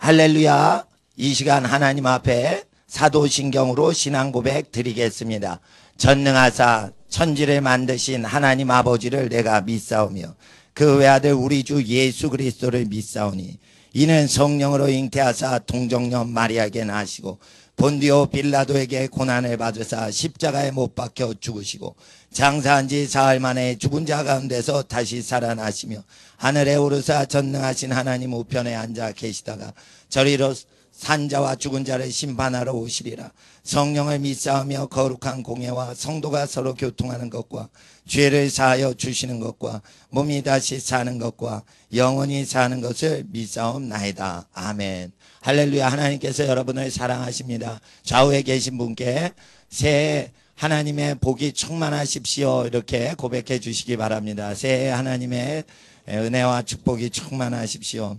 할렐루야. 이 시간 하나님 앞에 사도신경으로 신앙 고백 드리겠습니다. 전능하사 천지를 만드신 하나님 아버지를 내가 믿사오며 그 외아들 우리 주 예수 그리스도를 믿사오니 이는 성령으로 잉태하사 동정녀 마리아에게 나시고 본디오 빌라도에게 고난을 받으사 십자가에 못 박혀 죽으시고 장사한 지 사흘 만에 죽은 자 가운데서 다시 살아나시며 하늘에 오르사 전능하신 하나님 우편에 앉아 계시다가 저리로 산자와 죽은 자를 심판하러 오시리라. 성령을 믿사오며 거룩한 공예와 성도가 서로 교통하는 것과 죄를 사하여 주시는 것과 몸이 다시 사는 것과 영원히 사는 것을 믿사옵나이다. 아멘. 할렐루야. 하나님께서 여러분을 사랑하십니다. 좌우에 계신 분께 새해 하나님의 복이 충만하십시오 이렇게 고백해 주시기 바랍니다. 새해 하나님의 은혜와 축복이 충만하십시오.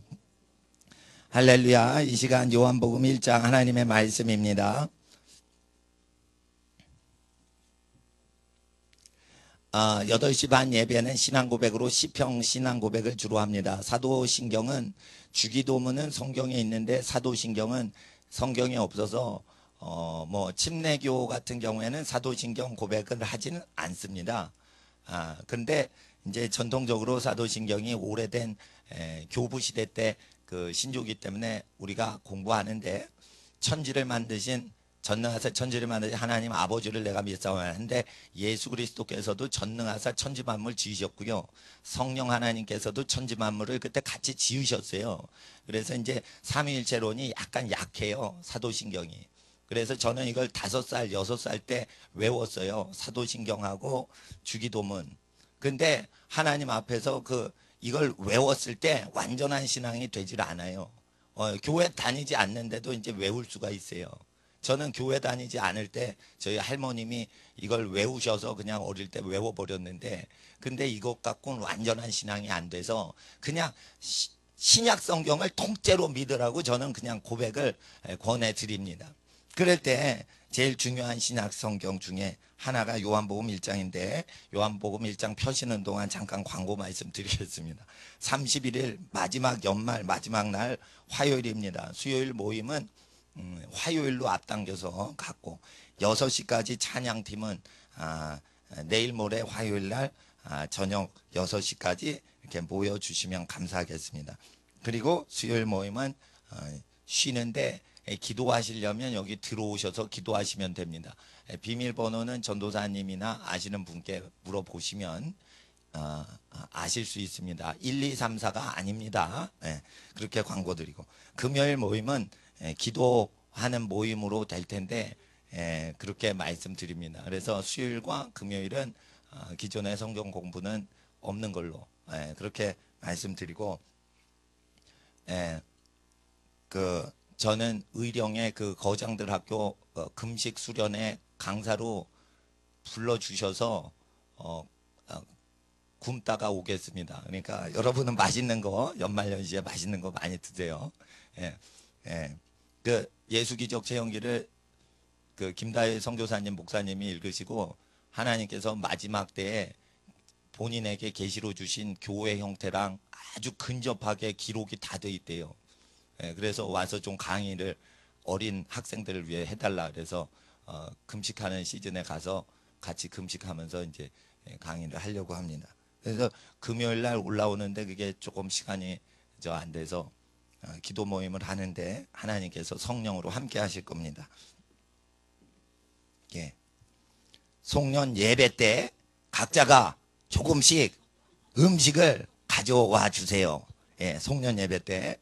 할렐루야. 이 시간 요한복음 1장 하나님의 말씀입니다. 8시 반 예배는 신앙고백으로 시평 신앙고백을 주로 합니다. 사도신경은 주기도문은 성경에 있는데 사도신경은 성경에 없어서 뭐 침례교 같은 경우에는 사도신경 고백을 하지는 않습니다. 근데 이제 전통적으로 사도신경이 오래된 교부 시대 때 그 신조기 때문에 우리가 공부하는데 천지를 만드신 전능하사 천지를 만드신 하나님 아버지를 내가 믿사오는데 예수 그리스도께서도 전능하사 천지 만물 지으셨고요. 성령 하나님께서도 천지 만물을 그때 같이 지으셨어요. 그래서 이제 삼위일체론이 약간 약해요. 사도신경이. 그래서 저는 이걸 5살, 6살 때 외웠어요. 사도신경하고 주기도문. 근데 하나님 앞에서 이걸 외웠을 때 완전한 신앙이 되질 않아요. 교회 다니지 않는데도 이제 외울 수가 있어요. 저는 교회 다니지 않을 때 저희 할머님이 이걸 외우셔서 그냥 어릴 때 외워버렸는데 근데 이것 갖고는 완전한 신앙이 안 돼서 그냥 신약 성경을 통째로 믿으라고 저는 그냥 고백을 권해드립니다. 그럴 때 제일 중요한 신약 성경 중에 하나가 요한복음 1장인데 요한복음 1장 펴시는 동안 잠깐 광고 말씀 드리겠습니다. 31일 마지막 연말 마지막 날 화요일입니다. 수요일 모임은 화요일로 앞당겨서 갖고 6시까지 찬양팀은 내일 모레 화요일 날 저녁 6시까지 이렇게 모여주시면 감사하겠습니다. 그리고 수요일 모임은 쉬는데 기도하시려면 여기 들어오셔서 기도하시면 됩니다. 비밀번호는 전도사님이나 아시는 분께 물어보시면 아실 수 있습니다. 1, 2, 3, 4가 아닙니다. 그렇게 광고 드리고 금요일 모임은 기도하는 모임으로 될 텐데 그렇게 말씀드립니다. 그래서 수요일과 금요일은 기존의 성경 공부는 없는 걸로 그렇게 말씀드리고 저는 의령의 그 거장들 학교 금식 수련회 강사로 불러주셔서 굶다가 오겠습니다. 그러니까 여러분은 맛있는 거 연말연시에 맛있는 거 많이 드세요. 그 예수기적 체험기를 그 김다혜 선교사님 목사님이 읽으시고 하나님께서 마지막 때에 본인에게 계시로 주신 교회 형태랑 아주 근접하게 기록이 다 돼 있대요. 그래서 와서 좀 강의를 어린 학생들을 위해 해달라 그래서 금식하는 시즌에 가서 같이 금식하면서 이제 강의를 하려고 합니다. 그래서 금요일 날 올라오는데 그게 조금 시간이 안 돼서 기도 모임을 하는데 하나님께서 성령으로 함께 하실 겁니다. 송년 예배 때 각자가 조금씩 음식을 가져와 주세요. 송년 예배 때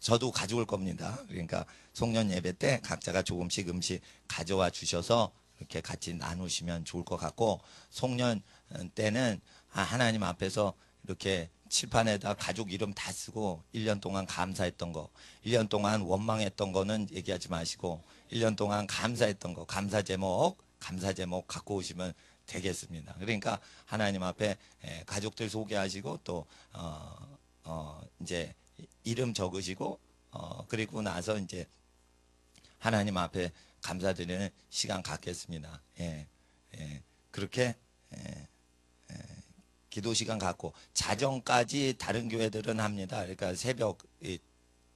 저도 가져올 겁니다. 그러니까 송년 예배 때 각자가 조금씩 음식 가져와 주셔서 이렇게 같이 나누시면 좋을 것 같고 송년 때는 하나님 앞에서 이렇게 칠판에다 가족 이름 다 쓰고 1년 동안 감사했던 거 1년 동안 원망했던 거는 얘기하지 마시고 1년 동안 감사했던 거 감사 제목 갖고 오시면 되겠습니다. 그러니까 하나님 앞에 가족들 소개하시고 또 이제 이름 적으시고 그리고 나서 이제 하나님 앞에 감사드리는 시간 갖겠습니다. 그렇게 기도 시간 갖고 자정까지 다른 교회들은 합니다. 그러니까 새벽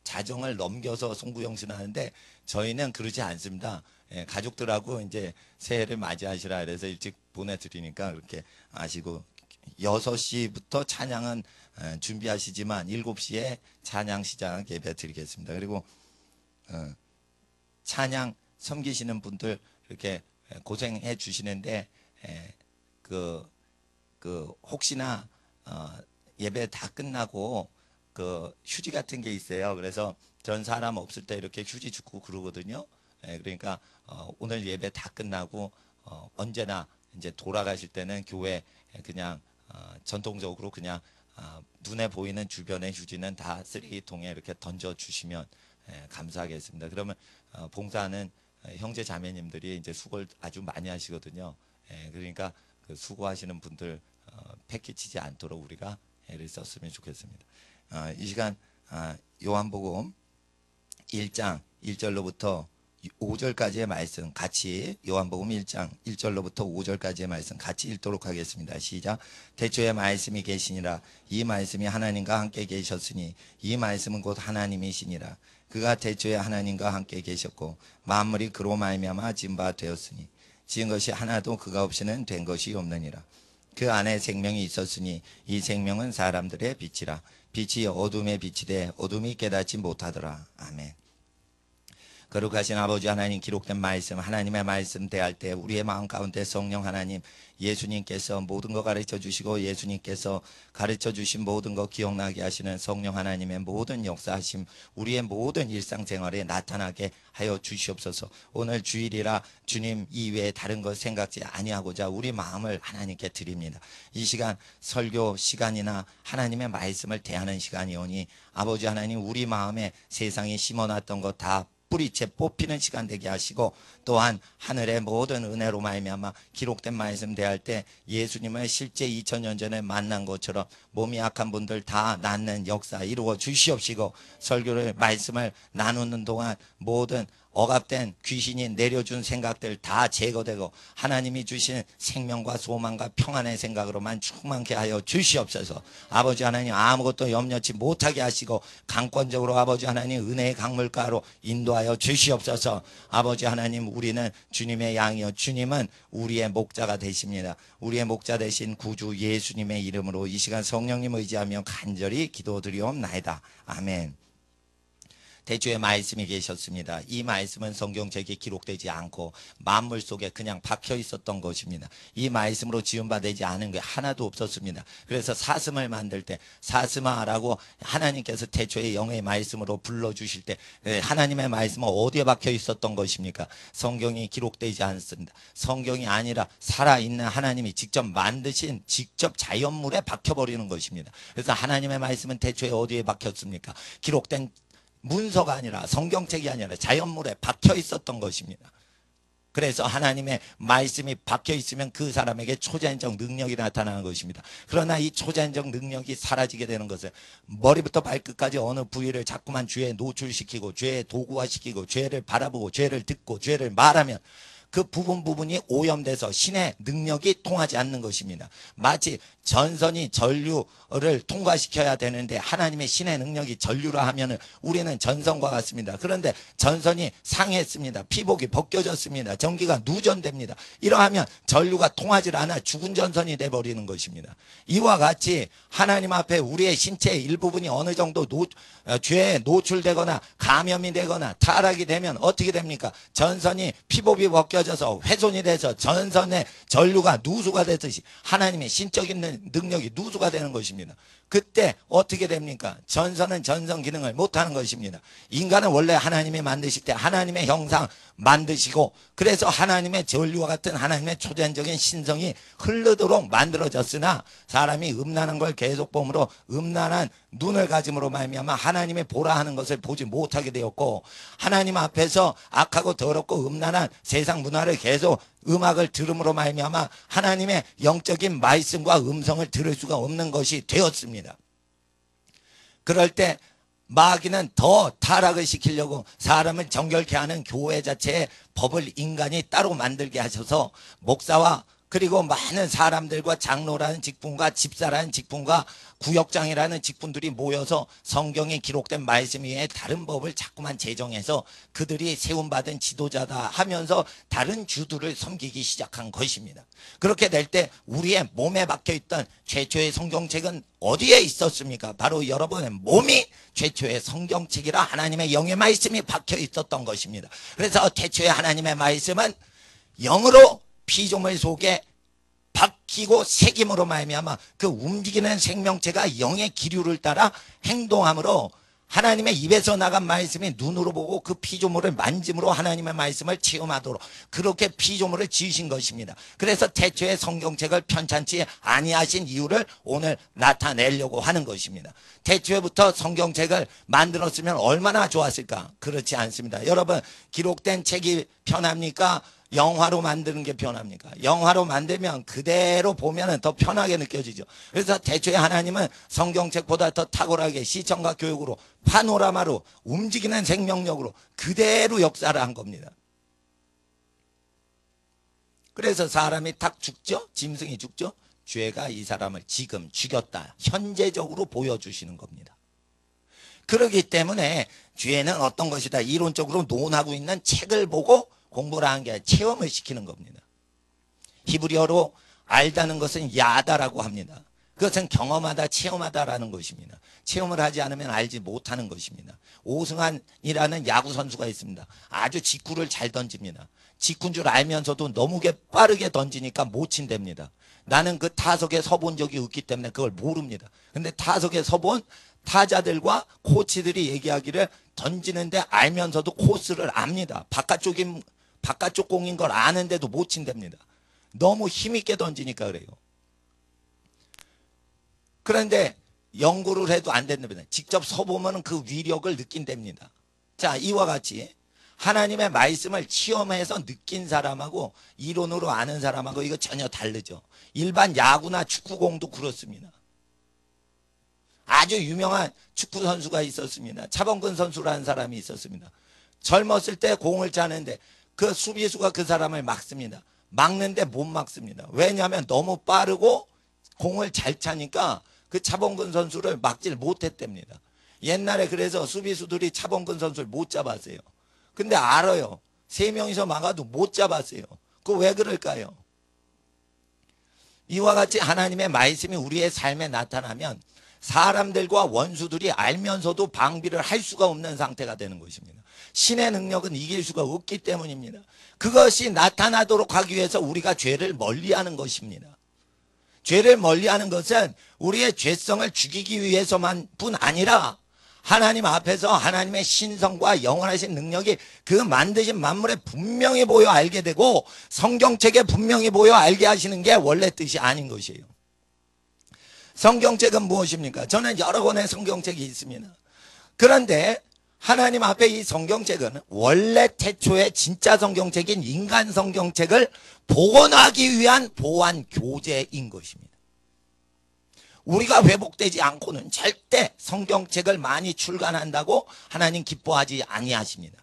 자정을 넘겨서 송구영신 하는데 저희는 그러지 않습니다. 예, 가족들하고 이제 새해를 맞이하시라 그래서 일찍 보내드리니까 그렇게 아시고 6시부터 찬양은 준비하시지만 7시에 찬양 시작 예배 드리겠습니다. 그리고 찬양 섬기시는 분들 이렇게 고생해 주시는데 그 혹시나 예배 다 끝나고 그 휴지 같은 게 있어요. 그래서 전 사람 없을 때 이렇게 휴지 주고 그러거든요. 그러니까 오늘 예배 다 끝나고 언제나 이제 돌아가실 때는 교회 그냥 전통적으로 그냥 눈에 보이는 주변의 휴지는 다 쓰레기통에 이렇게 던져 주시면 감사하겠습니다. 그러면 봉사하는 형제 자매님들이 이제 수고를 아주 많이 하시거든요. 그러니까 그 수고하시는 분들 패키치지 않도록 우리가 애를 썼으면 좋겠습니다. 이 시간 요한복음 1장 1절로부터 5절까지의 말씀 같이 요한복음 1장 1절로부터 5절까지의 말씀 같이 읽도록 하겠습니다. 시작. 태초에 말씀이 계시니라. 이 말씀이 하나님과 함께 계셨으니 이 말씀은 곧 하나님이시니라. 그가 태초에 하나님과 함께 계셨고 만물이 그로 말미암아 지은 바 되었으니 지은 것이 하나도 그가 없이는 된 것이 없느니라. 그 안에 생명이 있었으니 이 생명은 사람들의 빛이라. 빛이 어둠에 비치되 어둠이 깨닫지 못하더라. 아멘. 거룩하신 아버지 하나님, 기록된 말씀, 하나님의 말씀 대할 때 우리의 마음 가운데 성령 하나님, 예수님께서 모든 거 가르쳐 주시고 예수님께서 가르쳐 주신 모든 거 기억나게 하시는 성령 하나님의 모든 역사하심, 우리의 모든 일상생활에 나타나게 하여 주시옵소서. 오늘 주일이라 주님 이외에 다른 것 생각지 아니하고자 우리 마음을 하나님께 드립니다. 이 시간 설교 시간이나 하나님의 말씀을 대하는 시간이오니 아버지 하나님, 우리 마음에 세상에 심어놨던 것 다 뿌리채 뽑히는 시간 되게 하시고, 또한 하늘의 모든 은혜로 말미암아 기록된 말씀 대할 때 예수님을 실제 2000년 전에 만난 것처럼 몸이 약한 분들 다 낫는 역사 이루어 주시옵시고, 설교를 말씀을 나누는 동안 모든 억압된 귀신이 내려준 생각들 다 제거되고 하나님이 주신 생명과 소망과 평안의 생각으로만 충만케 하여 주시옵소서. 아버지 하나님, 아무것도 염려치 못하게 하시고 강권적으로 아버지 하나님 은혜의 강물가로 인도하여 주시옵소서. 아버지 하나님, 우리는 주님의 양이요 주님은 우리의 목자가 되십니다. 우리의 목자 되신 구주 예수님의 이름으로 이 시간 성령님 의지하며 간절히 기도드리옵나이다. 아멘. 태초에 말씀이 계셨습니다. 이 말씀은 성경책에 기록되지 않고 만물 속에 그냥 박혀 있었던 것입니다. 이 말씀으로 지음받지 않은 게 하나도 없었습니다. 그래서 사슴을 만들 때 사슴아라고 하나님께서 태초에 영의 말씀으로 불러주실 때 하나님의 말씀은 어디에 박혀 있었던 것입니까? 성경이 기록되지 않습니다. 성경이 아니라 살아있는 하나님이 직접 만드신 직접 자연물에 박혀버리는 것입니다. 그래서 하나님의 말씀은 태초에 어디에 박혔습니까? 기록된 문서가 아니라 성경책이 아니라 자연물에 박혀 있었던 것입니다. 그래서 하나님의 말씀이 박혀 있으면 그 사람에게 초자연적 능력이 나타나는 것입니다. 그러나 이 초자연적 능력이 사라지게 되는 것은 머리부터 발끝까지 어느 부위를 자꾸만 죄에 노출시키고 죄에 도구화시키고 죄를 바라보고 죄를 듣고 죄를 말하면 그 부분이 오염돼서 신의 능력이 통하지 않는 것입니다. 마치 전선이 전류를 통과시켜야 되는데 하나님의 신의 능력이 전류라 하면은 우리는 전선과 같습니다. 그런데 전선이 상했습니다. 피복이 벗겨졌습니다. 전기가 누전됩니다. 이러하면 전류가 통하지 않아 죽은 전선이 돼버리는 것입니다. 이와 같이 하나님 앞에 우리의 신체의 일부분이 어느 정도 죄에 노출되거나 감염이 되거나 타락이 되면 어떻게 됩니까? 전선이 피복이 벗겨져서 훼손이 돼서 전선의 전류가 누수가 되듯이 하나님의 신적인 능력이 누수가 되는 것입니다. 그때 어떻게 됩니까? 전선은 전선 기능을 못하는 것입니다. 인간은 원래 하나님이 만드실 때 하나님의 형상 만드시고 그래서 하나님의 전류와 같은 하나님의 초자연적인 신성이 흐르도록 만들어졌으나 사람이 음란한 걸 계속 보므로 음란한 눈을 가짐으로 말미암아 하나님의 보라 하는 것을 보지 못하게 되었고, 하나님 앞에서 악하고 더럽고 음란한 세상 문화를 계속 음악을 들음으로 말미암아 하나님의 영적인 말씀과 음성을 들을 수가 없는 것이 되었습니다. 그럴 때 마귀는 더 타락을 시키려고 사람을 정결케 하는 교회 자체의 법을 인간이 따로 만들게 하셔서 목사와 그리고 많은 사람들과 장로라는 직분과 집사라는 직분과 구역장이라는 직분들이 모여서 성경에 기록된 말씀 위에 다른 법을 자꾸만 제정해서 그들이 세움받은 지도자다 하면서 다른 주들을 섬기기 시작한 것입니다. 그렇게 될 때 우리의 몸에 박혀있던 최초의 성경책은 어디에 있었습니까? 바로 여러분의 몸이 최초의 성경책이라 하나님의 영의 말씀이 박혀 있었던 것입니다. 그래서 최초의 하나님의 말씀은 영으로 피조물 속에 박히고 새김으로 말미암아 그 움직이는 생명체가 영의 기류를 따라 행동함으로 하나님의 입에서 나간 말씀이 눈으로 보고 그 피조물을 만짐으로 하나님의 말씀을 체험하도록 그렇게 피조물을 지으신 것입니다. 그래서 태초의 성경책을 편찬치 아니하신 이유를 오늘 나타내려고 하는 것입니다. 태초에부터 성경책을 만들었으면 얼마나 좋았을까? 그렇지 않습니다. 여러분, 기록된 책이 편합니까? 영화로 만드는 게 편합니까? 영화로 만들면 그대로 보면 더 편하게 느껴지죠. 그래서 태초에 하나님은 성경책보다 더 탁월하게 시청과 교육으로 파노라마로 움직이는 생명력으로 그대로 역사를 한 겁니다. 그래서 사람이 딱 죽죠? 짐승이 죽죠? 죄가 이 사람을 지금 죽였다. 현재적으로 보여주시는 겁니다. 그렇기 때문에 죄는 어떤 것이다. 이론적으로 논하고 있는 책을 보고 공부를 하는 게 아니라 체험을 시키는 겁니다. 히브리어로 알다는 것은 야다라고 합니다. 그것은 경험하다, 체험하다라는 것입니다. 체험을 하지 않으면 알지 못하는 것입니다. 오승환이라는 야구 선수가 있습니다. 아주 직구를 잘 던집니다. 직구인 줄 알면서도 너무 빠르게 던지니까 못 친답니다. 나는 그 타석에 서본 적이 없기 때문에 그걸 모릅니다. 근데 타석에 서본 타자들과 코치들이 얘기하기를 던지는데 알면서도 코스를 압니다. 바깥쪽 공인 걸 아는데도 못 친답니다. 너무 힘있게 던지니까 그래요. 그런데 연구를 해도 안 된답니다. 직접 서보면 그 위력을 느낀답니다. 자, 이와 같이 하나님의 말씀을 체험해서 느낀 사람하고 이론으로 아는 사람하고 이거 전혀 다르죠. 일반 야구나 축구공도 그렇습니다. 아주 유명한 축구 선수가 있었습니다. 차범근 선수라는 사람이 있었습니다. 젊었을 때 공을 차는데 그 수비수가 그 사람을 막습니다. 막는데 못 막습니다. 왜냐하면 너무 빠르고 공을 잘 차니까 그 차범근 선수를 막질 못했답니다. 옛날에 그래서 수비수들이 차범근 선수를 못 잡았어요. 근데 알아요. 3명이서 막아도 못 잡았어요. 그거 왜 그럴까요? 이와 같이 하나님의 말씀이 우리의 삶에 나타나면 사람들과 원수들이 알면서도 방비를 할 수가 없는 상태가 되는 것입니다. 신의 능력은 이길 수가 없기 때문입니다. 그것이 나타나도록 하기 위해서 우리가 죄를 멀리하는 것입니다. 죄를 멀리하는 것은 우리의 죄성을 죽이기 위해서만 뿐 아니라 하나님 앞에서 하나님의 신성과 영원하신 능력이 그 만드신 만물에 분명히 보여 알게 되고 성경책에 분명히 보여 알게 하시는 게 원래 뜻이 아닌 것이에요. 성경책은 무엇입니까? 저는 여러 권의 성경책이 있습니다. 그런데 하나님 앞에 이 성경책은 원래 태초의 진짜 성경책인 인간 성경책을 복원하기 위한 보완 교재인 것입니다. 우리가 회복되지 않고는 절대 성경책을 많이 출간한다고 하나님 기뻐하지 아니하십니다.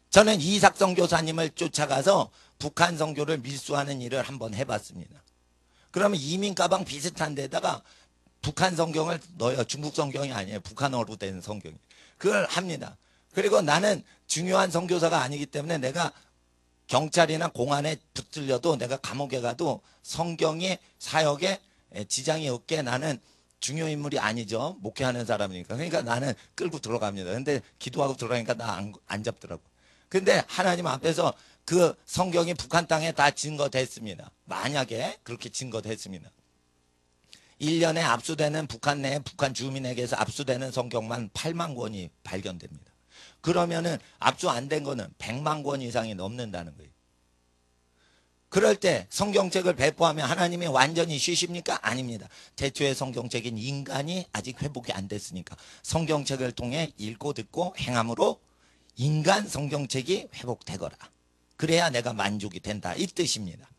저는 이삭 선교사님을 쫓아가서 북한 선교를 밀수하는 일을 한번 해봤습니다. 그러면 이민 가방 비슷한 데다가 북한 성경을 넣어요. 중국 성경이 아니에요. 북한어로 된 성경이. 그걸 합니다. 그리고 나는 중요한 선교사가 아니기 때문에 내가 경찰이나 공안에 붙들려도 내가 감옥에 가도 성경이 사역에 지장이 없게 나는 중요 인물이 아니죠. 목회하는 사람이니까. 그러니까 나는 끌고 들어갑니다. 근데 기도하고 들어가니까 나 안 잡더라고. 근데 하나님 앞에서 그 성경이 북한 땅에 다 증거됐습니다. 만약에 그렇게 증거됐습니다. 1년에 압수되는 북한 내 북한 주민에게서 압수되는 성경만 8만 권이 발견됩니다. 그러면은 압수 안 된 거는 100만 권 이상이 넘는다는 거예요. 그럴 때 성경책을 배포하면 하나님이 완전히 쉬십니까? 아닙니다. 태초의 성경책인 인간이 아직 회복이 안 됐으니까 성경책을 통해 읽고 듣고 행함으로 인간 성경책이 회복되거라. 그래야 내가 만족이 된다. 이 뜻입니다.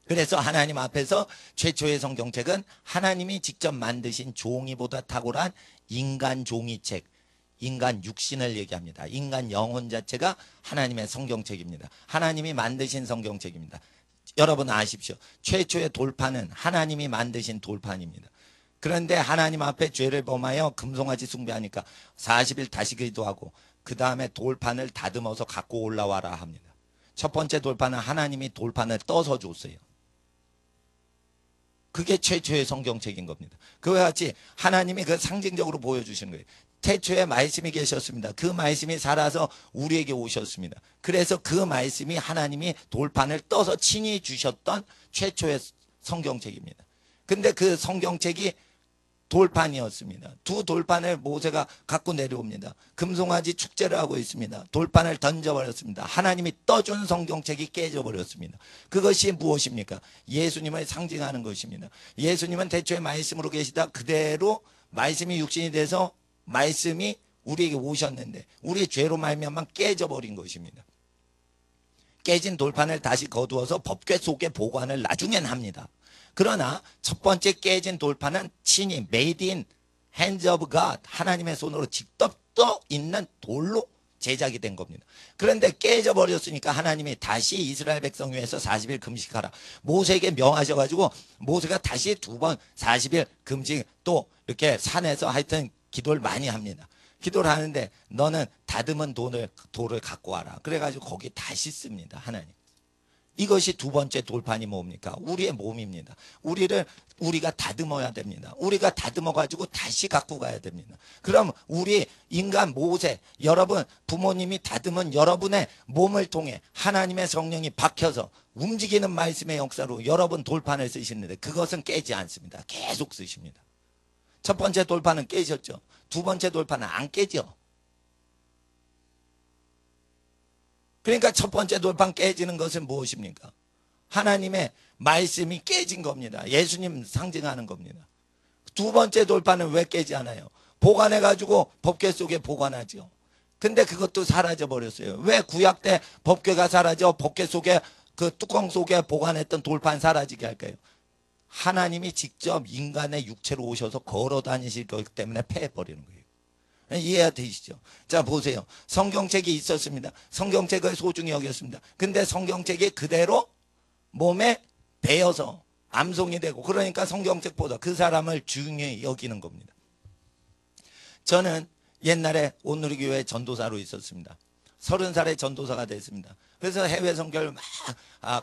그래서 하나님 앞에서 최초의 성경책은 하나님이 직접 만드신 종이보다 탁월한 인간 종이책, 인간 육신을 얘기합니다. 인간 영혼 자체가 하나님의 성경책입니다. 하나님이 만드신 성경책입니다. 여러분 아십시오. 최초의 돌판은 하나님이 만드신 돌판입니다. 그런데 하나님 앞에 죄를 범하여 금송아지 숭배하니까 40일 다시 기도하고 그 다음에 돌판을 다듬어서 갖고 올라와라 합니다. 첫 번째 돌판은 하나님이 돌판을 떠서 줬어요. 그게 최초의 성경책인 겁니다. 그와 같이 하나님이 그 상징적으로 보여주시는 거예요. 태초에 말씀이 계셨습니다. 그 말씀이 살아서 우리에게 오셨습니다. 그래서 그 말씀이 하나님이 돌판을 떠서 친히 주셨던 최초의 성경책입니다. 근데 그 성경책이 돌판이었습니다. 두 돌판을 모세가 갖고 내려옵니다. 금송아지 축제를 하고 있습니다. 돌판을 던져버렸습니다. 하나님이 떠준 성경책이 깨져버렸습니다. 그것이 무엇입니까? 예수님을 상징하는 것입니다. 예수님은 태초에 말씀으로 계시다 그대로 말씀이 육신이 돼서 말씀이 우리에게 오셨는데 우리의 죄로 말미암아 깨져버린 것입니다. 깨진 돌판을 다시 거두어서 법궤 속에 보관을 나중엔 합니다. 그러나 첫 번째 깨진 돌판은 친히 made in hands of God, 하나님의 손으로 직접 떠 있는 돌로 제작이 된 겁니다. 그런데 깨져버렸으니까 하나님이 다시 이스라엘 백성 위해서 40일 금식하라 모세에게 명하셔가지고 모세가 다시 두 번 40일 금식 또 이렇게 산에서 하여튼 기도를 많이 합니다. 기도를 하는데 너는 다듬은 돌을 갖고 와라. 그래가지고 거기 다시 씁니다. 하나님. 이것이 두 번째 돌판이 뭡니까? 우리의 몸입니다. 우리가 다듬어야 됩니다. 우리가 다듬어 가지고 다시 갖고 가야 됩니다. 그럼 우리 인간 모세, 여러분 부모님이 다듬은 여러분의 몸을 통해 하나님의 성령이 박혀서 움직이는 말씀의 역사로 여러분 돌판을 쓰시는데 그것은 깨지 않습니다. 계속 쓰십니다. 첫 번째 돌판은 깨졌죠. 두 번째 돌판은 안 깨져. 그러니까 첫 번째 돌판 깨지는 것은 무엇입니까? 하나님의 말씀이 깨진 겁니다. 예수님 상징하는 겁니다. 두 번째 돌판은 왜 깨지 않아요? 보관해가지고 법궤 속에 보관하죠. 근데 그것도 사라져 버렸어요. 왜 구약 때 법궤가 사라져 법궤 속에 그 뚜껑 속에 보관했던 돌판 사라지게 할까요? 하나님이 직접 인간의 육체로 오셔서 걸어 다니실 거기 때문에 패해버리는 거예요. 이해가 되시죠? 자 보세요. 성경책이 있었습니다. 성경책을 소중히 여겼습니다. 근데 성경책이 그대로 몸에 배어서 암송이 되고 그러니까 성경책보다 그 사람을 중요히 여기는 겁니다. 저는 옛날에 온누리교회 전도사로 있었습니다. 30살에 전도사가 됐습니다. 그래서 해외 선교를 막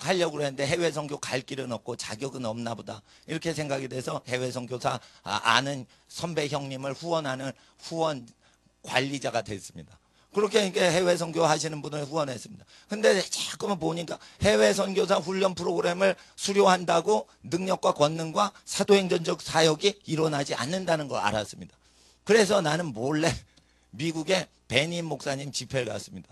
하려고 그랬는데 해외 선교 갈 길은 없고 자격은 없나 보다 이렇게 생각이 돼서 해외 선교사 아는 선배 형님을 후원하는 후원 관리자가 됐습니다. 그렇게 해외 선교 하시는 분을 후원했습니다. 근데 자꾸만 보니까 해외 선교사 훈련 프로그램을 수료한다고 능력과 권능과 사도행전적 사역이 일어나지 않는다는 걸 알았습니다. 그래서 나는 몰래 미국에 베닌 목사님 집회를 갔습니다.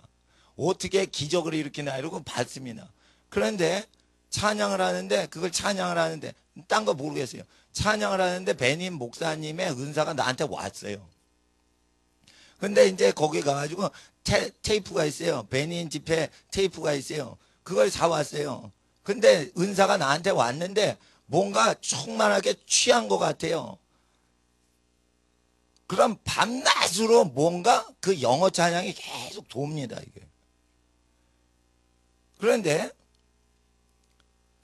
어떻게 기적을 일으키나 이러고 봤습니다. 그런데 찬양을 하는데 그걸 찬양을 하는데 딴 거 모르겠어요. 찬양을 하는데 베닌 목사님의 은사가 나한테 왔어요. 근데 이제 거기 가가지고 테이프가 있어요. 베닌 집회 테이프가 있어요. 그걸 사왔어요. 근데 은사가 나한테 왔는데 뭔가 충만하게 취한 것 같아요. 그럼 밤낮으로 뭔가 그 영어 찬양이 계속 돕니다. 이게. 그런데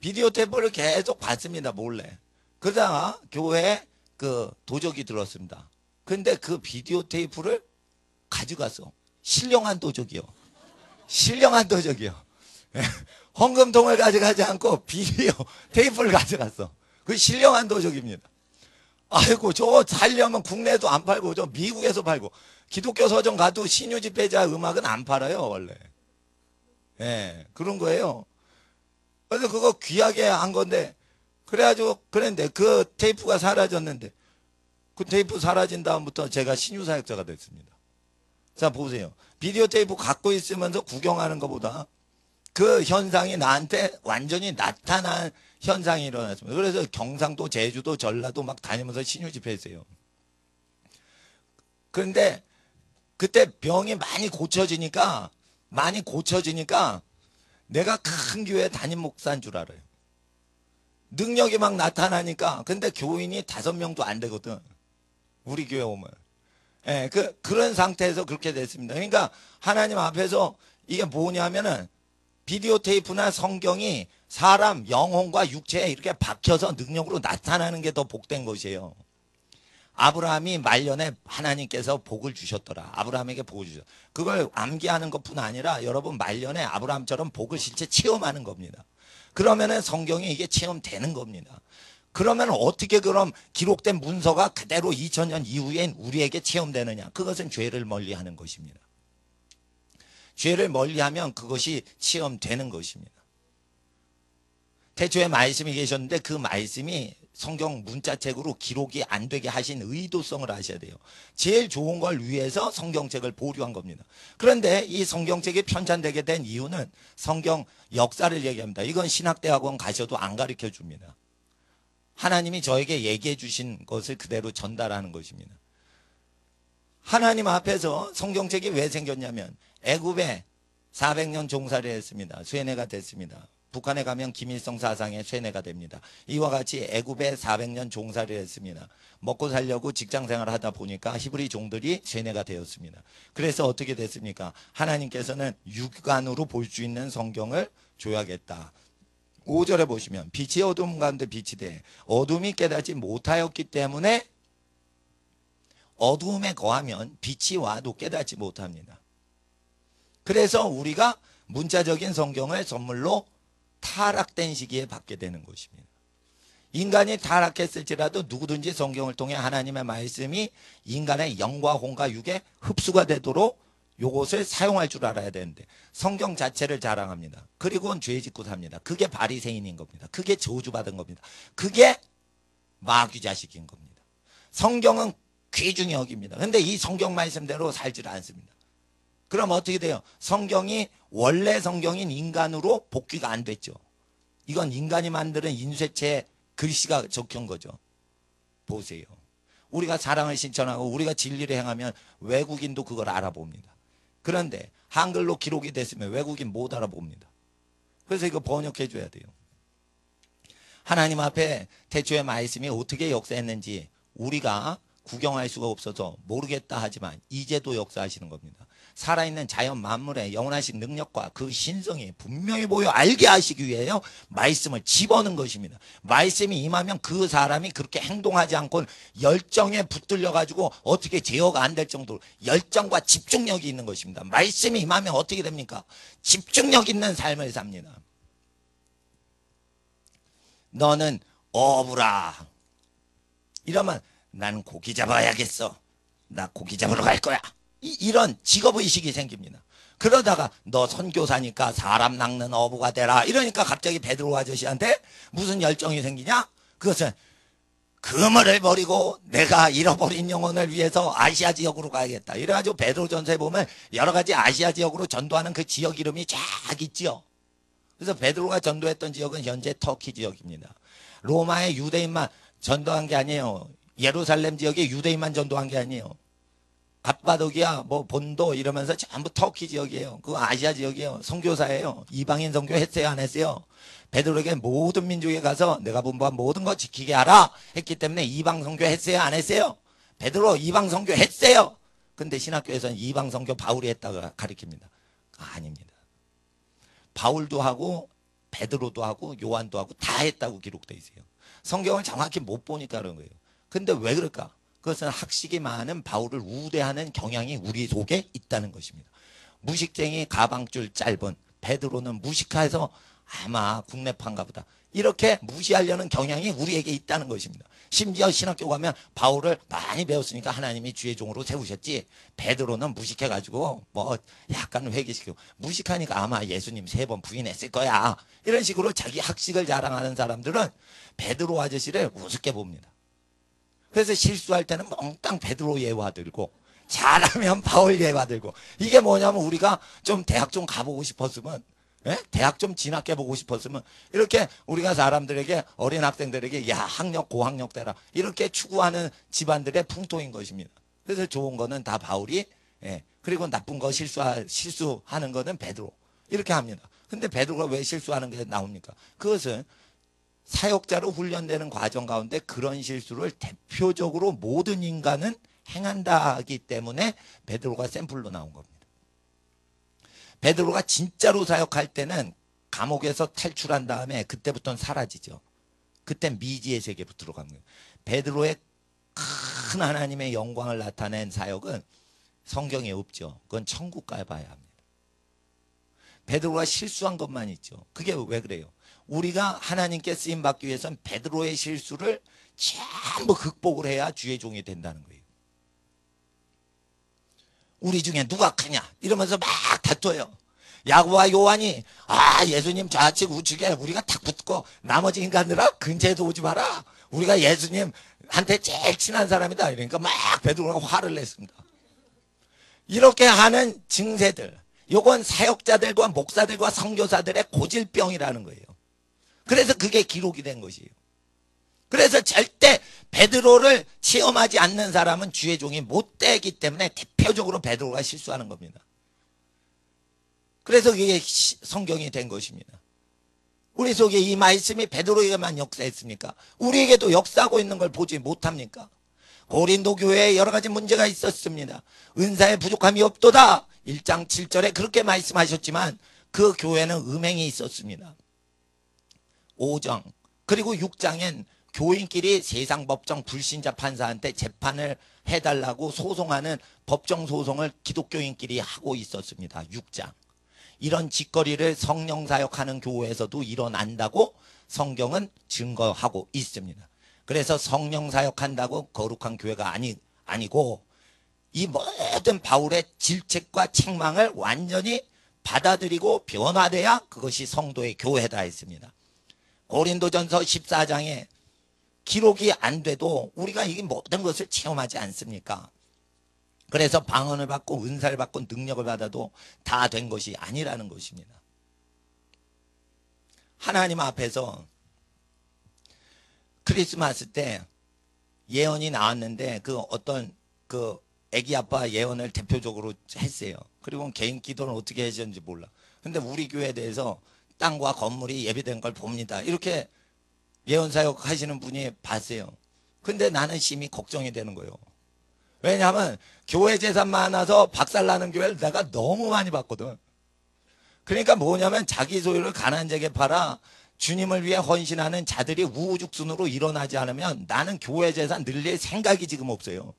비디오 테이프를 계속 봤습니다. 몰래. 그러다가 교회에 그 도적이 들었습니다. 근데 그 비디오 테이프를 가져갔어. 신령한 도적이요. 신령한 도적이요. 헌금통을 가져가지 않고 비디오 테이프를 가져갔어. 그 신령한 도적입니다. 아이고 저거 살려면 국내에도 안 팔고 저 미국에서 팔고 기독교 서점 가도 신유 집회자 음악은 안 팔아요 원래. 예, 그런 거예요. 그래서 그거 귀하게 한 건데 그래가지고 그랬는데 그 테이프가 사라졌는데 그 테이프 사라진 다음부터 제가 신유 사역자가 됐습니다. 자 보세요. 비디오 테이프 갖고 있으면서 구경하는 것보다 그 현상이 나한테 완전히 나타난 현상이 일어났습니다. 그래서 경상도, 제주도, 전라도 막 다니면서 신유 집회했어요. 그런데 그때 병이 많이 고쳐지니까 내가 큰 교회 담임 목사인 줄 알아요. 능력이 막 나타나니까 근데 교인이 5명도 안 되거든. 우리 교회 오면. 예, 그런 상태에서 그렇게 됐습니다. 그러니까 하나님 앞에서 이게 뭐냐면은 비디오 테이프나 성경이 사람 영혼과 육체에 이렇게 박혀서 능력으로 나타나는 게 더 복된 것이에요. 아브라함이 말년에 하나님께서 복을 주셨더라. 아브라함에게 복을 주셨다. 그걸 암기하는 것뿐 아니라 여러분 말년에 아브라함처럼 복을 실제 체험하는 겁니다. 그러면은 성경에 이게 체험되는 겁니다. 그러면 어떻게 그럼 기록된 문서가 그대로 2000년 이후엔 우리에게 체험되느냐? 그것은 죄를 멀리하는 것입니다. 죄를 멀리하면 그것이 체험되는 것입니다. 태초에 말씀이 계셨는데 그 말씀이 성경 문자책으로 기록이 안 되게 하신 의도성을 아셔야 돼요. 제일 좋은 걸 위해서 성경책을 보류한 겁니다. 그런데 이 성경책이 편찬되게 된 이유는 성경 역사를 얘기합니다. 이건 신학대학원 가셔도 안 가르쳐 줍니다. 하나님이 저에게 얘기해 주신 것을 그대로 전달하는 것입니다. 하나님 앞에서 성경책이 왜 생겼냐면 애굽에 400년 종살이를 했습니다. 쇠뇌가 됐습니다. 북한에 가면 김일성 사상의 쇠뇌가 됩니다. 이와 같이 애굽에 400년 종살이를 했습니다. 먹고 살려고 직장생활을 하다 보니까 히브리 종들이 쇠뇌가 되었습니다. 그래서 어떻게 됐습니까? 하나님께서는 육안으로 볼 수 있는 성경을 줘야겠다. 5절에 보시면 빛이 어둠 가운데 빛이 돼 어둠이 깨닫지 못하였기 때문에 어둠에 거하면 빛이 와도 깨닫지 못합니다. 그래서 우리가 문자적인 성경을 선물로 타락된 시기에 받게 되는 것입니다. 인간이 타락했을지라도 누구든지 성경을 통해 하나님의 말씀이 인간의 영과 혼과 육에 흡수가 되도록 요것을 사용할 줄 알아야 되는데 성경 자체를 자랑합니다. 그리고는 죄 짓고 삽니다. 그게 바리새인인 겁니다. 그게 저주받은 겁니다. 그게 마귀 자식인 겁니다. 성경은 귀중히 여깁니다. 그런데 이 성경 말씀대로 살질 않습니다. 그럼 어떻게 돼요? 성경이 원래 성경인 인간으로 복귀가 안 됐죠. 이건 인간이 만드는 인쇄체 글씨가 적힌 거죠. 보세요. 우리가 사랑을 실천하고 우리가 진리를 행하면 외국인도 그걸 알아봅니다. 그런데 한글로 기록이 됐으면 외국인 못 알아봅니다. 그래서 이거 번역해 줘야 돼요. 하나님 앞에 태초의 말씀이 어떻게 역사했는지 우리가 구경할 수가 없어서 모르겠다 하지만 이제도 역사하시는 겁니다. 살아있는 자연 만물의 영원하신 능력과 그 신성이 분명히 보여 알게 하시기 위해요. 말씀을 집어넣은 것입니다. 말씀이 임하면 그 사람이 그렇게 행동하지 않고 열정에 붙들려 가지고 어떻게 제어가 안 될 정도로 열정과 집중력이 있는 것입니다. 말씀이 임하면 어떻게 됩니까? 집중력 있는 삶을 삽니다. 너는 어부라. 이러면 나는 고기 잡아야겠어. 나 고기 잡으러 갈 거야. 이런 직업의식이 생깁니다. 그러다가 너 선교사니까 사람 낚는 어부가 되라. 이러니까 갑자기 베드로 아저씨한테 무슨 열정이 생기냐? 그것은 그물을 버리고 내가 잃어버린 영혼을 위해서 아시아 지역으로 가야겠다. 이래가지고 베드로전서에 보면 여러 가지 아시아 지역으로 전도하는 그 지역 이름이 쫙 있죠. 그래서 베드로가 전도했던 지역은 현재 터키 지역입니다. 로마의 유대인만 전도한 게 아니에요. 예루살렘 지역에 유대인만 전도한 게 아니에요. 갑바도기아, 본도 이러면서 전부 터키 지역이에요. 그거 아시아 지역이에요. 선교사예요. 이방인 선교 했어요, 안 했어요? 베드로에게 모든 민족에 가서 내가 분부한 모든 거 지키게 하라 했기 때문에 이방 선교 했어요, 안 했어요? 베드로 이방 선교 했어요. 근데 신학교에서는 이방 선교 바울이 했다고 가르칩니다. 아닙니다. 바울도 하고 베드로도 하고 요한도 하고 다 했다고 기록되어 있어요. 성경을 정확히 못 보니까 그런 거예요. 근데 왜 그럴까? 그것은 학식이 많은 바울을 우대하는 경향이 우리 속에 있다는 것입니다. 무식쟁이 가방줄 짧은 베드로는 무식해서 아마 국내파인가 보다. 이렇게 무시하려는 경향이 우리에게 있다는 것입니다. 심지어 신학교 가면 바울을 많이 배웠으니까 하나님이 주의 종으로 세우셨지. 베드로는 무식해가지고 약간 회개시키고 무식하니까 아마 예수님 3번 부인했을 거야. 이런 식으로 자기 학식을 자랑하는 사람들은 베드로 아저씨를 우습게 봅니다. 그래서 실수할 때는 몽땅 베드로 예화들고 잘하면 바울 예화들고 이게 뭐냐면 우리가 좀 대학 좀 가보고 싶었으면 대학 좀 진학해보고 싶었으면 이렇게 우리가 사람들에게 어린 학생들에게 야 학력 고학력 되라 이렇게 추구하는 집안들의 풍토인 것입니다. 그래서 좋은 거는 다 바울이 그리고 나쁜 거 실수하는 거는 베드로 이렇게 합니다. 근데 베드로가 왜 실수하는 게 나옵니까? 그것은 사역자로 훈련되는 과정 가운데 그런 실수를 대표적으로 모든 인간은 행한다 하기 때문에 베드로가 샘플로 나온 겁니다. 베드로가 진짜로 사역할 때는 감옥에서 탈출한 다음에 그때부터는 사라지죠. 그때 미지의 세계로 들어간 거예요. 베드로의 큰 하나님의 영광을 나타낸 사역은 성경에 없죠. 그건 천국 가야 봐야 합니다. 베드로가 실수한 것만 있죠. 그게 왜 그래요? 우리가 하나님께 쓰임받기 위해서는 베드로의 실수를 전부 극복을 해야 주의 종이 된다는 거예요. 우리 중에 누가 크냐 이러면서 막 다퉈요. 야고보와 요한이 예수님 좌측 우측에 우리가 탁 붙고 나머지 인간들아 근처에도 오지 마라. 우리가 예수님한테 제일 친한 사람이다. 이러니까 막 베드로가 화를 냈습니다. 이렇게 하는 증세들, 요건 사역자들과 목사들과 선교사들의 고질병이라는 거예요. 그래서 그게 기록이 된 것이에요. 그래서 절대 베드로를 시험하지 않는 사람은 주의 종이 못 되기 때문에 대표적으로 베드로가 실수하는 겁니다. 그래서 그게 성경이 된 것입니다. 우리 속에 이 말씀이 베드로에게만 역사했습니까? 우리에게도 역사하고 있는 걸 보지 못합니까? 고린도 교회에 여러 가지 문제가 있었습니다. 은사에 부족함이 없도다. 1장 7절에 그렇게 말씀하셨지만 그 교회는 음행이 있었습니다. 5장 그리고 6장엔 교인끼리 세상 법정 불신자 판사한테 재판을 해달라고 소송하는 법정 소송을 기독교인끼리 하고 있었습니다. 6장. 이런 짓거리를 성령 사역하는 교회에서도 일어난다고 성경은 증거하고 있습니다. 그래서 성령 사역한다고 거룩한 교회가 아니고 이 모든 바울의 질책과 책망을 완전히 받아들이고 변화돼야 그것이 성도의 교회다 했습니다. 고린도전서 14장에 기록이 안 돼도 우리가 이 모든 것을 체험하지 않습니까? 그래서 방언을 받고 은사를 받고 능력을 받아도 다 된 것이 아니라는 것입니다. 하나님 앞에서 크리스마스 때 예언이 나왔는데 어떤 애기 아빠 예언을 대표적으로 했어요. 그리고 개인 기도는 어떻게 하셨는지 몰라. 근데 우리 교회에 대해서 땅과 건물이 예비된 걸 봅니다. 이렇게 예언 사역 하시는 분이 봤어요. 근데 나는 심히 걱정이 되는 거예요. 왜냐하면 교회 재산 많아서 박살나는 교회를 내가 너무 많이 봤거든. 그러니까 뭐냐면 자기 소유를 가난한 자에게 팔아 주님을 위해 헌신하는 자들이 우후죽순으로 일어나지 않으면 나는 교회 재산 늘릴 생각이 지금 없어요.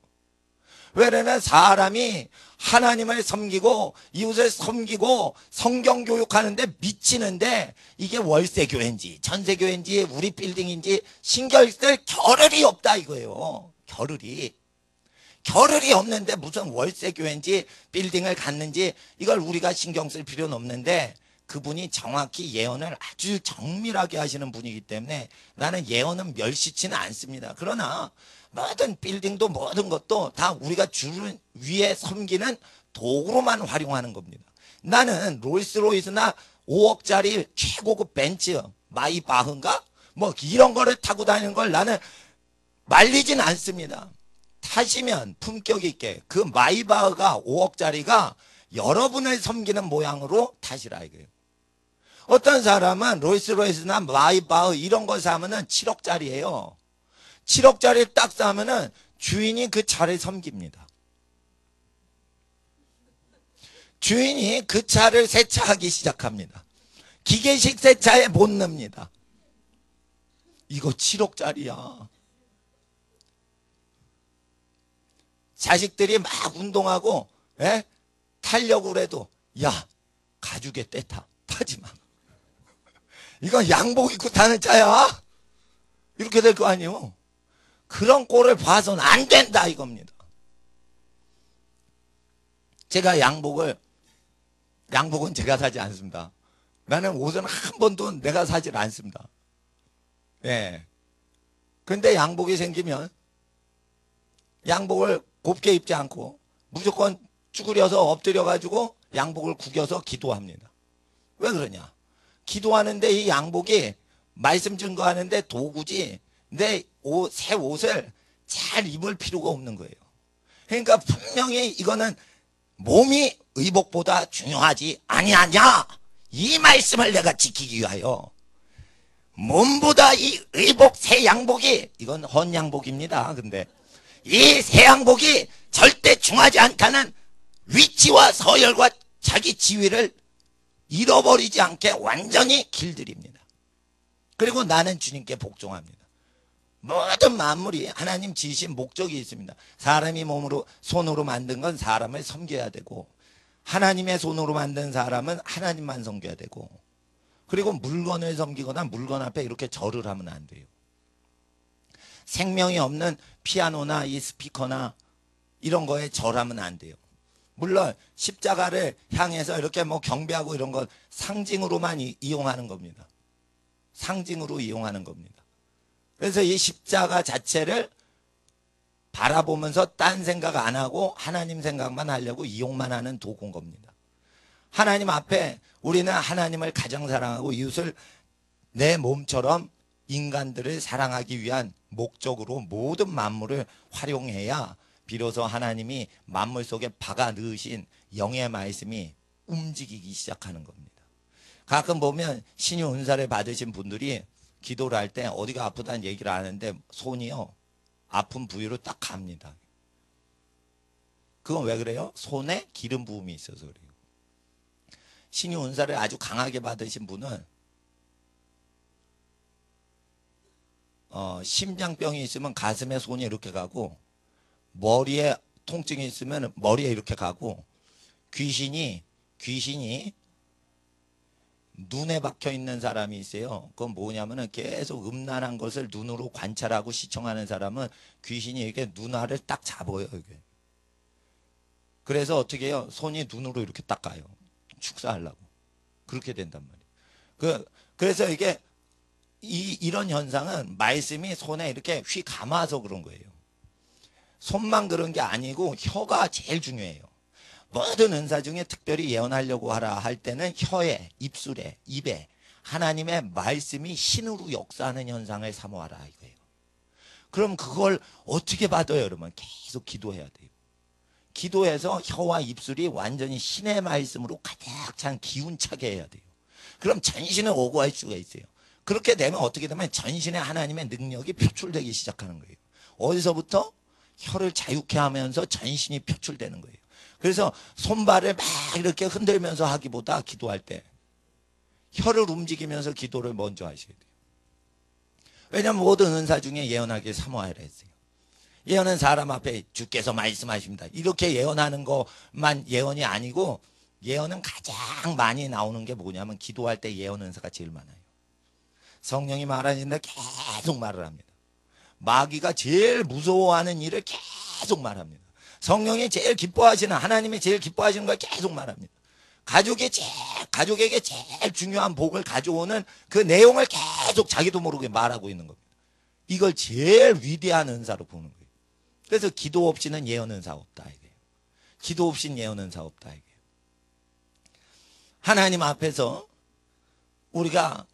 왜냐면 사람이 하나님을 섬기고 이웃을 섬기고 성경 교육하는데 미치는데 이게 월세 교회인지 전세 교회인지 우리 빌딩인지 신경 쓸 겨를이 없다 이거예요. 겨를이 없는데 무슨 월세 교회인지 빌딩을 갖는지 이걸 우리가 신경 쓸 필요는 없는데 그분이 정확히 예언을 아주 정밀하게 하시는 분이기 때문에 나는 예언은 멸시치는 않습니다. 그러나 모든 빌딩도 모든 것도 다 우리가 주를 위해 섬기는 도구로만 활용하는 겁니다. 나는 롤스로이스나 5억짜리 최고급 벤츠 마이바흐인가 뭐 이런 거를 타고 다니는 걸 나는 말리진 않습니다. 타시면 품격 있게 그 마이바흐가 5억짜리가 여러분을 섬기는 모양으로 타시라 이거예요. 어떤 사람은 롤스로이스나 마이바흐 이런 거 사면은 7억짜리예요. 7억짜리 딱 사면은 주인이 그 차를 섬깁니다. 주인이 그 차를 세차하기 시작합니다. 기계식 세차에 못 넣습니다. 이거 7억짜리야. 자식들이 막 운동하고 타려고 그래도 야 가죽에 때 타지 마. 이건 양복 입고 타는 차야. 이렇게 될 거 아니에요. 그런 꼴을 봐서는 안 된다 이겁니다. 제가 양복은 제가 사지 않습니다. 나는 옷은 한 번도 내가 사질 않습니다. 예. 근데 양복이 생기면 양복을 곱게 입지 않고 무조건 쭈그려서 엎드려 가지고 양복을 구겨서 기도합니다. 왜 그러냐? 기도하는데 이 양복이 말씀 증거하는데 도구지 내 새 옷을 잘 입을 필요가 없는 거예요. 그러니까 분명히 이거는 몸이 의복보다 중요하지 아니하냐 이 말씀을 내가 지키기 위하여 몸보다 이 의복 새 양복이 이건 헌 양복입니다. 근데 이 새 양복이 절대 중하지 않다는 위치와 서열과 자기 지위를 잃어버리지 않게 완전히 길들입니다. 그리고 나는 주님께 복종합니다. 모든 만물이 하나님 지으신 목적이 있습니다. 사람이 손으로 만든 건 사람을 섬겨야 되고, 하나님의 손으로 만든 사람은 하나님만 섬겨야 되고, 그리고 물건을 섬기거나 물건 앞에 이렇게 절을 하면 안 돼요. 생명이 없는 피아노나 이 스피커나 이런 거에 절하면 안 돼요. 물론 십자가를 향해서 이렇게 뭐 경배하고 이런 건 상징으로만 이용하는 겁니다. 상징으로 이용하는 겁니다. 그래서 이 십자가 자체를 바라보면서 딴 생각 안 하고 하나님 생각만 하려고 이용만 하는 도구인 겁니다. 하나님 앞에 우리는 하나님을 가장 사랑하고 이웃을 내 몸처럼 인간들을 사랑하기 위한 목적으로 모든 만물을 활용해야 비로소 하나님이 만물 속에 박아 넣으신 영의 말씀이 움직이기 시작하는 겁니다. 가끔 보면 신유 은사를 받으신 분들이 기도를 할 때 어디가 아프다는 얘기를 안 하는데 손이요 아픈 부위로 딱 갑니다. 그건 왜 그래요? 손에 기름 부음이 있어서 그래요. 신유 은사를 아주 강하게 받으신 분은 심장병이 있으면 가슴에 손이 이렇게 가고, 머리에 통증이 있으면 머리에 이렇게 가고, 귀신이 눈에 박혀 있는 사람이 있어요. 그건 뭐냐면은 계속 음란한 것을 눈으로 관찰하고 시청하는 사람은 귀신이 이렇게 눈알을 딱 잡아요. 이게. 그래서 어떻게 해요? 손이 눈으로 이렇게 딱 가요. 축사하려고. 그렇게 된단 말이에요. 그래서 이게 이런 현상은 말씀이 손에 이렇게 휘 감아서 그런 거예요. 손만 그런 게 아니고 혀가 제일 중요해요. 모든 은사 중에 특별히 예언하려고 하라 할 때는 혀에, 입술에, 입에 하나님의 말씀이 신으로 역사하는 현상을 사모하라 이거예요. 그럼 그걸 어떻게 받아요, 여러분? 계속 기도해야 돼요. 기도해서 혀와 입술이 완전히 신의 말씀으로 가득 찬 기운차게 해야 돼요. 그럼 전신을 오고할 수가 있어요. 그렇게 되면 어떻게 되면 전신에 하나님의 능력이 표출되기 시작하는 거예요. 어디서부터? 혀를 자유케 하면서 전신이 표출되는 거예요. 그래서 손발을 막 이렇게 흔들면서 하기보다 기도할 때 혀를 움직이면서 기도를 먼저 하셔야 돼요. 왜냐하면 모든 은사 중에 예언하기를 사모하라 했어요. 예언은 사람 앞에 주께서 말씀하십니다. 이렇게 예언하는 것만 예언이 아니고, 예언은 가장 많이 나오는 게 뭐냐면 기도할 때 예언 은사가 제일 많아요. 성령이 말하는데 계속 말을 합니다. 마귀가 제일 무서워하는 일을 계속 말합니다. 성령이 제일 기뻐하시는, 하나님이 제일 기뻐하시는 걸 계속 말합니다. 가족에게 제일 중요한 복을 가져오는 그 내용을 계속 자기도 모르게 말하고 있는 겁니다. 이걸 제일 위대한 은사로 보는 거예요. 그래서 기도 없이는 예언 은사 없다 이거예요. 기도 없이는 예언 은사 없다 이거예요. 하나님 앞에서 우리가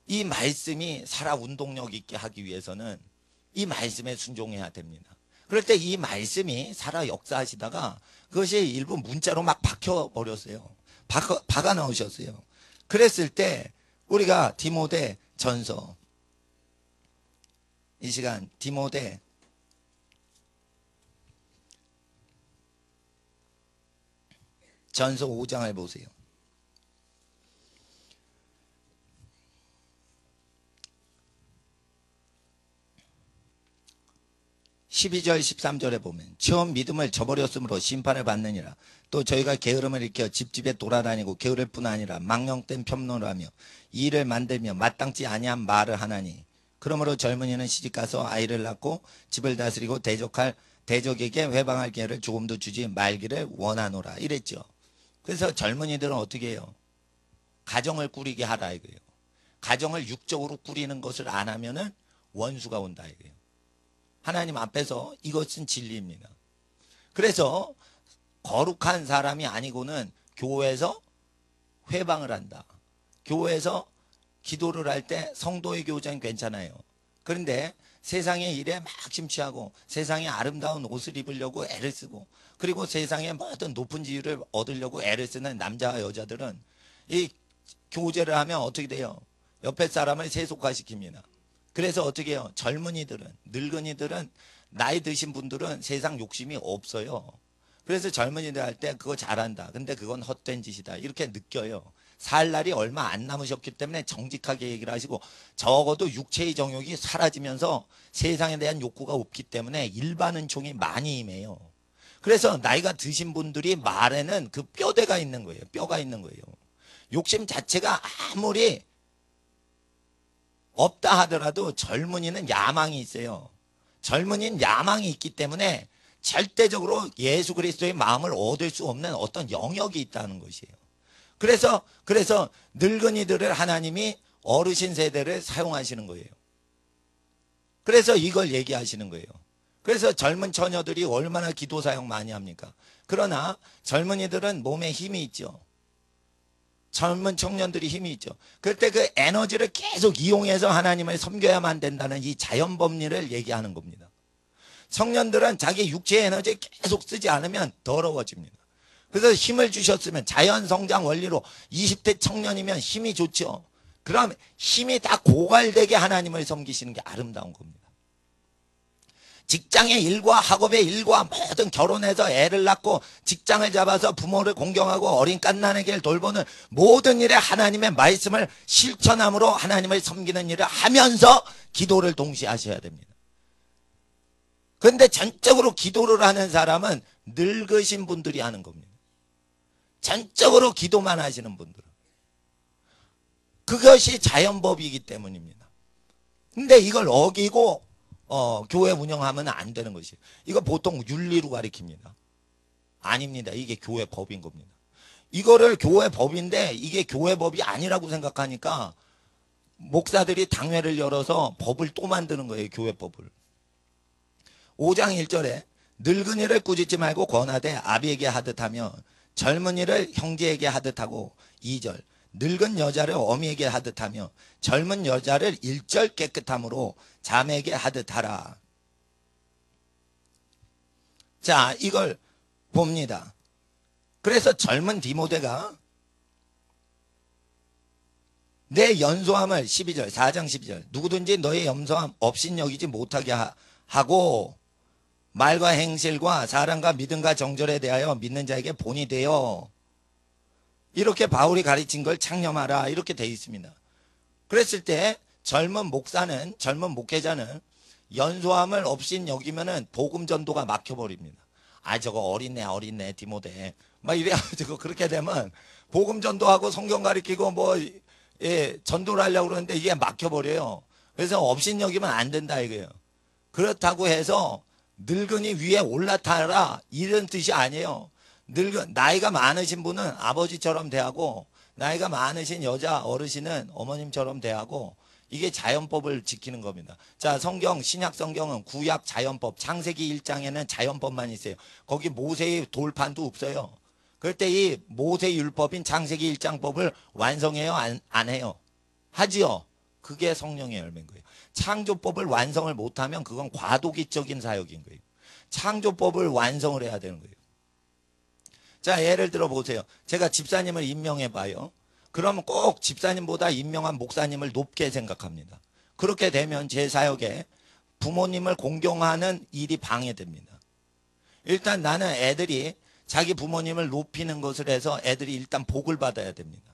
이 말씀이 살아 운동력 있게 하기 위해서는 이 말씀에 순종해야 됩니다. 그럴 때 이 말씀이 살아 역사하시다가 그것이 일부 문자로 막 박혀버렸어요. 박아 넣으셨어요. 그랬을 때 우리가 디모데 전서, 이 시간 디모데 전서 5장을 보세요. 12절 13절에 보면 처음 믿음을 저버렸으므로 심판을 받느니라. 또 저희가 게으름을 일으켜 집집에 돌아다니고 게으를 뿐 아니라 망령된 편론하며 일을 만들며 마땅치 아니한 말을 하나니, 그러므로 젊은이는 시집가서 아이를 낳고 집을 다스리고 대적에게 회방할 기회를 조금도 주지 말기를 원하노라 이랬죠. 그래서 젊은이들은 어떻게 해요? 가정을 꾸리게 하라 이거예요. 가정을 육적으로 꾸리는 것을 안 하면은 원수가 온다 이거예요. 하나님 앞에서 이것은 진리입니다. 그래서 거룩한 사람이 아니고는 교회에서 회방을 한다. 교회에서 기도를 할 때 성도의 교제는 괜찮아요. 그런데 세상의 일에 막 심취하고 세상의 아름다운 옷을 입으려고 애를 쓰고, 그리고 세상의 모든 높은 지위를 얻으려고 애를 쓰는 남자와 여자들은 이 교제를 하면 어떻게 돼요? 옆에 사람을 세속화시킵니다. 그래서 어떻게 해요? 젊은이들은, 늙은이들은, 나이 드신 분들은 세상 욕심이 없어요. 그래서 젊은이들 할 때 그거 잘한다. 근데 그건 헛된 짓이다. 이렇게 느껴요. 살 날이 얼마 안 남으셨기 때문에 정직하게 얘기를 하시고, 적어도 육체의 정욕이 사라지면서 세상에 대한 욕구가 없기 때문에 일반 은총이 많이 임해요. 그래서 나이가 드신 분들이 말에는 그 뼈대가 있는 거예요. 뼈가 있는 거예요. 욕심 자체가 아무리 없다 하더라도 젊은이는 야망이 있어요. 젊은이는 야망이 있기 때문에 절대적으로 예수 그리스도의 마음을 얻을 수 없는 어떤 영역이 있다는 것이에요. 그래서 늙은이들을 하나님이 어르신 세대를 사용하시는 거예요. 그래서 이걸 얘기하시는 거예요. 그래서 젊은 처녀들이 얼마나 기도 사용 많이 합니까? 그러나 젊은이들은 몸에 힘이 있죠. 젊은 청년들이 힘이 있죠. 그때 그 에너지를 계속 이용해서 하나님을 섬겨야만 된다는 이 자연법리를 얘기하는 겁니다. 청년들은 자기 육체의 에너지 계속 쓰지 않으면 더러워집니다. 그래서 힘을 주셨으면 자연성장 원리로 20대 청년이면 힘이 좋죠. 그럼 힘이 다 고갈되게 하나님을 섬기시는 게 아름다운 겁니다. 직장의 일과 학업의 일과 모든 결혼해서 애를 낳고 직장을 잡아서 부모를 공경하고 어린 갓난아기를 돌보는 모든 일에 하나님의 말씀을 실천함으로 하나님을 섬기는 일을 하면서 기도를 동시에 하셔야 됩니다. 그런데 전적으로 기도를 하는 사람은 늙으신 분들이 하는 겁니다. 전적으로 기도만 하시는 분들은. 그것이 자연법이기 때문입니다. 근데 이걸 어기고 교회 운영하면 안 되는 것이에요. 이거 보통 윤리로 가리킵니다. 아닙니다. 이게 교회 법인 겁니다. 이거를 교회 법인데 이게 교회 법이 아니라고 생각하니까 목사들이 당회를 열어서 법을 또 만드는 거예요. 교회 법을. 5장 1절에 늙은이를 꾸짖지 말고 권하되 아비에게 하듯 하며 젊은이를 형제에게 하듯 하고 2절 늙은 여자를 어미에게 하듯 하며 젊은 여자를 일절 깨끗함으로 자매에게 하듯 하라. 자, 이걸 봅니다. 그래서 젊은 디모데가 내 연소함을 12절 4장 12절 누구든지 너의 염소함 없인 여기지 못하게 하고 말과 행실과 사랑과 믿음과 정절에 대하여 믿는 자에게 본이 되어 이렇게 바울이 가르친 걸 창념하라 이렇게 되어 있습니다. 그랬을 때 젊은 목사는 젊은 목회자는 연소함을 없인 여기면은 복음 전도가 막혀버립니다. 아 저거 어린애 디모데 막 이래가지고 그렇게 되면 복음 전도하고 성경 가르치고 뭐 전도를 하려고 그러는데 이게 막혀버려요. 그래서 없인 여기면 안 된다 이거예요. 그렇다고 해서 늙은이 위에 올라타라 이런 뜻이 아니에요. 나이가 많으신 분은 아버지처럼 대하고 나이가 많으신 여자 어르신은 어머님처럼 대하고 이게 자연법을 지키는 겁니다. 자, 성경 신약 성경은 구약 자연법 창세기 1장에는 자연법만 있어요. 거기 모세의 돌판도 없어요. 그럴 때 이 모세 율법인 창세기 1장 법을 완성해요? 안 해요? 하지요. 그게 성령의 열매인 거예요. 창조법을 완성을 못하면 그건 과도기적인 사역인 거예요. 창조법을 완성을 해야 되는 거예요. 자, 예를 들어 보세요. 제가 집사님을 임명해 봐요. 그러면 꼭 집사님보다 임명한 목사님을 높게 생각합니다. 그렇게 되면 제 사역에 부모님을 공경하는 일이 방해됩니다. 일단 나는 애들이 자기 부모님을 높이는 것을 해서 애들이 일단 복을 받아야 됩니다.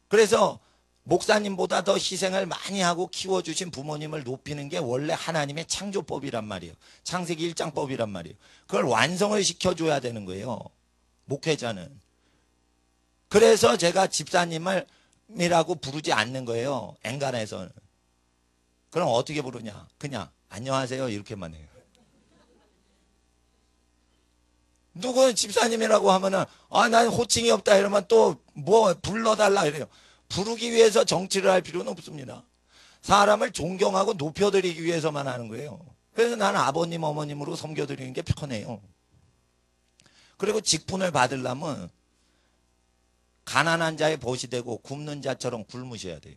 그래서 목사님보다 더 희생을 많이 하고 키워주신 부모님을 높이는 게 원래 하나님의 창조법이란 말이에요. 창세기 1장법이란 말이에요. 그걸 완성을 시켜줘야 되는 거예요. 목회자는. 그래서 제가 집사님이라고 부르지 않는 거예요. 엔간에서는. 그럼 어떻게 부르냐? 그냥 안녕하세요 이렇게만 해요. 누구 집사님이라고 하면은 난 호칭이 없다 이러면 또 뭐 불러달라 이래요. 부르기 위해서 정치를 할 필요는 없습니다. 사람을 존경하고 높여드리기 위해서만 하는 거예요. 그래서 나는 아버님 어머님으로 섬겨드리는 게 편해요. 그리고 직분을 받으려면 가난한 자의 벗이 되고 굶는 자처럼 굶으셔야 돼요.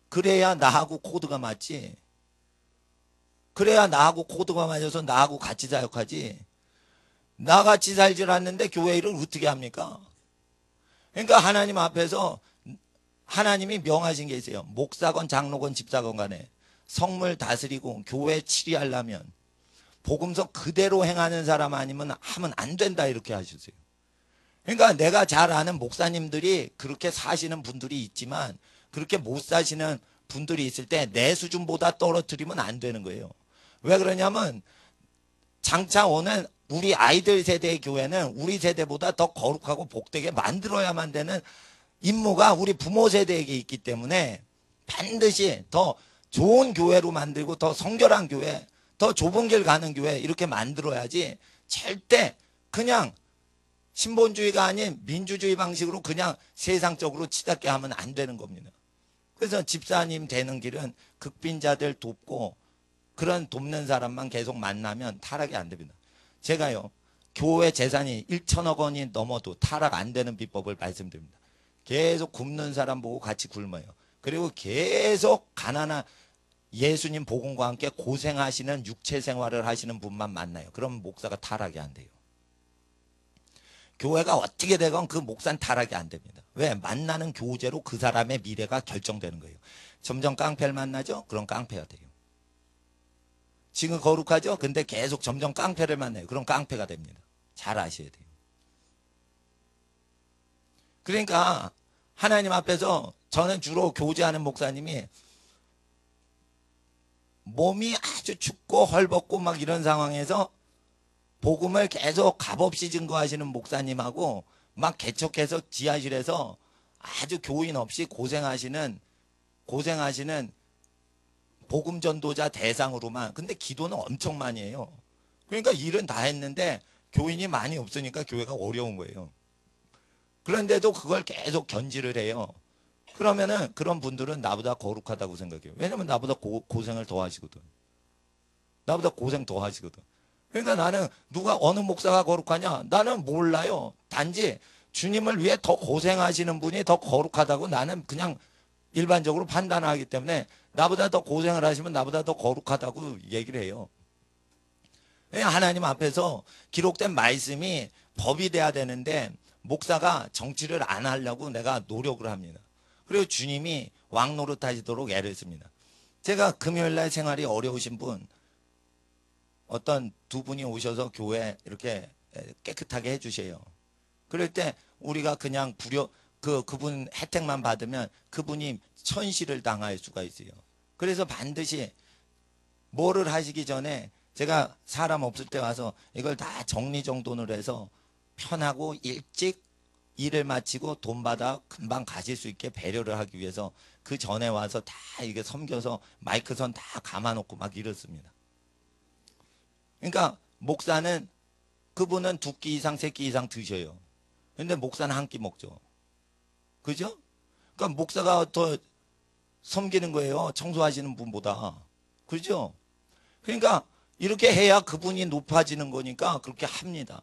그래야 나하고 코드가 맞지. 그래야 나하고 코드가 맞아서 나하고 같이 사역하지. 나같이 살질 않는데 교회 일을 어떻게 합니까? 그러니까 하나님 앞에서 하나님이 명하신 게 있어요. 목사건 장로건 집사건 간에 성물 다스리고 교회 치리하려면 복음서 그대로 행하는 사람 아니면 하면 안 된다 이렇게 하셨어요. 그러니까 내가 잘 아는 목사님들이 그렇게 사시는 분들이 있지만 그렇게 못 사시는 분들이 있을 때 내 수준보다 떨어뜨리면 안 되는 거예요. 왜 그러냐면 장차 오는 우리 아이들 세대의 교회는 우리 세대보다 더 거룩하고 복되게 만들어야만 되는 임무가 우리 부모 세대에게 있기 때문에 반드시 더 좋은 교회로 만들고 더 성결한 교회, 더 좁은 길 가는 교회 이렇게 만들어야지 절대 그냥 신본주의가 아닌 민주주의 방식으로 그냥 세상적으로 치닫게 하면 안 되는 겁니다. 그래서 집사님 되는 길은 극빈자들 돕고 그런 돕는 사람만 계속 만나면 타락이 안 됩니다. 제가요, 교회 재산이 1천억 원이 넘어도 타락 안 되는 비법을 말씀드립니다. 계속 굶는 사람 보고 같이 굶어요. 그리고 계속 가난한 예수님 복음과 함께 고생하시는 육체 생활을 하시는 분만 만나요. 그럼 목사가 타락이 안 돼요. 교회가 어떻게 되건 그 목사는 타락이 안 됩니다. 왜? 만나는 교제로 그 사람의 미래가 결정되는 거예요. 점점 깡패를 만나죠? 그럼 깡패가 돼요. 지금 거룩하죠? 근데 계속 점점 깡패를 만나요. 그럼 깡패가 됩니다. 잘 아셔야 돼요. 그러니까 하나님 앞에서 저는 주로 교제하는 목사님이 몸이 아주 춥고 헐벗고 막 이런 상황에서 복음을 계속 값없이 증거하시는 목사님하고 막 개척해서 지하실에서 아주 교인 없이 고생하시는 복음 전도자 대상으로만. 근데 기도는 엄청 많이 해요. 그러니까 일은 다 했는데 교인이 많이 없으니까 교회가 어려운 거예요. 그런데도 그걸 계속 견지를 해요. 그러면은 그런 분들은 나보다 거룩하다고 생각해요. 왜냐면 나보다 고생을 더 하시거든. 나보다 고생 더 하시거든. 그러니까 나는 누가 어느 목사가 거룩하냐? 나는 몰라요. 단지 주님을 위해 더 고생하시는 분이 더 거룩하다고 나는 그냥 일반적으로 판단하기 때문에 나보다 더 고생을 하시면 나보다 더 거룩하다고 얘기를 해요. 하나님 앞에서 기록된 말씀이 법이 돼야 되는데 목사가 정치를 안 하려고 내가 노력을 합니다. 그리고 주님이 왕 노릇하시도록 애를 씁니다. 제가 금요일날 생활이 어려우신 분 어떤 두 분이 오셔서 교회 이렇게 깨끗하게 해주세요. 그럴 때 우리가 그냥 그분 혜택만 받으면 그분이 천시를 당할 수가 있어요. 그래서 반드시 뭐를 하시기 전에 제가 사람 없을 때 와서 이걸 다 정리정돈을 해서 편하고 일찍 일을 마치고 돈 받아 금방 가실 수 있게 배려를 하기 위해서 그 전에 와서 다 이게 섬겨서 마이크선 다 감아놓고 막 이렇습니다. 그러니까 목사는 그분은 2끼 이상 3끼 이상 드셔요. 근데 목사는 한 끼 먹죠. 그죠? 그러니까 목사가 더 섬기는 거예요. 청소하시는 분보다. 그죠? 그러니까 이렇게 해야 그분이 높아지는 거니까 그렇게 합니다.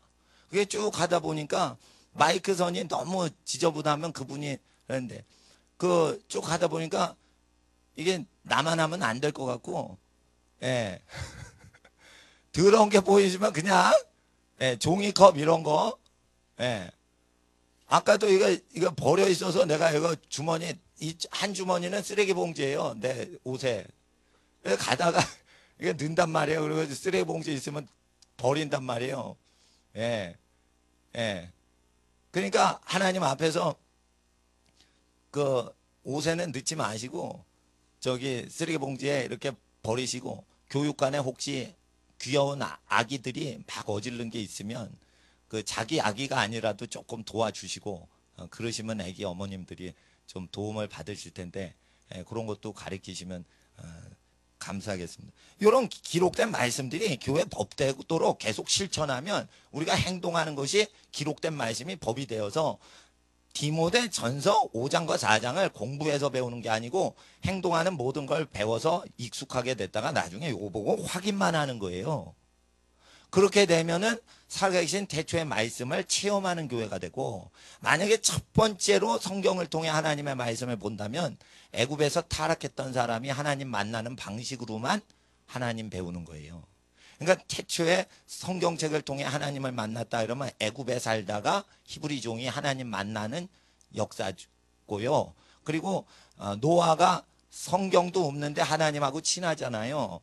그게 쭉 가다 보니까 마이크 선이 너무 지저분하면 그분이 그런데 그 쭉 가다 보니까 이게 나만 하면 안 될 것 같고, 예. 더러운 게 보이지만 그냥, 예, 종이컵 이런 거, 예. 아까도 이거 버려 있어서 내가 이거 주머니, 한 주머니는 쓰레기 봉지예요. 내 옷에. 그래서 가다가 이게 넣는단 말이에요. 그리고 쓰레기 봉지 있으면 버린단 말이에요. 예. 예. 그러니까 하나님 앞에서 그 옷에는 넣지 마시고 저기 쓰레기 봉지에 이렇게 버리시고 교육관에 혹시 귀여운 아기들이 막 어질른 게 있으면 그 자기 아기가 아니라도 조금 도와주시고 그러시면 아기 어머님들이 좀 도움을 받으실 텐데 그런 것도 가르치시면 감사하겠습니다. 이런 기록된 말씀들이 교회 법대로록 계속 실천하면 우리가 행동하는 것이 기록된 말씀이 법이 되어서 디모데 전서 5장과 4장을 공부해서 배우는 게 아니고 행동하는 모든 걸 배워서 익숙하게 됐다가 나중에 이거 보고 확인만 하는 거예요. 그렇게 되면은 살아계신 태초의 말씀을 체험하는 교회가 되고, 만약에 첫 번째로 성경을 통해 하나님의 말씀을 본다면 애굽에서 타락했던 사람이 하나님 만나는 방식으로만 하나님 배우는 거예요. 그러니까 태초에 성경책을 통해 하나님을 만났다 이러면 애굽에 살다가 히브리 종이 하나님 만나는 역사고요. 그리고 노아가 성경도 없는데 하나님하고 친하잖아요.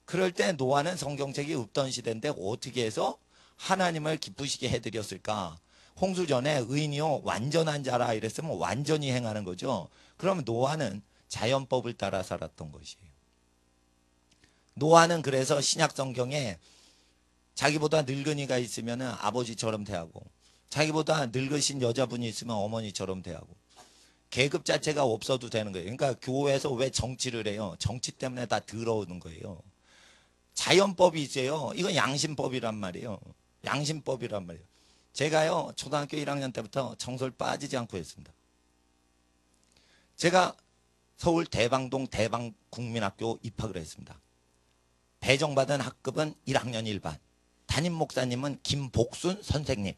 그럴 때 노아는 성경책이 없던 시대인데 어떻게 해서 하나님을 기쁘시게 해드렸을까? 홍수전에 의인이요 완전한 자라 이랬으면 완전히 행하는 거죠. 그러면 노아는 자연법을 따라 살았던 것이에요. 노아는 그래서 신약 성경에 자기보다 늙은이가 있으면 아버지처럼 대하고, 자기보다 늙으신 여자분이 있으면 어머니처럼 대하고, 계급 자체가 없어도 되는 거예요. 그러니까 교회에서 왜 정치를 해요? 정치 때문에 다 더러우는 거예요. 자연법이 있어요. 이건 양심법이란 말이에요. 양심법이란 말이에요. 제가요 초등학교 1학년 때부터 청소를 빠지지 않고 했습니다. 제가 서울 대방동 대방국민학교 입학을 했습니다. 배정받은 학급은 1학년 1반. 담임 목사님은 김복순 선생님.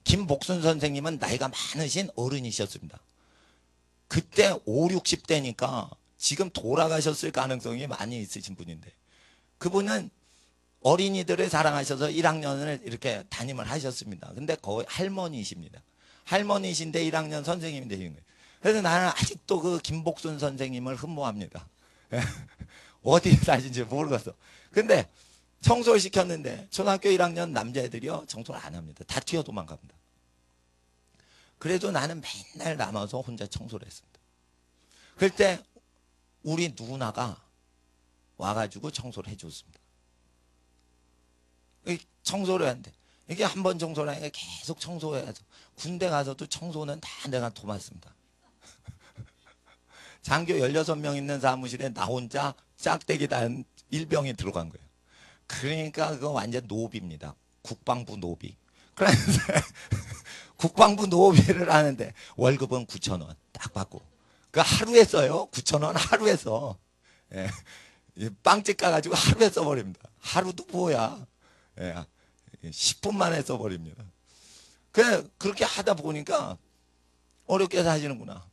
김복순 선생님은 나이가 많으신 어른이셨습니다. 그때 5, 60대니까 지금 돌아가셨을 가능성이 많이 있으신 분인데, 그분은 어린이들을 사랑하셔서 1학년을 이렇게 담임을 하셨습니다. 근데 거의 할머니이십니다. 할머니이신데 1학년 선생님이 되신 거예요. 그래서 나는 아직도 그 김복순 선생님을 흠모합니다. 어디에 사신지 모르겠어. 근데 청소를 시켰는데 초등학교 1학년 남자애들이요 청소를 안 합니다. 다 튀어 도망갑니다. 그래도 나는 맨날 남아서 혼자 청소를 했습니다. 그럴 때 우리 누나가 와가지고 청소를 해줬습니다. 청소를 하는데 이게 한 번 청소를 하니까 계속 청소해서 군대 가서도 청소는 다 내가 도맡습니다. 장교 16명 있는 사무실에 나 혼자 짝대기 단 일병이 들어간 거예요. 그러니까 그거 완전 노비입니다. 국방부 노비. 그래서 국방부 노비를 하는데 월급은 9,000원 딱 받고, 그 하루에 써요. 9,000원 하루에 써. 예. 빵집 가가지고 하루에 써버립니다. 하루도 뭐야. 예. 10분 만에 써버립니다. 그렇게 하다 보니까 어렵게 사시는구나.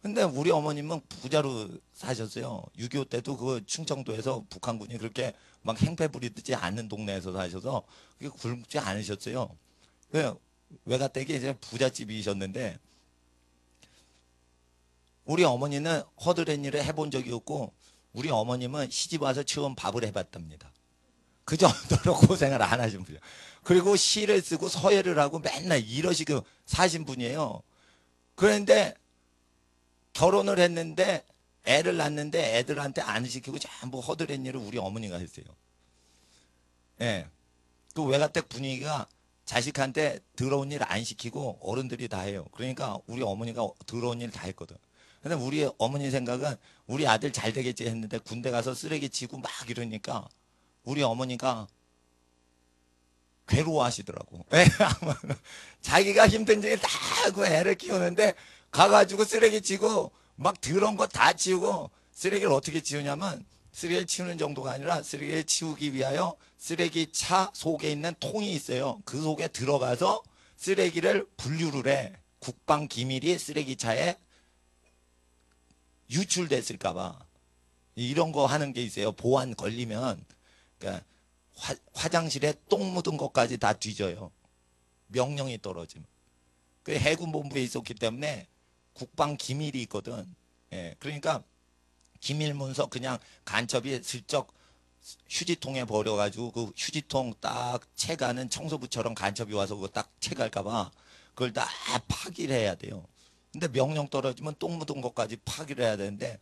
근데 우리 어머님은 부자로 사셨어요. 6.25 때도 그 충청도에서 북한군이 그렇게 막 행패 부리지 않는 동네에서 사셔서 그게 굶지 않으셨어요. 외가댁이 이제 부잣집이셨는데, 우리 어머니는 허드렛 일을 해본 적이 없고 우리 어머님은 시집 와서 처음 밥을 해봤답니다. 그 정도로 고생을 안 하신 분이에요. 그리고 시를 쓰고 서예를 하고 맨날 이러시고 사신 분이에요. 그런데 결혼을 했는데 애를 낳는데 애들한테 안 시키고 전부 허드렛 일을 우리 어머니가 했어요. 예. 그 외가댁 분위기가 자식한테 더러운 일 안 시키고 어른들이 다 해요. 그러니까 우리 어머니가 더러운 일 다 했거든. 근데 우리 어머니 생각은 우리 아들 잘 되겠지 했는데 군대 가서 쓰레기 치고 막 이러니까 우리 어머니가 괴로워하시더라고. 자기가 힘든 일을 다 하고 애를 키우는데 가가지고 쓰레기 치고 막 더러운 거 다 치우고, 쓰레기를 어떻게 치우냐면 쓰레기를 치우는 정도가 아니라 쓰레기를 치우기 위하여 쓰레기차 속에 있는 통이 있어요. 그 속에 들어가서 쓰레기를 분류를 해. 국방 기밀이 쓰레기차에 유출됐을까봐 이런 거 하는 게 있어요. 보안 걸리면 그러니까 화장실에 똥 묻은 것까지 다 뒤져요. 명령이 떨어지면. 그 해군본부에 있었기 때문에 국방 기밀이 있거든. 예, 그러니까 기밀 문서 그냥 간첩이 슬쩍 휴지통에 버려가지고 그 휴지통 딱 채가는 청소부처럼 간첩이 와서 그거 딱 채갈까봐 그걸 다 파기를 해야 돼요. 근데 명령 떨어지면 똥 묻은 것까지 파기를 해야 되는데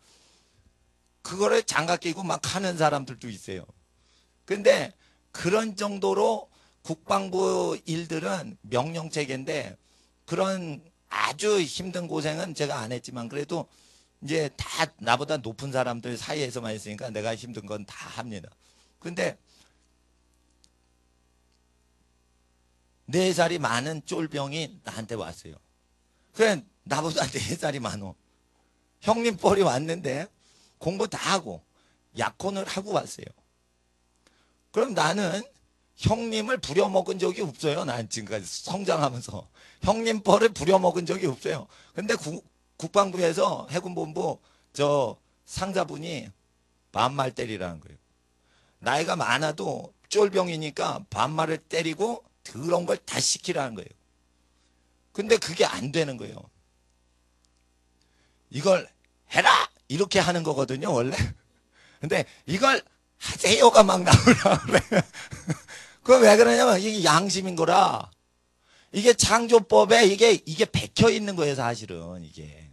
그거를 장갑 끼고 막 하는 사람들도 있어요. 근데 그런 정도로 국방부 일들은 명령체계인데 그런 아주 힘든 고생은 제가 안 했지만 그래도 이제 다 나보다 높은 사람들 사이에서만 있으니까 내가 힘든 건 다 합니다. 근데 4살이 많은 쫄병이 나한테 왔어요. 그래 나보다 4살이 많어. 형님 뻘이 왔는데 공부 다 하고 약혼을 하고 왔어요. 그럼 나는 형님을 부려먹은 적이 없어요. 난 지금까지 성장하면서 형님 뻘을 부려먹은 적이 없어요. 근데 국방부에서 해군본부 저 상사분이 반말 때리라는 거예요. 나이가 많아도 쫄병이니까 반말을 때리고 더러운 걸 다 시키라는 거예요. 근데 그게 안 되는 거예요. 이걸 해라! 이렇게 하는 거거든요, 원래. 근데 이걸 하세요가 막 나오려고 그래요. 그건 왜 그러냐면 이게 양심인 거라. 이게 창조법에 이게 박혀 있는 거예요, 사실은 이게.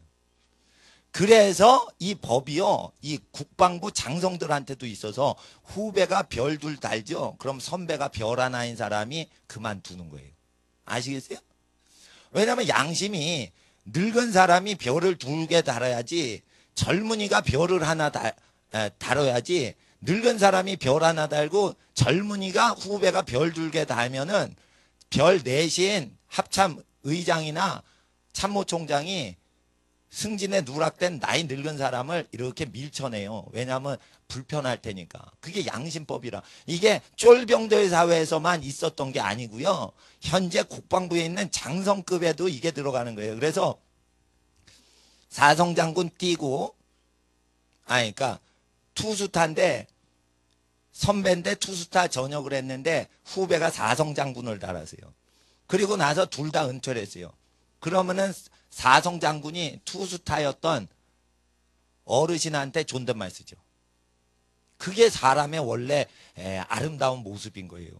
그래서 이 법이요, 이 국방부 장성들한테도 있어서 후배가 별 둘 달죠. 그럼 선배가 별 하나인 사람이 그만두는 거예요. 아시겠어요? 왜냐면 양심이 늙은 사람이 별을 2개 달아야지 젊은이가 별을 하나 달아야지 늙은 사람이 별 하나 달고 젊은이가 후배가 별 2개 달면은 별 대신 합참 의장이나 참모총장이 승진에 누락된 나이 늙은 사람을 이렇게 밀쳐내요. 왜냐하면 불편할 테니까. 그게 양심법이라. 이게 쫄병들 사회에서만 있었던 게 아니고요. 현재 국방부에 있는 장성급에도 이게 들어가는 거예요. 그래서 사성장군 띄고 그러니까 투수타인데 선배인데 투수타 전역을 했는데 후배가 사성장군을 달았어요. 그리고 나서 둘 다 은퇴를 했어요. 그러면은 사성장군이 투수타였던 어르신한테 존댓말 쓰죠. 그게 사람의 원래 아름다운 모습인 거예요.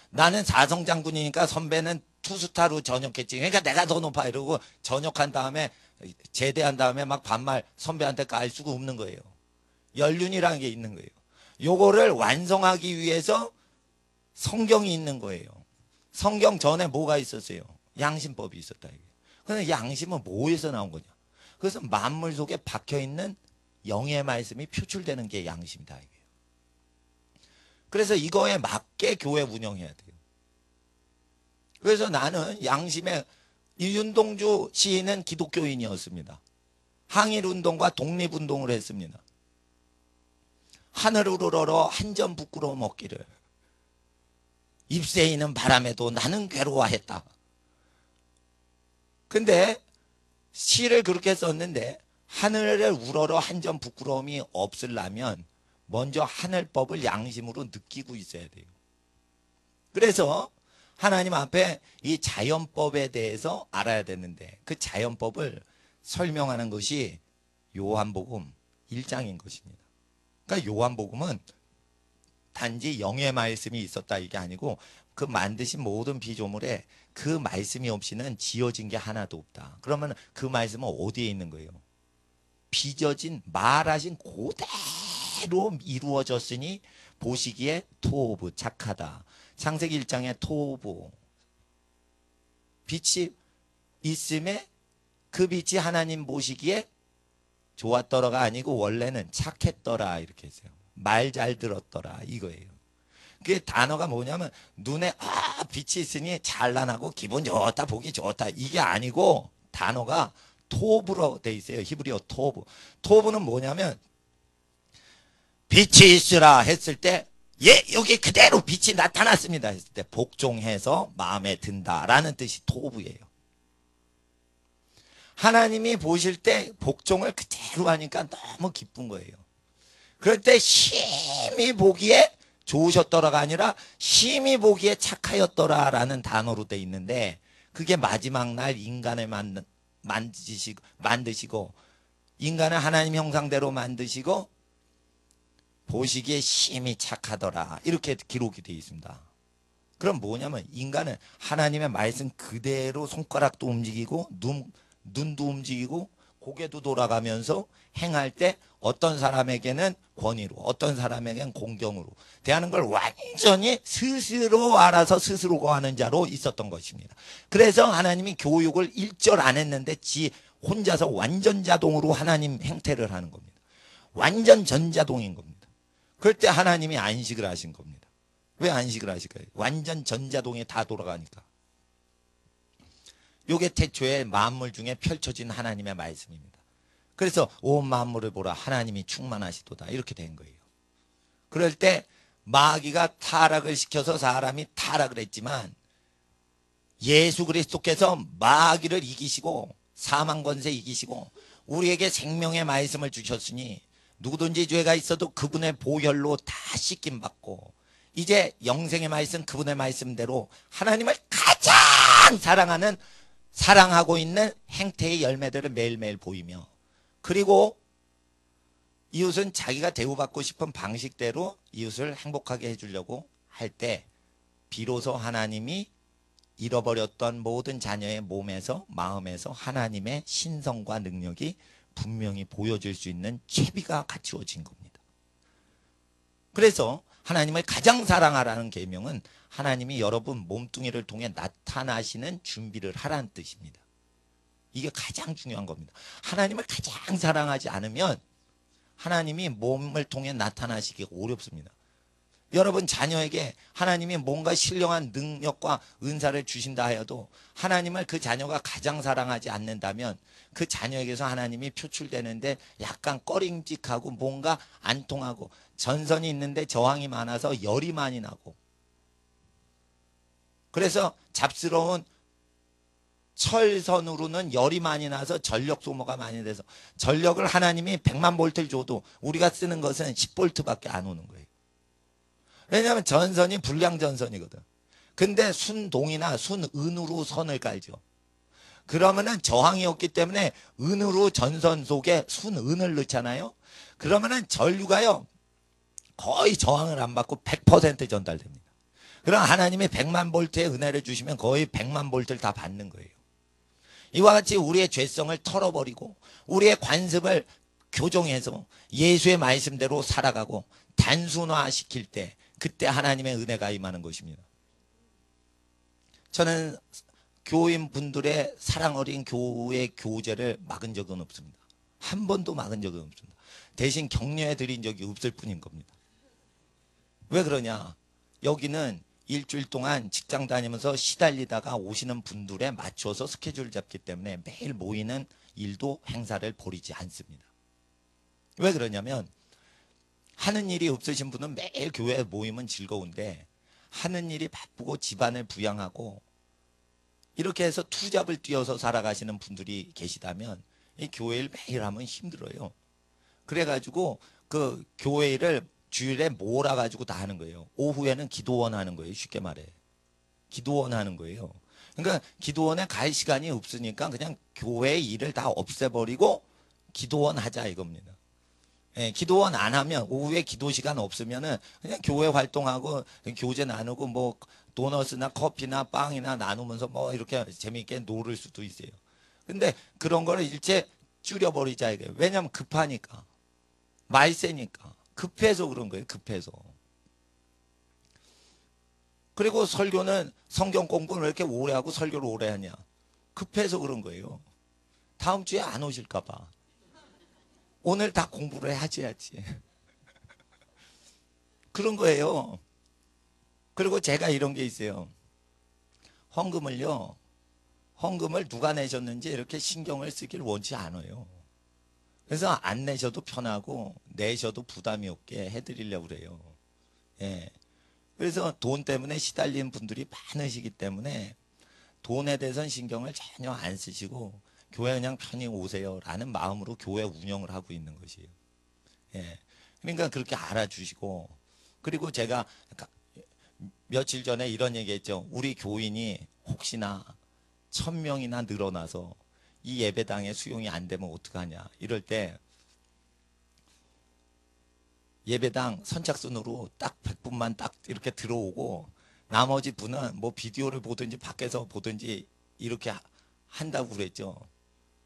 나는 사성장군이니까 선배는 투수타로 전역했지. 그러니까 내가 더 높아 이러고 전역한 다음에 제대한 다음에 막 반말 선배한테 깔 수가 없는 거예요. 연륜이라는 게 있는 거예요. 요거를 완성하기 위해서 성경이 있는 거예요. 성경 전에 뭐가 있었어요? 양심법이 있었다. 그런데 양심은 뭐에서 나온 거냐? 그래서 만물 속에 박혀있는 영의 말씀이 표출되는 게 양심이다. 그래서 이거에 맞게 교회 운영해야 돼요. 그래서 나는 양심에 윤동주 시인은 기독교인이었습니다. 항일운동과 독립운동을 했습니다. 하늘을 우러러 한 점 부끄러워 먹기를 입새이는 바람에도 나는 괴로워했다. 근데 시를 그렇게 썼는데 하늘을 우러러 한 점 부끄러움이 없으려면 먼저 하늘법을 양심으로 느끼고 있어야 돼요. 그래서 하나님 앞에 이 자연법에 대해서 알아야 되는데 그 자연법을 설명하는 것이 요한복음 1장인 것입니다. 그러니까 요한복음은 단지 영의 말씀이 있었다 이게 아니고 그 만드신 모든 피조물에 그 말씀이 없이는 지어진 게 하나도 없다. 그러면 그 말씀은 어디에 있는 거예요? 빚어진 말하신 그대로 이루어졌으니 보시기에 토브 착하다. 창세기 1장에 토브 빛이 있음에 그 빛이 하나님 보시기에 좋았더라가 아니고 원래는 착했더라 이렇게 했어요. 말 잘 들었더라 이거예요. 그 단어가 뭐냐면 눈에 빛이 있으니 찬란하고 기분 좋다 보기 좋다 이게 아니고 단어가 토브로 돼 있어요. 히브리어 토브. 토브는 뭐냐면 빛이 있으라 했을 때 여기 그대로 빛이 나타났습니다 했을 때 복종해서 마음에 든다라는 뜻이 토브예요. 하나님이 보실 때 복종을 그대로 하니까 너무 기쁜 거예요. 그럴 때 심히 보기에 좋으셨더라가 아니라 심히 보기에 착하였더라라는 단어로 돼 있는데 그게 마지막 날 인간을 만드시고 인간을 하나님 형상대로 만드시고 보시기에 심히 착하더라 이렇게 기록이 되어 있습니다. 그럼 뭐냐면 인간은 하나님의 말씀 그대로 손가락도 움직이고 눈도 움직이고 고개도 돌아가면서 행할 때 어떤 사람에게는 권위로 어떤 사람에게는 공경으로 대하는 걸 완전히 스스로 알아서 스스로 거하는 자로 있었던 것입니다. 그래서 하나님이 교육을 1절 안 했는데 지 혼자서 완전 자동으로 하나님 행태를 하는 겁니다. 완전 전자동인 겁니다. 그럴 때 하나님이 안식을 하신 겁니다. 왜 안식을 하실까요? 완전 전자동이 다 돌아가니까. 요게 태초에 만물 중에 펼쳐진 하나님의 말씀입니다. 그래서 온 만물을 보라 하나님이 충만하시도다 이렇게 된 거예요. 그럴 때 마귀가 타락을 시켜서 사람이 타락을 했지만 예수 그리스도께서 마귀를 이기시고 사망 권세 이기시고 우리에게 생명의 말씀을 주셨으니 누구든지 죄가 있어도 그분의 보혈로 다 씻김 받고 이제 영생의 말씀 그분의 말씀대로 하나님을 가장 사랑하고 있는 행태의 열매들을 매일매일 보이며 그리고 이웃은 자기가 대우받고 싶은 방식대로 이웃을 행복하게 해주려고 할 때 비로소 하나님이 잃어버렸던 모든 자녀의 몸에서, 마음에서 하나님의 신성과 능력이 분명히 보여질 수 있는 채비가 갖추어진 겁니다. 그래서 하나님을 가장 사랑하라는 계명은 하나님이 여러분 몸뚱이를 통해 나타나시는 준비를 하라는 뜻입니다. 이게 가장 중요한 겁니다. 하나님을 가장 사랑하지 않으면 하나님이 몸을 통해 나타나시기가 어렵습니다. 여러분 자녀에게 하나님이 뭔가 신령한 능력과 은사를 주신다 하여도 하나님을 그 자녀가 가장 사랑하지 않는다면 그 자녀에게서 하나님이 표출되는데 약간 꺼림직하고 뭔가 안 통하고 전선이 있는데 저항이 많아서 열이 많이 나고, 그래서 잡스러운 철선으로는 열이 많이 나서 전력 소모가 많이 돼서 전력을 하나님이 100만 볼트를 줘도 우리가 쓰는 것은 10볼트밖에 안 오는 거예요. 왜냐하면 전선이 불량 전선이거든. 근데 순동이나 순은으로 선을 깔죠. 그러면은 저항이 없기 때문에 은으로 전선 속에 순은을 넣잖아요. 그러면은 전류가요 거의 저항을 안 받고 100% 전달됩니다. 그럼 하나님이 100만 볼트의 은혜를 주시면 거의 100만 볼트를 다 받는 거예요. 이와 같이 우리의 죄성을 털어버리고 우리의 관습을 교정해서 예수의 말씀대로 살아가고 단순화시킬 때 그때 하나님의 은혜가 임하는 것입니다. 저는 교인분들의 사랑 어린 교회 교제를 막은 적은 없습니다. 한 번도 막은 적은 없습니다. 대신 격려해 드린 적이 없을 뿐인 겁니다. 왜 그러냐? 여기는 일주일 동안 직장 다니면서 시달리다가 오시는 분들에 맞춰서 스케줄을 잡기 때문에 매일 모이는 일도 행사를 벌이지 않습니다. 왜 그러냐면 하는 일이 없으신 분은 매일 교회 모이면 즐거운데 하는 일이 바쁘고 집안을 부양하고 이렇게 해서 투잡을 뛰어서 살아가시는 분들이 계시다면 이 교회를 매일 하면 힘들어요. 그래가지고 그 교회를 주일에 몰아가지고 다 하는 거예요. 오후에는 기도원 하는 거예요. 쉽게 말해. 기도원 하는 거예요. 그러니까 기도원에 갈 시간이 없으니까 그냥 교회 일을 다 없애버리고 기도원 하자 이겁니다. 예, 기도원 안 하면 오후에 기도 시간 없으면은 그냥 교회 활동하고 교제 나누고 뭐 도너스나 커피나 빵이나 나누면서 뭐 이렇게 재미있게 놀을 수도 있어요. 근데 그런 거를 일체 줄여버리자 이거예요. 왜냐면 급하니까. 말세니까. 급해서 그런 거예요. 급해서. 그리고 설교는 성경 공부를 왜 이렇게 오래 하고 설교를 오래 하냐. 급해서 그런 거예요. 다음 주에 안 오실까 봐. 오늘 다 공부를 해야지. 그런 거예요. 그리고 제가 이런 게 있어요. 헌금을요. 헌금을 누가 내셨는지 이렇게 신경을 쓰길 원치 않아요. 그래서 안 내셔도 편하고 내셔도 부담이 없게 해드리려고 그래요. 예. 그래서 돈 때문에 시달리는 분들이 많으시기 때문에 돈에 대해서는 신경을 전혀 안 쓰시고 교회 그냥 편히 오세요라는 마음으로 교회 운영을 하고 있는 것이에요. 예. 그러니까 그렇게 알아주시고, 그리고 제가 며칠 전에 이런 얘기했죠. 우리 교인이 혹시나 1000명이나 늘어나서 이 예배당에 수용이 안 되면 어떡하냐. 이럴 때 예배당 선착순으로 딱 100분만 딱 이렇게 들어오고 나머지 분은 뭐 비디오를 보든지 밖에서 보든지 이렇게 한다고 그랬죠.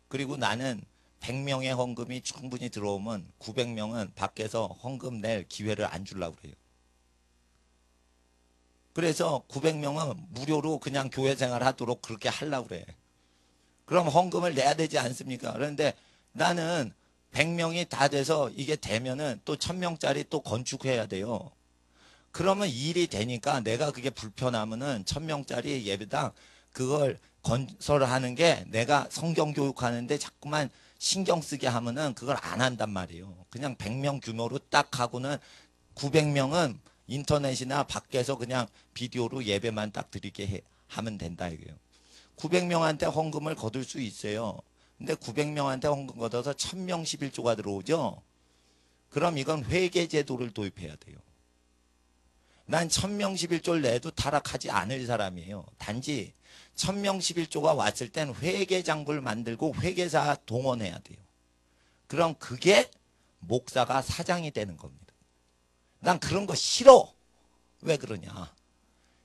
그리고 나는 100명의 헌금이 충분히 들어오면 900명은 밖에서 헌금 낼 기회를 안 주려고 그래요. 그래서 900명은 무료로 그냥 교회 생활 하도록 그렇게 하려고 그래. 그럼 헌금을 내야 되지 않습니까? 그런데 나는 100명이 다 돼서 이게 되면은 또 1000명짜리 또 건축해야 돼요. 그러면 일이 되니까 내가 그게 불편하면은 1000명짜리 예배당 그걸 건설하는 게 내가 성경 교육하는데 자꾸만 신경 쓰게 하면은 그걸 안 한단 말이에요. 그냥 100명 규모로 딱 하고는 900명은 인터넷이나 밖에서 그냥 비디오로 예배만 딱 드리게 하면 된다 이거예요. 900명한테 헌금을 거둘 수 있어요. 근데 900명한테 헌금 걷어서 1000명 11조가 들어오죠. 그럼 이건 회계 제도를 도입해야 돼요. 난 1000명 11조를 내도 타락하지 않을 사람이에요. 단지 1000명 11조가 왔을 땐 회계장부를 만들고 회계사 동원해야 돼요. 그럼 그게 목사가 사장이 되는 겁니다. 난 그런 거 싫어. 왜 그러냐.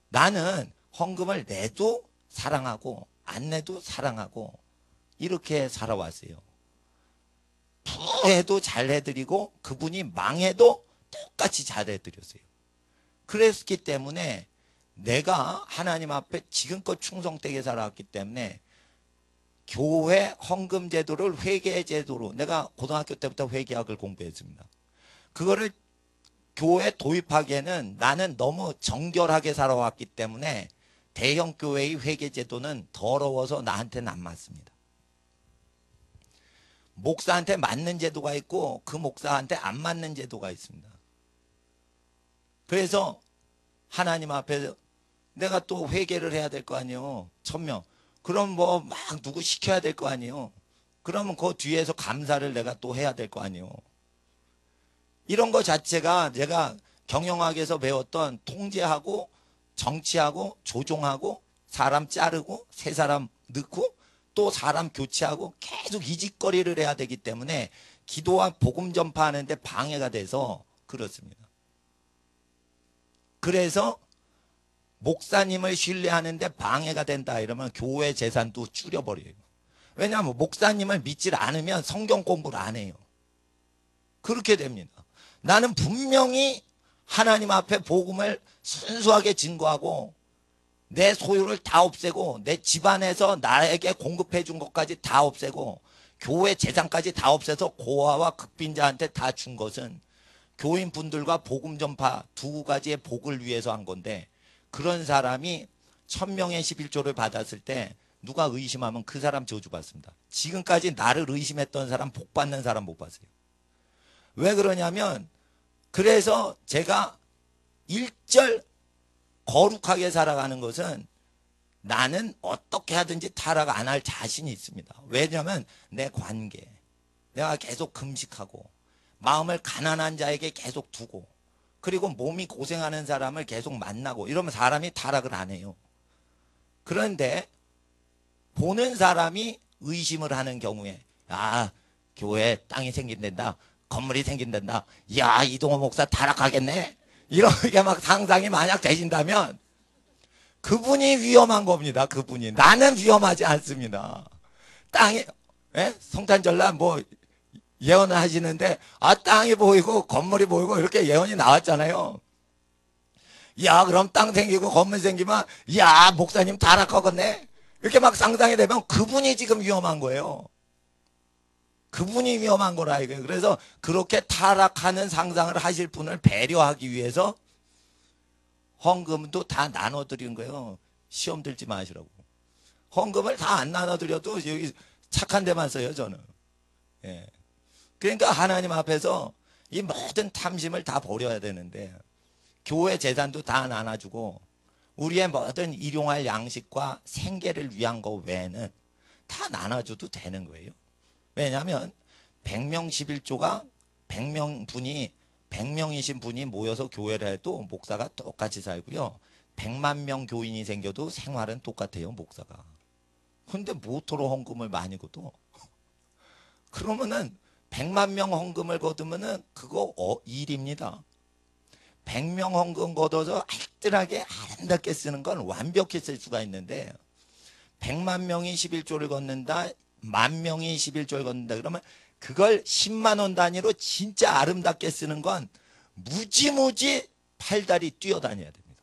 나는 헌금을 내도 사랑하고 안내도 사랑하고 이렇게 살아왔어요. 부해도 잘해드리고 그분이 망해도 똑같이 잘해드렸어요. 그랬기 때문에 내가 하나님 앞에 지금껏 충성되게 살아왔기 때문에 교회 헌금 제도를 회계 제도로, 내가 고등학교 때부터 회계학을 공부했습니다. 그거를 교회에 도입하기에는 나는 너무 정결하게 살아왔기 때문에 대형 교회의 회계 제도는 더러워서 나한테는 안 맞습니다. 목사한테 맞는 제도가 있고 그 목사한테 안 맞는 제도가 있습니다. 그래서 하나님 앞에 내가 또 회개를 해야 될 거 아니에요. 1000명. 그럼 뭐 막 누구 시켜야 될 거 아니에요. 그러면 그 뒤에서 감사를 내가 또 해야 될 거 아니에요. 이런 거 자체가 제가 경영학에서 배웠던 통제하고 정치하고 조종하고 사람 자르고 새 사람 넣고 또 사람 교체하고 계속 이직거리를 해야 되기 때문에 기도와 복음 전파하는 데 방해가 돼서 그렇습니다. 그래서 목사님을 신뢰하는데 방해가 된다 이러면 교회 재산도 줄여버려요. 왜냐하면 목사님을 믿질 않으면 성경 공부를 안 해요. 그렇게 됩니다. 나는 분명히 하나님 앞에 복음을 순수하게 증거하고 내 소유를 다 없애고 내 집안에서 나에게 공급해 준 것까지 다 없애고 교회 재산까지 다 없애서 고아와 극빈자한테 다 준 것은 교인분들과 복음 전파 두 가지의 복을 위해서 한 건데, 그런 사람이 1000명의 11조를 받았을 때 누가 의심하면 그 사람 저주받습니다. 지금까지 나를 의심했던 사람 복 받는 사람 못 봤어요. 왜 그러냐면, 그래서 제가 일절 거룩하게 살아가는 것은 나는 어떻게 하든지 타락 안 할 자신이 있습니다. 왜냐하면 내 관계, 내가 계속 금식하고 마음을 가난한 자에게 계속 두고 그리고 몸이 고생하는 사람을 계속 만나고 이러면 사람이 타락을 안 해요. 그런데 보는 사람이 의심을 하는 경우에, 아, 교회에 땅이 생긴단다, 건물이 생긴단다, 야, 이동호 목사 타락하겠네, 이렇게 막 상상이 만약 되신다면 그분이 위험한 겁니다. 그분이. 나는 위험하지 않습니다. 땅이, 예? 성탄절날 뭐 예언을 하시는데, 아, 땅이 보이고 건물이 보이고 이렇게 예언이 나왔잖아요. 야, 그럼 땅 생기고 건물 생기면, 야, 목사님 타락하겠네, 이렇게 막 상상이 되면 그분이 지금 위험한 거예요. 그분이 위험한 거라 이거예요. 그래서 그렇게 타락하는 상상을 하실 분을 배려하기 위해서 헌금도 다 나눠드리는 거예요. 시험 들지 마시라고. 헌금을 다 안 나눠드려도 여기 착한 데만 써요, 저는. 예. 그러니까 하나님 앞에서 이 모든 탐심을 다 버려야 되는데, 교회 재산도 다 나눠주고 우리의 모든 일용할 양식과 생계를 위한 거 외에는 다 나눠줘도 되는 거예요. 왜냐하면 100명 11조가 100명이신 분이 모여서 교회를 해도 목사가 똑같이 살고요. 100만 명 교인이 생겨도 생활은 똑같아요, 목사가. 근데 모토로 헌금을 많이 거둬. 그러면은 100만 명 헌금을 거두면은 그거 일입니다. 100명 헌금 걷어서 알뜰하게 아름답게 쓰는 건 완벽히 쓸 수가 있는데, 100만 명이 11조를 걷는다, 10,000명이 11조를 걷는다 그러면 그걸 10만 원 단위로 진짜 아름답게 쓰는 건 무지무지 팔다리 뛰어다녀야 됩니다.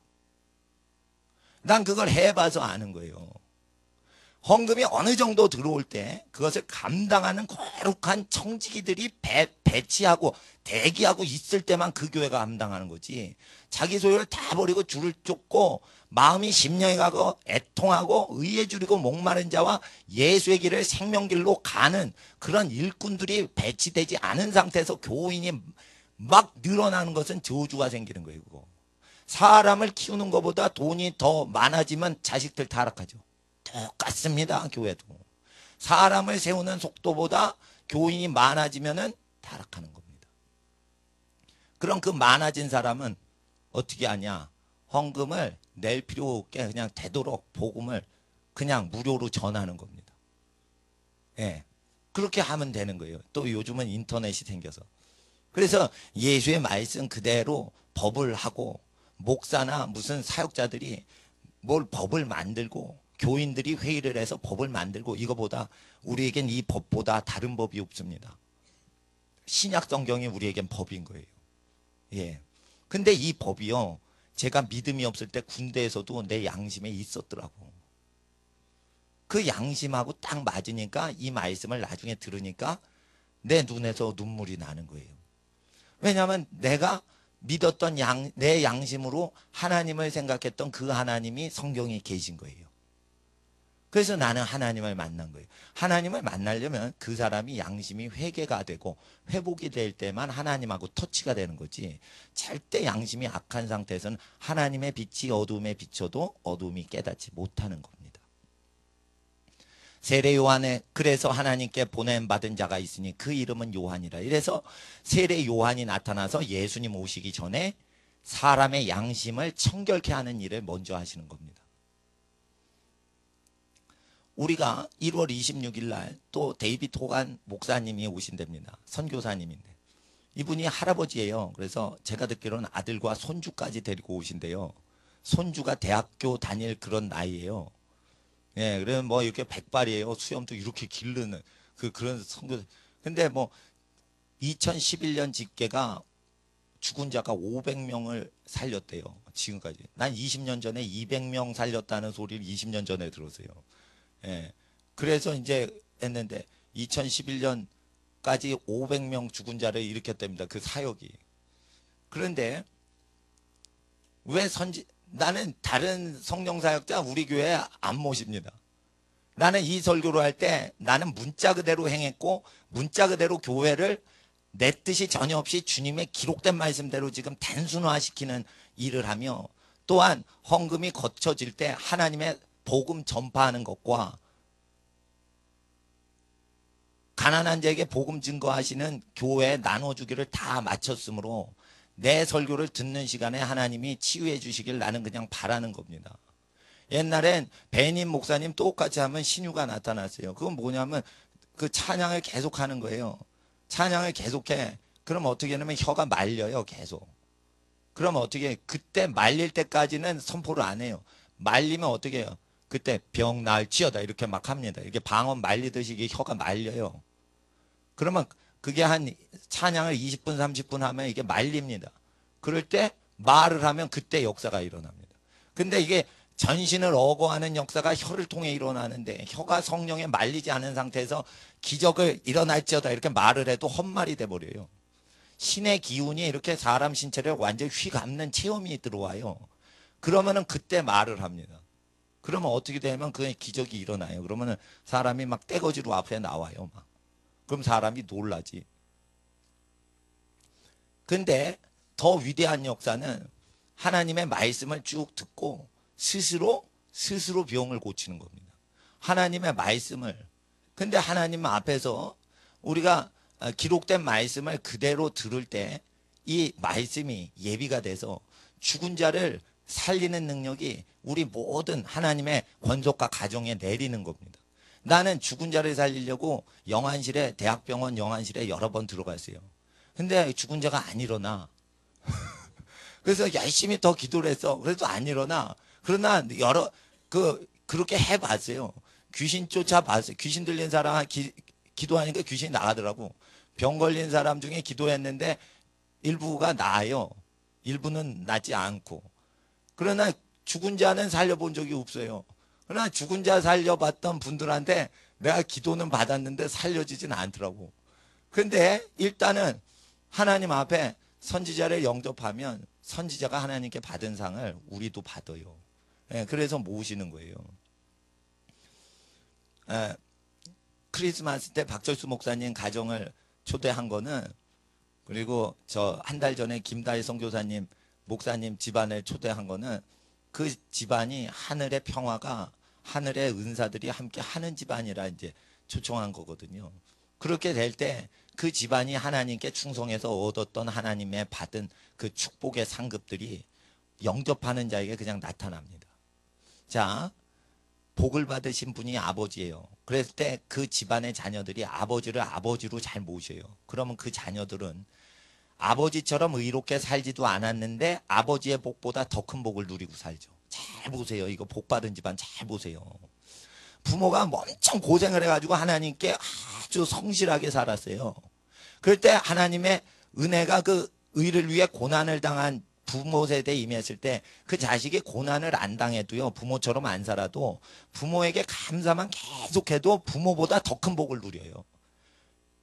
난 그걸 해봐서 아는 거예요. 헌금이 어느 정도 들어올 때 그것을 감당하는 거룩한 청지기들이 배치하고 대기하고 있을 때만 그 교회가 감당하는 거지, 자기 소유를 다 버리고 줄을 쫓고 마음이 심령에 가고 애통하고 의에 줄이고 목마른 자와 예수의 길을 생명길로 가는 그런 일꾼들이 배치되지 않은 상태에서 교인이 막 늘어나는 것은 저주가 생기는 거예요. 그거. 사람을 키우는 것보다 돈이 더 많아지면 자식들 타락하죠. 똑같습니다. 교회도. 사람을 세우는 속도보다 교인이 많아지면은 타락하는 겁니다. 그럼 그 많아진 사람은 어떻게 하냐? 헌금을 낼 필요 없게 그냥 되도록 복음을 그냥 무료로 전하는 겁니다. 예. 그렇게 하면 되는 거예요. 또 요즘은 인터넷이 생겨서. 그래서 예수의 말씀 그대로 법을 하고 목사나 무슨 사역자들이 뭘 법을 만들고 교인들이 회의를 해서 법을 만들고 이거보다 우리에겐 이 법보다 다른 법이 없습니다. 신약 성경이 우리에겐 법인 거예요. 예. 근데 이 법이요. 제가 믿음이 없을 때 군대에서도 내 양심에 있었더라고. 그 양심하고 딱 맞으니까 이 말씀을 나중에 들으니까 내 눈에서 눈물이 나는 거예요. 왜냐하면 내가 믿었던 내 양심으로 하나님을 생각했던 그 하나님이 성경에 계신 거예요. 그래서 나는 하나님을 만난 거예요. 하나님을 만나려면 그 사람이 양심이 회개가 되고 회복이 될 때만 하나님하고 터치가 되는 거지. 절대 양심이 악한 상태에서는 하나님의 빛이 어둠에 비춰도 어둠이 깨닫지 못하는 겁니다. 세례 요한에 그래서 하나님께 보냄받은 자가 있으니 그 이름은 요한이라. 이래서 세례 요한이 나타나서 예수님 오시기 전에 사람의 양심을 청결케 하는 일을 먼저 하시는 겁니다. 우리가 1월 26일 날 또 데이비드 호간 목사님이 오신답니다. 선교사님인데 이분이 할아버지예요. 그래서 제가 듣기로는 아들과 손주까지 데리고 오신대요. 손주가 대학교 다닐 그런 나이예요. 예, 그러면 뭐 이렇게 백발이에요. 수염도 이렇게 기르는 그런 선교. 근데 뭐 2011년 집계가 죽은 자가 500명을 살렸대요. 지금까지. 난 20년 전에 200명 살렸다는 소리를 20년 전에 들었어요. 예. 그래서 이제 했는데 2011년까지 500명 죽은 자를 일으켰답니다. 그 사역이. 그런데 왜 나는 다른 성령 사역자 우리 교회에 안 모십니다. 나는 이 설교를 할 때 나는 문자 그대로 행했고 문자 그대로 교회를 내 뜻이 전혀 없이 주님의 기록된 말씀대로 지금 단순화시키는 일을 하며 또한 헌금이 거쳐질 때 하나님의 복음 전파하는 것과 가난한 자에게 복음 증거하시는 교회에 나눠주기를 다 마쳤으므로 내 설교를 듣는 시간에 하나님이 치유해 주시길 나는 그냥 바라는 겁니다. 옛날엔 배님 목사님 똑같이 하면 신유가 나타났어요. 그건 뭐냐면 그 찬양을 계속하는 거예요. 찬양을 계속해. 그럼 어떻게 하냐면 혀가 말려요. 계속. 그럼 어떻게 그때 말릴 때까지는 선포를 안 해요. 말리면 어떻게 해요? 그때 병 나을지어다 이렇게 막 합니다. 이렇게 방언 말리듯이 이게 혀가 말려요. 그러면 그게 한 찬양을 20분 30분 하면 이게 말립니다. 그럴 때 말을 하면 그때 역사가 일어납니다. 근데 이게 전신을 어거하는 역사가 혀를 통해 일어나는데 혀가 성령에 말리지 않은 상태에서 기적을 일어날지어다 이렇게 말을 해도 헛말이 돼버려요. 신의 기운이 이렇게 사람 신체를 완전히 휘감는 체험이 들어와요. 그러면은 그때 말을 합니다. 그러면 어떻게 되면 그 기적이 일어나요. 그러면은 사람이 막 떼거지로 앞에 나와요. 막. 그럼 사람이 놀라지. 근데 더 위대한 역사는 하나님의 말씀을 쭉 듣고 스스로 병을 고치는 겁니다. 하나님의 말씀을. 근데 하나님 앞에서 우리가 기록된 말씀을 그대로 들을 때 이 말씀이 예비가 돼서 죽은 자를 살리는 능력이 우리 모든 하나님의 권속과 가정에 내리는 겁니다. 나는 죽은 자를 살리려고 영안실에 대학병원 영안실에 여러 번 들어갔어요. 근데 죽은 자가 안 일어나. 그래서 열심히 더 기도를 했어. 그래도 안 일어나. 그러나 그렇게 해봤어요. 귀신 쫓아봤어요. 귀신 들린 사람 기도하니까 귀신이 나가더라고. 병 걸린 사람 중에 기도했는데 일부가 나아요. 일부는 낫지 않고. 그러나 죽은 자는 살려본 적이 없어요. 그러나 죽은 자 살려봤던 분들한테 내가 기도는 받았는데 살려지진 않더라고. 근데 일단은 하나님 앞에 선지자를 영접하면 선지자가 하나님께 받은 상을 우리도 받아요. 예, 그래서 모시는 거예요. 예, 크리스마스 때 박철수 목사님 가정을 초대한 거는 그리고 저 한 달 전에 김다희 선교사님 목사님 집안을 초대한 거는 그 집안이 하늘의 평화가 하늘의 은사들이 함께 하는 집안이라 이제 초청한 거거든요. 그렇게 될 때 그 집안이 하나님께 충성해서 얻었던 하나님의 받은 그 축복의 상급들이 영접하는 자에게 그냥 나타납니다. 자, 복을 받으신 분이 아버지예요. 그랬을 때 그 집안의 자녀들이 아버지를 아버지로 잘 모셔요. 그러면 그 자녀들은 아버지처럼 의롭게 살지도 않았는데 아버지의 복보다 더 큰 복을 누리고 살죠. 잘 보세요. 이거 복 받은 집안 잘 보세요. 부모가 엄청 고생을 해가지고 하나님께 아주 성실하게 살았어요. 그럴 때 하나님의 은혜가 그 의를 위해 고난을 당한 부모 세대에 임했을 때 그 자식이 고난을 안 당해도요, 부모처럼 안 살아도 부모에게 감사만 계속해도 부모보다 더 큰 복을 누려요.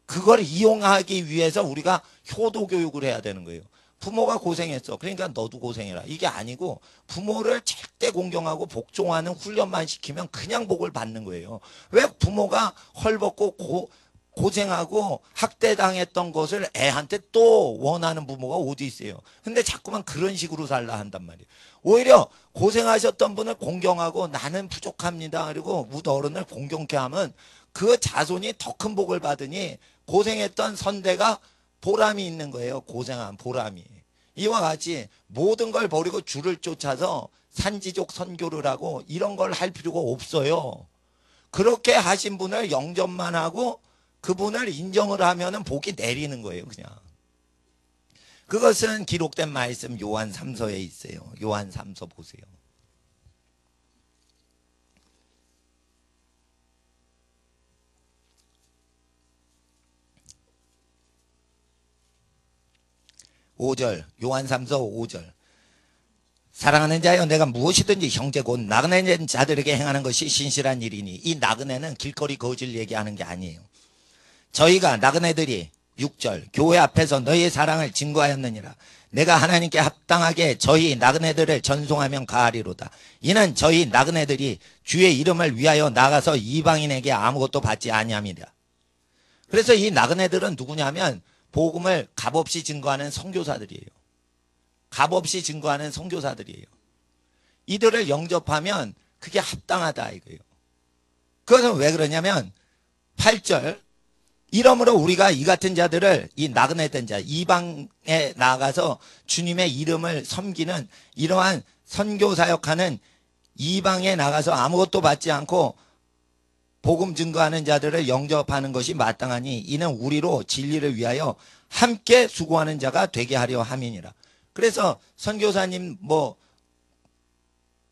그걸 이용하기 위해서 우리가 효도 교육을 해야 되는 거예요. 부모가 고생했어. 그러니까 너도 고생해라. 이게 아니고 부모를 절대 공경하고 복종하는 훈련만 시키면 그냥 복을 받는 거예요. 왜 부모가 헐벗고 고생하고 학대당했던 것을 애한테 또 원하는 부모가 어디 있어요. 근데 자꾸만 그런 식으로 살라 한단 말이에요. 오히려 고생하셨던 분을 공경하고 나는 부족합니다. 그리고 무어른을 공경케 하면 그 자손이 더 큰 복을 받으니 고생했던 선대가 보람이 있는 거예요. 고생한 보람이. 이와 같이 모든 걸 버리고 주를 쫓아서 산지족 선교를 하고 이런 걸 할 필요가 없어요. 그렇게 하신 분을 영접만 하고 그분을 인정을 하면은 복이 내리는 거예요, 그냥. 그것은 기록된 말씀 요한 3서에 있어요. 요한 3서 보세요. (5절) 요한 3서 5절. 사랑하는 자여, 내가 무엇이든지 형제 곧 나그네 자들에게 행하는 것이 신실한 일이니, 이 나그네는 길거리 거짓을 얘기하는 게 아니에요. 저희가 나그네들이 6절 교회 앞에서 너희의 사랑을 증거하였느니라. 내가 하나님께 합당하게 저희 나그네들을 전송하면 가하리로다. 이는 저희 나그네들이 주의 이름을 위하여 나가서 이방인에게 아무것도 받지 아니함이라. 그래서 이 나그네들은 누구냐면 복음을 값없이 증거하는 선교사들이에요. 값없이 증거하는 선교사들이에요. 이들을 영접하면 그게 합당하다 이거예요. 그것은 왜 그러냐면 8절 이러므로 우리가 이 같은 자들을, 이 나그네된 자, 이방에 나가서 주님의 이름을 섬기는 이러한 선교사역하는 이방에 나가서 아무것도 받지 않고 복음 증거하는 자들을 영접하는 것이 마땅하니 이는 우리로 진리를 위하여 함께 수고하는 자가 되게 하려 함이니라. 그래서 선교사님 뭐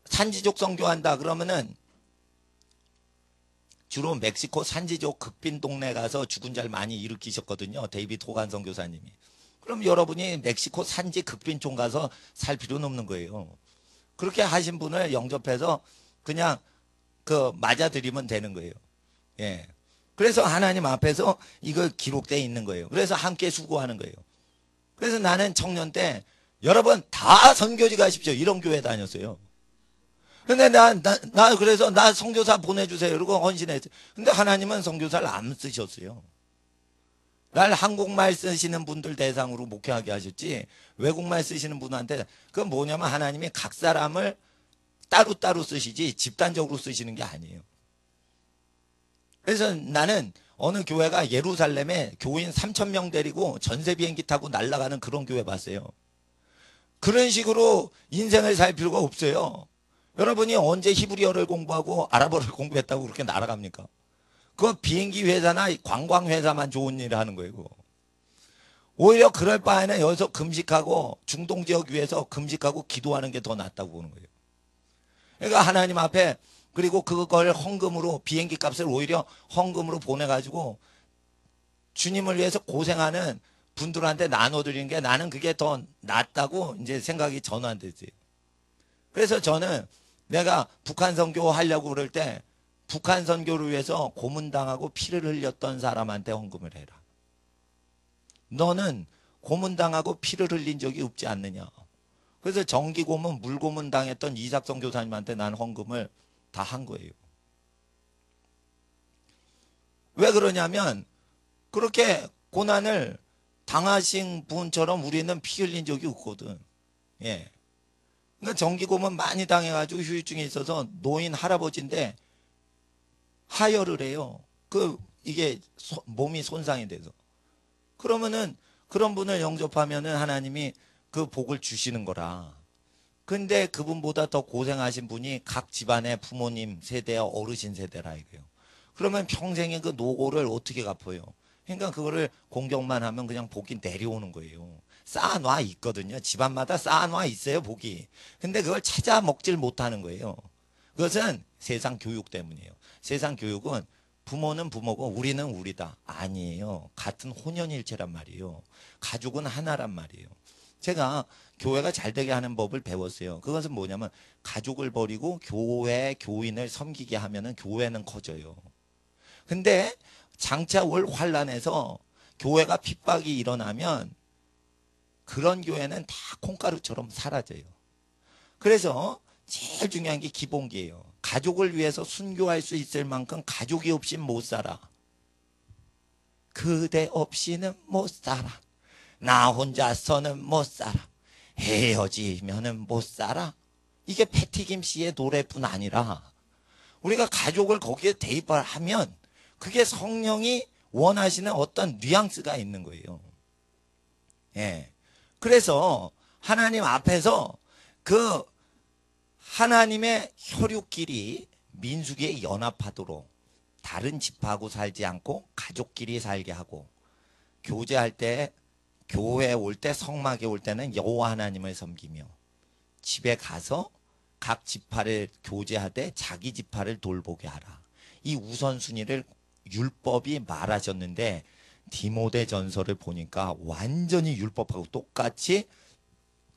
산지족 선교한다 그러면은 주로 멕시코 산지족 극빈 동네 가서 죽은 자를 많이 일으키셨거든요. 데이비드 호간 선교사님이. 그럼 여러분이 멕시코 산지 극빈촌 가서 살 필요는 없는 거예요. 그렇게 하신 분을 영접해서 그냥 그 맞아들이면 되는 거예요. 예. 그래서 하나님 앞에서 이거 기록되어 있는 거예요. 그래서 함께 수고하는 거예요. 그래서 나는 청년 때 여러분 다 선교지 가십시오. 이런 교회 다녔어요. 근데 그래서 나 선교사 보내주세요. 이러고 헌신했어요. 근데 하나님은 선교사를 안 쓰셨어요. 날 한국말 쓰시는 분들 대상으로 목회하게 하셨지, 외국말 쓰시는 분한테, 그건 뭐냐면 하나님이 각 사람을 따로따로 쓰시지 집단적으로 쓰시는 게 아니에요. 그래서 나는 어느 교회가 예루살렘에 교인 3,000명 데리고 전세 비행기 타고 날아가는 그런 교회 봤어요. 그런 식으로 인생을 살 필요가 없어요. 여러분이 언제 히브리어를 공부하고 아랍어를 공부했다고 그렇게 날아갑니까? 그거 비행기 회사나 관광 회사만 좋은 일을 하는 거예요. 그거. 오히려 그럴 바에는 여기서 금식하고 중동 지역 위에서 금식하고 기도하는 게 더 낫다고 보는 거예요. 그러니까 하나님 앞에, 그리고 그걸 헌금으로, 비행기 값을 오히려 헌금으로 보내가지고 주님을 위해서 고생하는 분들한테 나눠드리는 게 나는 그게 더 낫다고 이제 생각이 전환됐어요. 그래서 저는 내가 북한 선교 하려고 그럴 때 북한 선교를 위해서 고문당하고 피를 흘렸던 사람한테 헌금을 해라. 너는 고문당하고 피를 흘린 적이 없지 않느냐. 그래서 정기고문, 물고문 당했던 이삭 선교사님한테 난 헌금을 다 한 거예요. 왜 그러냐면 그렇게 고난을 당하신 분처럼 우리는 피 흘린 적이 없거든. 예. 그러니까 정기고문 많이 당해가지고 후유증이 있어서 노인 할아버지인데 하혈을 해요. 이게 몸이 손상이 돼서. 그러면은 그런 분을 영접하면은 하나님이 그 복을 주시는 거라. 근데 그분보다 더 고생하신 분이 각 집안의 부모님 세대와 어르신 세대라 이거예요. 그러면 평생의 그 노고를 어떻게 갚아요? 그러니까 그거를 공경만 하면 그냥 복이 내려오는 거예요. 쌓아놔 있거든요. 집안마다 쌓아놔 있어요, 복이. 근데 그걸 찾아 먹질 못하는 거예요. 그것은 세상 교육 때문이에요. 세상 교육은 부모는 부모고 우리는 우리다. 아니에요. 같은 혼연일체란 말이에요. 가족은 하나란 말이에요. 제가 교회가 잘 되게 하는 법을 배웠어요. 그것은 뭐냐면 가족을 버리고 교회 교인을 섬기게 하면은 교회는 커져요. 근데 장차 올 환란에서 교회가 핍박이 일어나면 그런 교회는 다 콩가루처럼 사라져요. 그래서 제일 중요한 게 기본기예요. 가족을 위해서 순교할 수 있을 만큼 가족이 없인 못 살아. 그대 없이는 못 살아. 나 혼자서는 못 살아. 헤어지면은 못 살아. 이게 패티김 씨의 노래뿐 아니라 우리가 가족을 거기에 대입을 하면 그게 성령이 원하시는 어떤 뉘앙스가 있는 거예요. 예. 그래서 하나님 앞에서 그 하나님의 혈육끼리 민수기에 연합하도록 다른 집하고 살지 않고 가족끼리 살게 하고 교제할 때 교회에 올 때 성막에 올 때는 여호와 하나님을 섬기며 집에 가서 각 지파를 교제하되 자기 지파를 돌보게 하라. 이 우선순위를 율법이 말하셨는데 디모데 전서를 보니까 완전히 율법하고 똑같이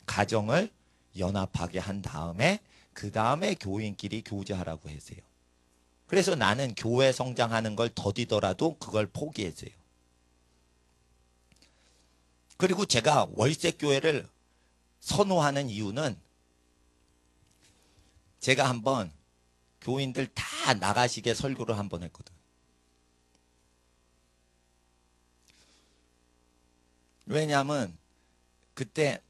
가정을 연합하게 한 다음에 그 다음에 교인끼리 교제하라고 했어요. 그래서 나는 교회 성장하는 걸 더디더라도 그걸 포기했어요. 그리고 제가 월세교회를 선호하는 이유는 제가 한번 교인들 다 나가시게 설교를 한번 했거든. 왜냐하면 그때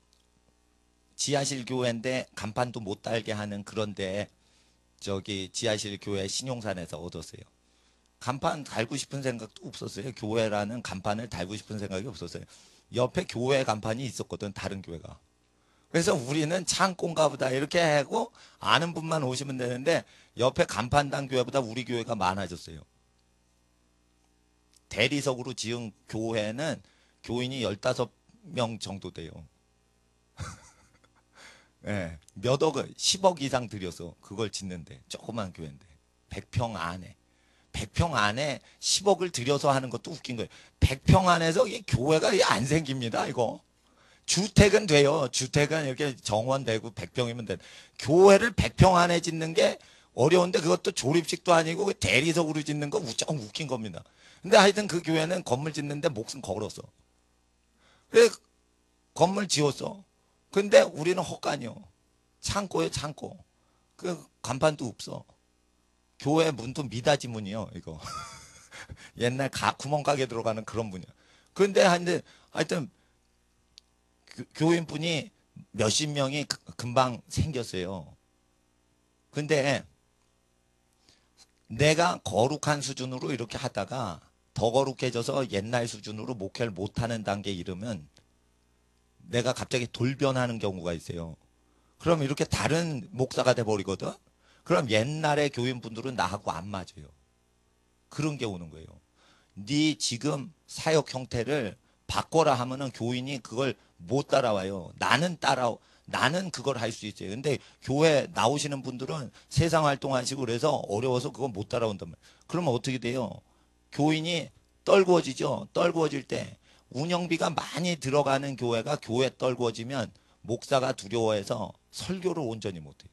지하실 교회인데 간판도 못 달게 하는 그런데 저기 지하실 교회 신용산에서 얻었어요. 간판 달고 싶은 생각도 없었어요. 교회라는 간판을 달고 싶은 생각이 없었어요. 옆에 교회 간판이 있었거든. 다른 교회가. 그래서 우리는 창고인가 보다 이렇게 하고 아는 분만 오시면 되는데 옆에 간판단 교회보다 우리 교회가 많아졌어요. 대리석으로 지은 교회는 교인이 15명 정도 돼요. 네, 몇 억을 10억 이상 들여서 그걸 짓는데 조그만 교회인데 100평 안에 100평 안에 10억을 들여서 하는 것도 웃긴 거예요. 100평 안에서 이 교회가 안 생깁니다. 이거 주택은 돼요. 주택은 이렇게 정원되고 100평이면 돼. 교회를 100평 안에 짓는 게 어려운데 그것도 조립식도 아니고 대리석으로 짓는 거 좀 웃긴 겁니다. 근데 하여튼 그 교회는 건물 짓는데 목숨 걸었어. 그래 건물 지었어. 근데 우리는 헛간이요. 창고에 창고. 그 간판도 없어. 교회 문도 미닫이 문이요. 이거 옛날 구멍가게 들어가는 그런 문이야. 그런데 하여튼 교인분이 몇십 명이 금방 생겼어요. 근데 내가 거룩한 수준으로 이렇게 하다가 더 거룩해져서 옛날 수준으로 목회를 못하는 단계에 이르면 내가 갑자기 돌변하는 경우가 있어요. 그럼 이렇게 다른 목사가 돼버리거든. 그럼 옛날의 교인분들은 나하고 안 맞아요. 그런 게 오는 거예요. 네 지금 사역 형태를 바꿔라 하면은 교인이 그걸 못 따라와요. 나는 그걸 할 수 있어요. 근데 교회 나오시는 분들은 세상 활동하시고 그래서 어려워서 그걸 못 따라온단 말이에요. 그러면 어떻게 돼요? 교인이 떨구어지죠. 떨구어질 때 운영비가 많이 들어가는 교회가 교회 떨구어지면 목사가 두려워해서 설교를 온전히 못해요.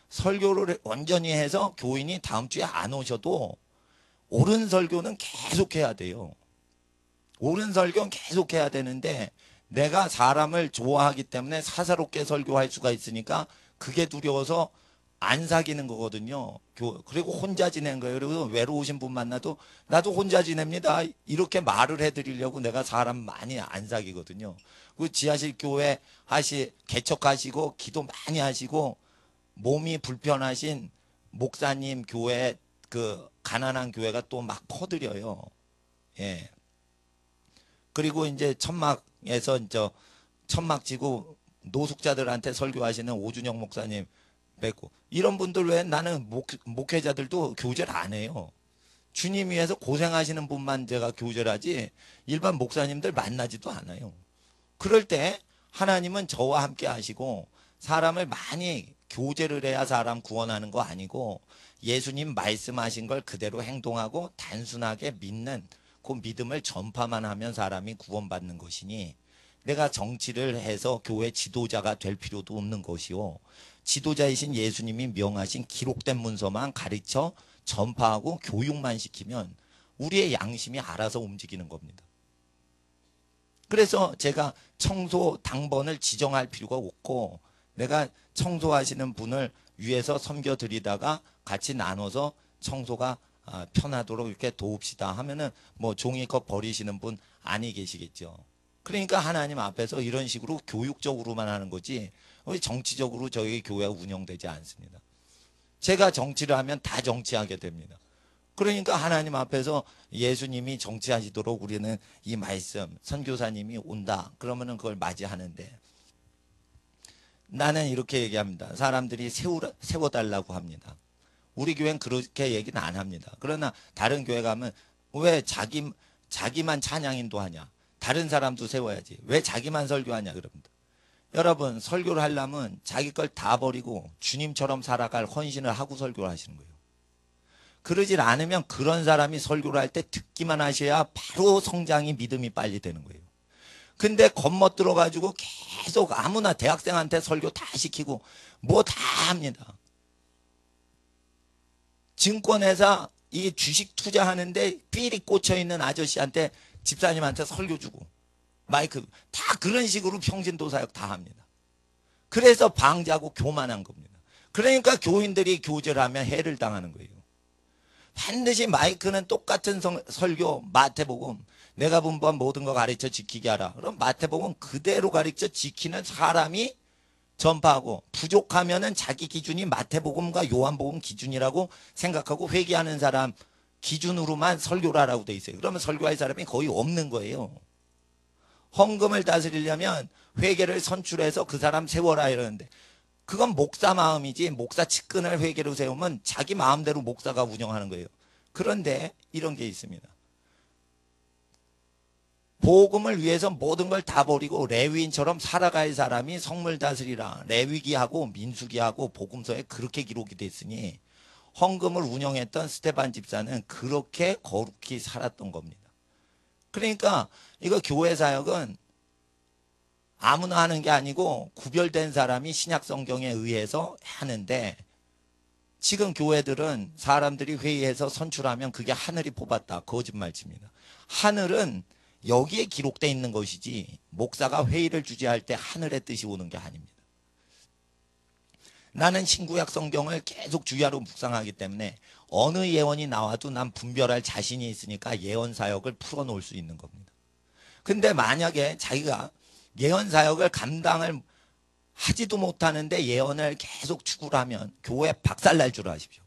설교를 온전히 해서 교인이 다음 주에 안 오셔도 옳은 설교는 계속 해야 돼요. 옳은 설교는 계속 해야 되는데 내가 사람을 좋아하기 때문에 사사롭게 설교할 수가 있으니까 그게 두려워서 안 사귀는 거거든요. 그리고 혼자 지낸 거예요. 그리고 외로우신 분 만나도 나도 혼자 지냅니다. 이렇게 말을 해드리려고 내가 사람 많이 안 사귀거든요. 그 지하실 교회 개척하시고 기도 많이 하시고 몸이 불편하신 목사님 교회 그 가난한 교회가 또 막 퍼드려요. 예. 그리고 이제 천막에서 이제 천막 지고 노숙자들한테 설교하시는 오준영 목사님 뵙고 이런 분들 외에 나는 목회자들도 교제를 안 해요. 주님 위해서 고생하시는 분만 제가 교제를 하지 일반 목사님들 만나지도 않아요. 그럴 때 하나님은 저와 함께 하시고 사람을 많이 교제를 해야 사람 구원하는 거 아니고 예수님 말씀하신 걸 그대로 행동하고 단순하게 믿는 그 믿음을 전파만 하면 사람이 구원받는 것이니 내가 정치를 해서 교회 지도자가 될 필요도 없는 것이요. 지도자이신 예수님이 명하신 기록된 문서만 가르쳐 전파하고 교육만 시키면 우리의 양심이 알아서 움직이는 겁니다. 그래서 제가 청소 당번을 지정할 필요가 없고 내가 청소하시는 분을 위해서 섬겨드리다가 같이 나눠서 청소가 편하도록 이렇게 도웁시다 하면은 뭐 종이컵 버리시는 분 아니 계시겠죠. 그러니까 하나님 앞에서 이런 식으로 교육적으로만 하는 거지 정치적으로 저희 교회가 운영되지 않습니다. 제가 정치를 하면 다 정치하게 됩니다. 그러니까 하나님 앞에서 예수님이 정치하시도록 우리는 이 말씀 선교사님이 온다 그러면은 그걸 맞이하는데 나는 이렇게 얘기합니다. 사람들이 세워달라고 합니다. 우리 교회는 그렇게 얘기는 안 합니다. 그러나 다른 교회 가면 왜 자기만 찬양인도 하냐? 다른 사람도 세워야지. 왜 자기만 설교하냐? 그럽니다. 여러분 설교를 하려면 자기 걸 다 버리고 주님처럼 살아갈 헌신을 하고 설교를 하시는 거예요. 그러질 않으면 그런 사람이 설교를 할 때 듣기만 하셔야 바로 성장이 믿음이 빨리 되는 거예요. 근데 겉멋 들어가지고 계속 아무나 대학생한테 설교 다 시키고 뭐 다 합니다. 증권회사 이 주식 투자하는데 삘이 꽂혀있는 아저씨한테 집사님한테 설교 주고 마이크 다 그런 식으로 평신도사역 다 합니다. 그래서 방자고 교만한 겁니다. 그러니까 교인들이 교제를 하면 해를 당하는 거예요. 반드시 마이크는 똑같은 설교 마태복음 내가 분부한 모든 거 가르쳐 지키게 하라. 그럼 마태복음 그대로 가르쳐 지키는 사람이 전파하고 부족하면은 자기 기준이 마태복음과 요한복음 기준이라고 생각하고 회개하는 사람 기준으로만 설교를 하라고 돼 있어요. 그러면 설교할 사람이 거의 없는 거예요. 헌금을 다스리려면 회개를 선출해서 그 사람 세워라 이러는데 그건 목사 마음이지 목사 측근을 회개로 세우면 자기 마음대로 목사가 운영하는 거예요. 그런데 이런 게 있습니다. 복음을 위해서 모든 걸 다 버리고 레위인처럼 살아갈 사람이 성물 다스리라. 레위기하고 민수기하고 복음서에 그렇게 기록이 됐으니 헌금을 운영했던 스테반 집사는 그렇게 거룩히 살았던 겁니다. 그러니까 이거 교회 사역은 아무나 하는 게 아니고 구별된 사람이 신약 성경에 의해서 하는데 지금 교회들은 사람들이 회의해서 선출하면 그게 하늘이 뽑았다. 거짓말칩니다. 하늘은 여기에 기록되어 있는 것이지 목사가 회의를 주재할 때 하늘의 뜻이 오는 게 아닙니다. 나는 신구약 성경을 계속 주야로 묵상하기 때문에 어느 예언이 나와도 난 분별할 자신이 있으니까 예언 사역을 풀어놓을 수 있는 겁니다. 근데 만약에 자기가 예언 사역을 감당을 하지도 못하는데 예언을 계속 추구를 하면 교회 박살날 줄 아십시오.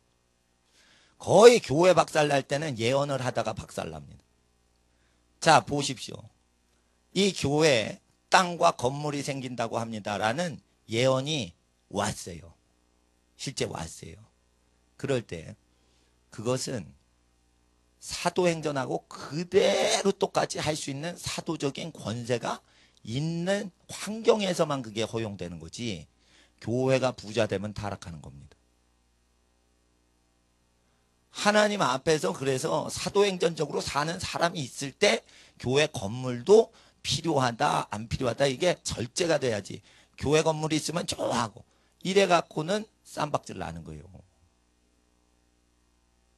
거의 교회 박살날 때는 예언을 하다가 박살납니다. 자 보십시오. 이 교회에 땅과 건물이 생긴다고 합니다라는 예언이 왔어요. 실제 왔어요. 그럴 때 그것은 사도행전하고 그대로 똑같이 할 수 있는 사도적인 권세가 있는 환경에서만 그게 허용되는 거지 교회가 부자 되면 타락하는 겁니다. 하나님 앞에서 그래서 사도행전적으로 사는 사람이 있을 때 교회 건물도 필요하다 안 필요하다 이게 절제가 돼야지 교회 건물이 있으면 좋아하고 이래 갖고는 쌈박질 나는 거예요.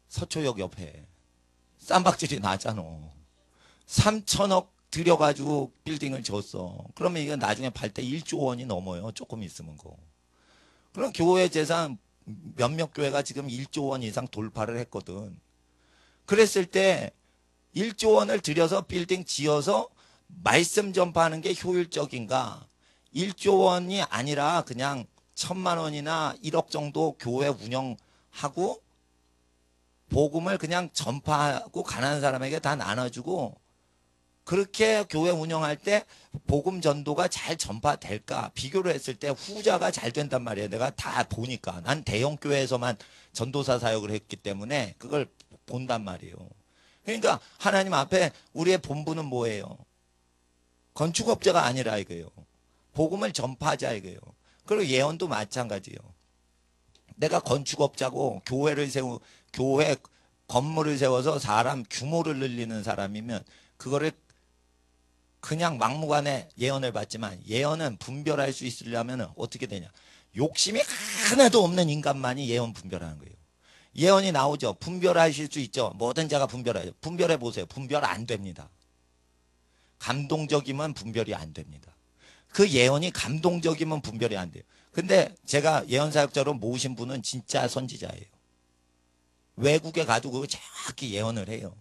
서초역 옆에 쌈박질이 나잖아. 3천억 들여가지고 빌딩을 줬어. 그러면 이거 나중에 팔 때 1조 원이 넘어요. 조금 있으면 거. 그럼 교회 재산 몇몇 교회가 지금 1조 원 이상 돌파를 했거든. 그랬을 때 1조 원을 들여서 빌딩 지어서 말씀 전파하는 게 효율적인가? 1조 원이 아니라 그냥 1,000만 원이나 1억 정도 교회 운영하고 복음을 그냥 전파하고 가난한 사람에게 다 나눠주고 그렇게 교회 운영할 때 복음 전도가 잘 전파될까? 비교를 했을 때 후자가 잘 된단 말이에요. 내가 다 보니까. 난 대형 교회에서만 전도사 사역을 했기 때문에 그걸 본단 말이에요. 그러니까 하나님 앞에 우리의 본분은 뭐예요? 건축업자가 아니라 이거예요. 복음을 전파하자 이거예요. 그리고 예언도 마찬가지예요. 내가 건축업자고 교회 건물을 세워서 사람 규모를 늘리는 사람이면 그거를 그냥 막무가내 예언을 받지만, 예언은 분별할 수 있으려면 어떻게 되냐? 욕심이 하나도 없는 인간만이 예언 분별하는 거예요. 예언이 나오죠. 분별하실 수 있죠. 모든 자가 분별하죠. 분별해 보세요. 분별 안 됩니다. 감동적이면 분별이 안 됩니다. 그 예언이 감동적이면 분별이 안 돼요. 근데 제가 예언사역자로 모으신 분은 진짜 선지자예요. 외국에 가도 그거 정확히 예언을 해요.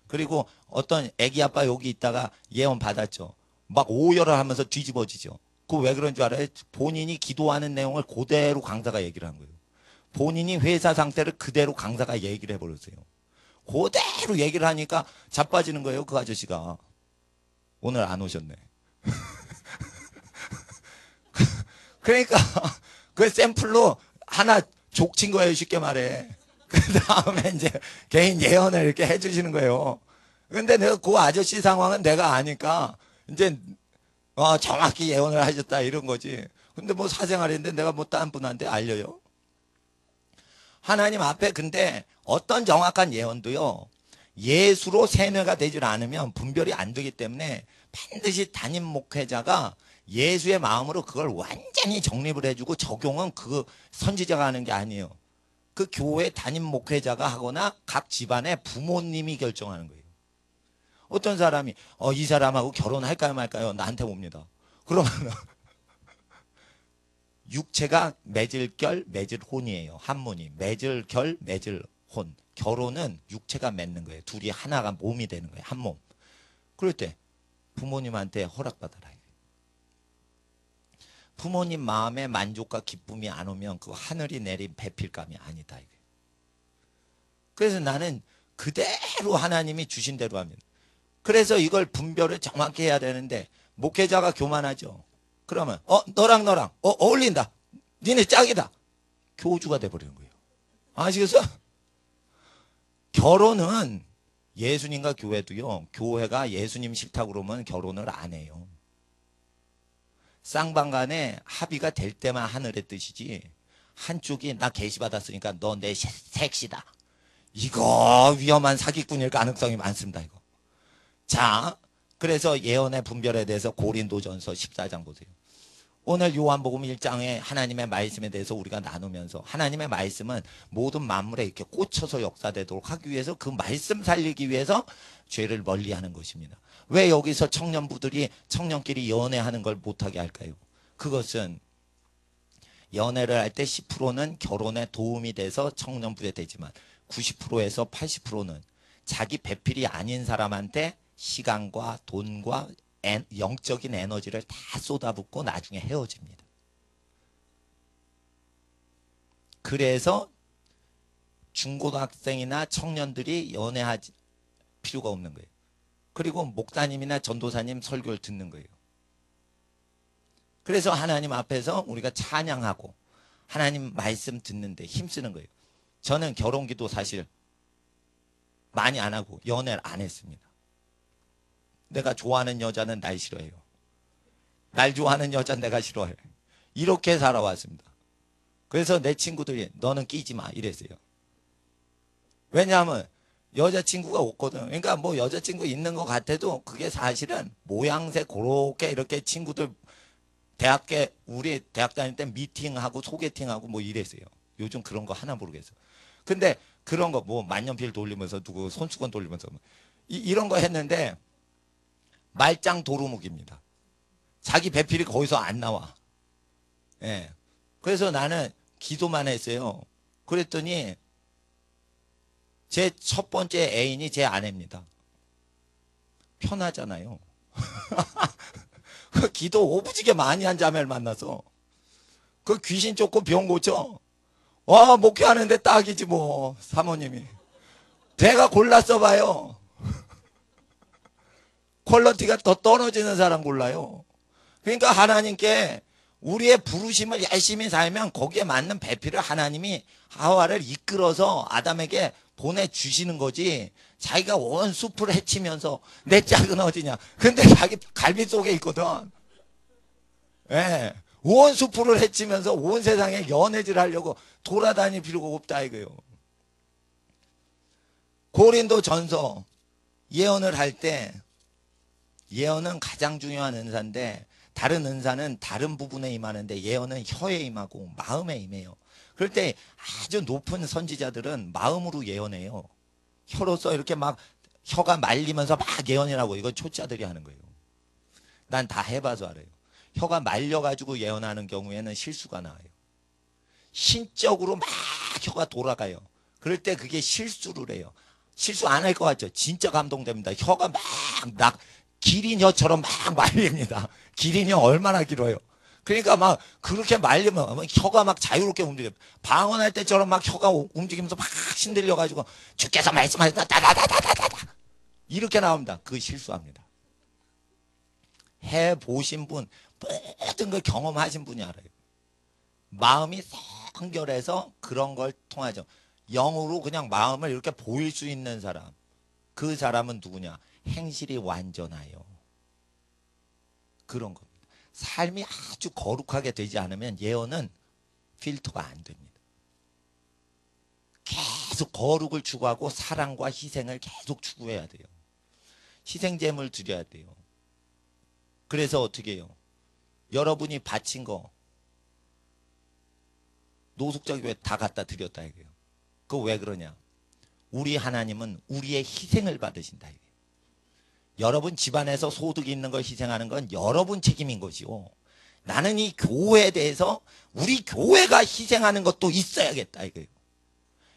그리고 어떤 애기 아빠 여기 있다가 예언 받았죠. 막 오열을 하면서 뒤집어지죠. 그거 왜 그런 줄 알아요? 본인이 기도하는 내용을 그대로 강사가 얘기를 한 거예요. 본인이 회사 상태를 그대로 강사가 얘기를 해버렸어요. 그대로 얘기를 하니까 자빠지는 거예요. 그 아저씨가. 오늘 안 오셨네. 그러니까 그 샘플로 하나 족친 거예요. 쉽게 말해. 그 다음에 이제 개인 예언을 이렇게 해주시는 거예요. 근데 내가 그 아저씨 상황은 내가 아니까 이제 정확히 예언을 하셨다 이런 거지. 근데 뭐 사생활인데 내가 뭐 딴 분한테 알려요? 하나님 앞에 근데 어떤 정확한 예언도요, 예수로 세뇌가 되질 않으면 분별이 안 되기 때문에 반드시 담임 목회자가 예수의 마음으로 그걸 완전히 정립을 해주고 적용은 그 선지자가 하는 게 아니에요. 그 교회 담임 목회자가 하거나 각 집안의 부모님이 결정하는 거예요. 어떤 사람이 이 사람하고 결혼할까요 말까요? 나한테 옵니다. 그러면 육체가 맺을 결 맺을 혼이에요. 한문이 맺을 결 맺을 혼. 결혼은 육체가 맺는 거예요. 둘이 하나가 몸이 되는 거예요. 한 몸. 그럴 때 부모님한테 허락받아라. 부모님 마음에 만족과 기쁨이 안 오면 그 하늘이 내린 배필감이 아니다. 그래서 나는 그대로 하나님이 주신 대로 합니다. 그래서 이걸 분별을 정확히 해야 되는데 목회자가 교만하죠. 그러면 너랑 어울린다. 니네 짝이다. 교주가 돼버리는 거예요. 아시겠어? 결혼은 예수님과 교회도요. 교회가 예수님 싫다고 그러면 결혼을 안 해요. 쌍방간에 합의가 될 때만 하늘의 뜻이지, 한쪽이 나 계시 받았으니까 너 내 색시다. 이거 위험한 사기꾼일 가능성이 많습니다. 이거. 자, 그래서 예언의 분별에 대해서 고린도전서 14장 보세요. 오늘 요한복음 1장에 하나님의 말씀에 대해서 우리가 나누면서 하나님의 말씀은 모든 만물에 이렇게 꽂혀서 역사되도록 하기 위해서 그 말씀 살리기 위해서 죄를 멀리하는 것입니다. 왜 여기서 청년부들이 청년끼리 연애하는 걸 못하게 할까요? 그것은 연애를 할 때 10%는 결혼에 도움이 돼서 청년부에 되지만 90%에서 80%는 자기 배필이 아닌 사람한테 시간과 돈과 영적인 에너지를 다 쏟아붓고 나중에 헤어집니다. 그래서 중고등학생이나 청년들이 연애할 필요가 없는 거예요. 그리고 목사님이나 전도사님 설교를 듣는 거예요. 그래서 하나님 앞에서 우리가 찬양하고 하나님 말씀 듣는데 힘쓰는 거예요. 저는 결혼기도 사실 많이 안 하고 연애를 안 했습니다. 내가 좋아하는 여자는 날 싫어해요. 날 좋아하는 여자는 내가 싫어해. 이렇게 살아왔습니다. 그래서 내 친구들이 너는 끼지 마 이랬어요. 왜냐하면 여자친구가 없거든. 그러니까 뭐 여자친구 있는 것 같아도 그게 사실은 모양새 그렇게 이렇게 친구들 우리 대학 다닐 때 미팅하고 소개팅하고 뭐 이랬어요. 요즘 그런 거 하나 모르겠어. 근데 그런 거 뭐 만년필 돌리면서 누구 손수건 돌리면서 이런 거 했는데 말짱 도루묵입니다. 자기 배필이 거기서 안 나와. 예. 그래서 나는 기도만 했어요. 그랬더니 제 첫 번째 애인이 제 아내입니다. 편하잖아요. 그 기도 오부지게 많이 한 자매를 만나서 그 귀신 쫓고 병 고쳐. 목회하는데 딱이지 뭐 사모님이. 내가 골랐어 봐요. 퀄리티가 더 떨어지는 사람 골라요. 그러니까 하나님께 우리의 부르심을 열심히 살면 거기에 맞는 배필을 하나님이 하와를 이끌어서 아담에게 보내주시는 거지. 자기가 온 숲을 헤치면서 내 짝은 어디냐. 근데 자기 갈비 속에 있거든. 예. 온 수풀을 헤치면서 온 세상에 연애질 하려고 돌아다닐 필요가 없다 이거요. 고린도 전서 예언을 할 때 예언은 가장 중요한 은사인데 다른 은사는 다른 부분에 임하는데 예언은 혀에 임하고 마음에 임해요. 그럴 때 아주 높은 선지자들은 마음으로 예언해요. 혀로서 이렇게 막 혀가 말리면서 막 예언이라고 이건 초짜들이 하는 거예요. 난 다 해봐서 알아요. 혀가 말려가지고 예언하는 경우에는 실수가 나와요. 신적으로 막 혀가 돌아가요. 그럴 때 그게 실수를 해요. 실수 안 할 것 같죠? 진짜 감동됩니다. 혀가 막 기린 혀처럼 막 말립니다. 기린 혀 얼마나 길어요. 그러니까 막 그렇게 말리면 혀가 막 자유롭게 움직여요. 방언할 때처럼 막 혀가 움직이면서 막 신들려가지고 주께서 말씀하셨다 다다다다다다 이렇게 나옵니다. 그거 실수합니다. 해보신 분, 모든 걸 경험하신 분이 알아요. 마음이 성결해서 그런 걸 통하죠. 영으로 그냥 마음을 이렇게 보일 수 있는 사람. 그 사람은 누구냐? 행실이 완전하여. 그런 겁니다. 삶이 아주 거룩하게 되지 않으면 예언은 필터가 안 됩니다. 계속 거룩을 추구하고 사랑과 희생을 계속 추구해야 돼요. 희생제물 드려야 돼요. 그래서 어떻게 해요? 여러분이 바친 거 노숙자교회 다 갖다 드렸다 이거예요. 그거 왜 그러냐? 우리 하나님은 우리의 희생을 받으신다 이거예요. 여러분 집안에서 소득이 있는 걸 희생하는 건 여러분 책임인 것이요. 나는 이 교회에 대해서 우리 교회가 희생하는 것도 있어야겠다 이거예요.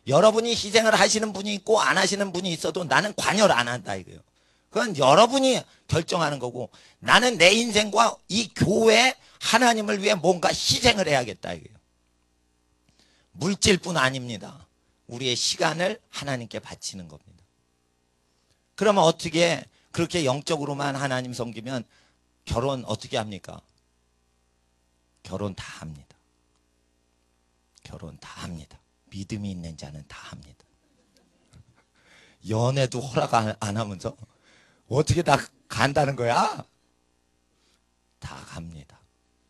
여러분이 희생을 하시는 분이 있고 안 하시는 분이 있어도 나는 관여를 안 한다 이거예요. 그건 여러분이 결정하는 거고 나는 내 인생과 이 교회 하나님을 위해 뭔가 희생을 해야겠다 이거예요. 물질뿐 아닙니다. 우리의 시간을 하나님께 바치는 겁니다. 그러면 어떻게 그렇게 영적으로만 하나님 섬기면 결혼 어떻게 합니까? 결혼 다 합니다. 결혼 다 합니다. 믿음이 있는 자는 다 합니다. 연애도 허락 안 하면서 어떻게 다 간다는 거야? 다 갑니다.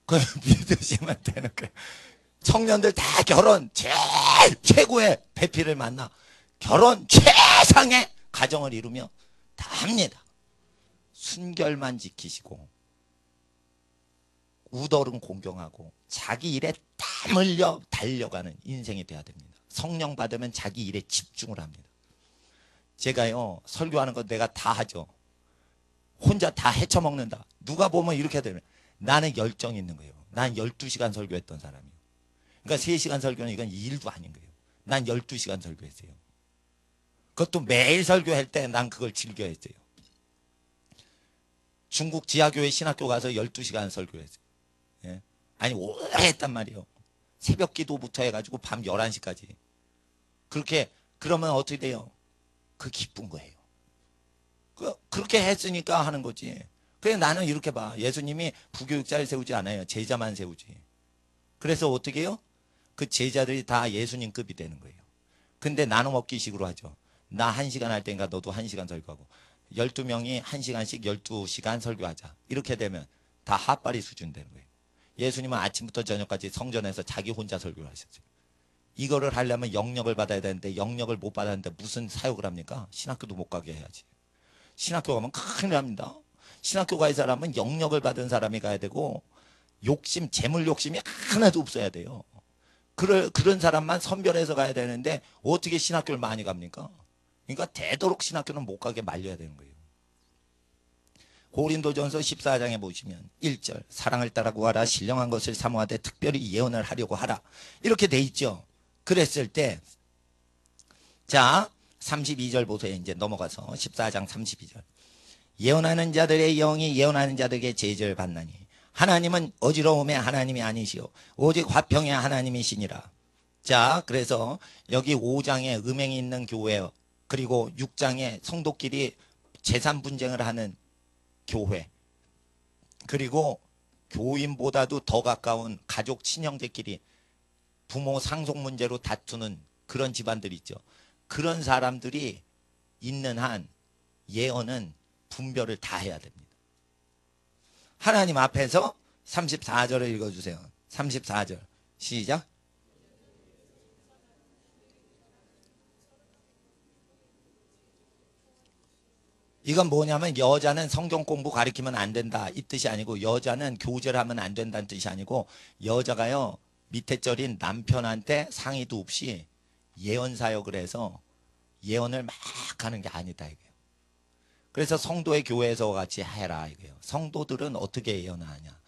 그걸 믿으시면 되는 거예요. 청년들 다 결혼 제일 최고의 배필을 만나 결혼 최상의 가정을 이루며 다 합니다. 순결만 지키시고 우덜은 공경하고 자기 일에 땀 흘려 달려가는 인생이 돼야 됩니다. 성령 받으면 자기 일에 집중을 합니다. 제가요 설교하는 거 내가 다 하죠. 혼자 다 헤쳐먹는다. 누가 보면 이렇게 되면 나는 열정이 있는 거예요. 난 12시간 설교했던 사람이에요. 그러니까 3시간 설교는 이건 일도 아닌 거예요. 난 12시간 설교했어요. 그것도 매일 설교할 때 난 그걸 즐겨 했어요. 중국 지하교회 신학교 가서 12시간 설교했어요. 예? 아니 오래 했단 말이에요. 새벽 기도부터 해가지고 밤 11시까지. 그러면 어떻게 돼요? 그 기쁜 거예요. 그렇게 했으니까 하는 거지. 그래 나는 이렇게 봐. 예수님이 부교육자를 세우지 않아요. 제자만 세우지. 그래서 어떻게 해요? 그 제자들이 다 예수님급이 되는 거예요. 근데 나눠 먹기식으로 하죠. 나 1시간 할 때인가 너도 1시간 설교하고 12명이 1시간씩 12시간 설교하자. 이렇게 되면 다 핫바리 수준 되는 거예요. 예수님은 아침부터 저녁까지 성전에서 자기 혼자 설교를 하셨어요. 이거를 하려면 영역을 받아야 되는데 영역을 못 받았는데 무슨 사역을 합니까? 신학교도 못 가게 해야지. 신학교 가면 큰일 납니다. 신학교 갈 사람은 영역을 받은 사람이 가야 되고 욕심, 재물 욕심이 하나도 없어야 돼요. 그런 사람만 선별해서 가야 되는데 어떻게 신학교를 많이 갑니까? 그러니까 되도록 신학교는 못 가게 말려야 되는 거예요. 고린도전서 14장에 보시면 1절 사랑을 따라 구하라 신령한 것을 사모하되 특별히 예언을 하려고 하라 이렇게 돼 있죠. 그랬을 때 자 32절 보세요. 이제 넘어가서 14장 32절 예언하는 자들의 영이 예언하는 자들에게 제지를 받나니 하나님은 어지러움의 하나님이 아니시오 오직 화평의 하나님이시니라. 자 그래서 여기 5장에 음행이 있는 교회 그리고 6장에 성도끼리 재산 분쟁을 하는 교회 그리고 교인보다도 더 가까운 가족 친형제끼리 부모 상속 문제로 다투는 그런 집안들 있죠. 그런 사람들이 있는 한 예언은 분별을 다 해야 됩니다. 하나님 앞에서 34절을 읽어주세요. 34절 시작. 이건 뭐냐면 여자는 성경 공부 가리키면 안 된다 이 뜻이 아니고, 여자는 교제를 하면 안 된다는 뜻이 아니고, 여자가요 밑에 절인 남편한테 상의도 없이 예언 사역을 해서 예언을 막 하는 게 아니다 이거예요. 그래서 성도의 교회에서 같이 해라 이거예요. 성도들은 어떻게 예언을 하냐,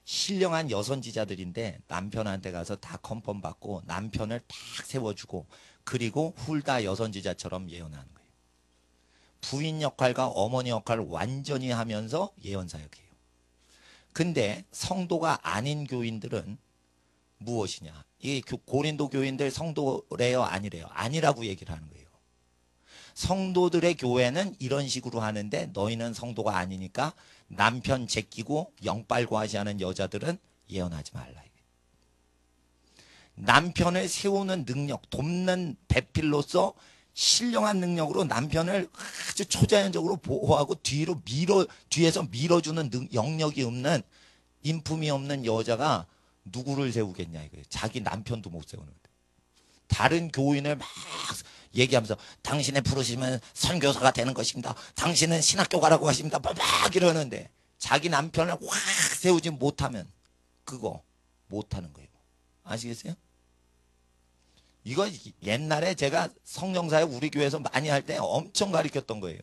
신령한 여선지자들인데 남편한테 가서 다 컨펌 받고 남편을 딱 세워주고, 그리고 훌다 여선지자처럼 예언하는 거예요. 부인 역할과 어머니 역할을 완전히 하면서 예언 사역해요. 근데 성도가 아닌 교인들은 무엇이냐, 이 고린도 교인들 성도래요 아니래요? 아니라고 얘기를 하는 거예요. 성도들의 교회는 이런 식으로 하는데 너희는 성도가 아니니까 남편 제끼고 영빨과시하는 여자들은 예언하지 말라. 남편을 세우는 능력, 돕는 배필로서 신령한 능력으로 남편을 아주 초자연적으로 보호하고 뒤에서 밀어주는 영역이 없는, 인품이 없는 여자가 누구를 세우겠냐 이거예요. 자기 남편도 못 세우는 거예요. 다른 교인을 막 얘기하면서 당신의 부르심은 선교사가 되는 것입니다. 당신은 신학교 가라고 하십니다. 막 이러는데 자기 남편을 확 세우지 못하면 그거 못하는 거예요. 아시겠어요? 이거 옛날에 제가 성령사역 우리 교회에서 많이 할 때 엄청 가르쳤던 거예요.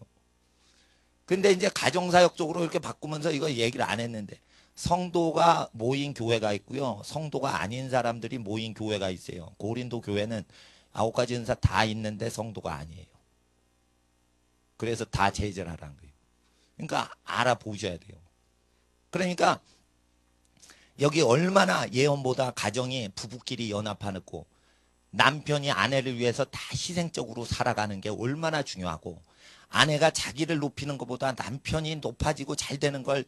근데 이제 가정사역 쪽으로 이렇게 바꾸면서 이거 얘기를 안 했는데, 성도가 모인 교회가 있고요, 성도가 아닌 사람들이 모인 교회가 있어요. 고린도 교회는 9가지 은사 다 있는데 성도가 아니에요. 그래서 다 제절하라는 거예요. 그러니까 알아보셔야 돼요. 그러니까 여기 얼마나 예언보다 가정이 부부끼리 연합하고 남편이 아내를 위해서 다 희생적으로 살아가는 게 얼마나 중요하고, 아내가 자기를 높이는 것보다 남편이 높아지고 잘 되는 걸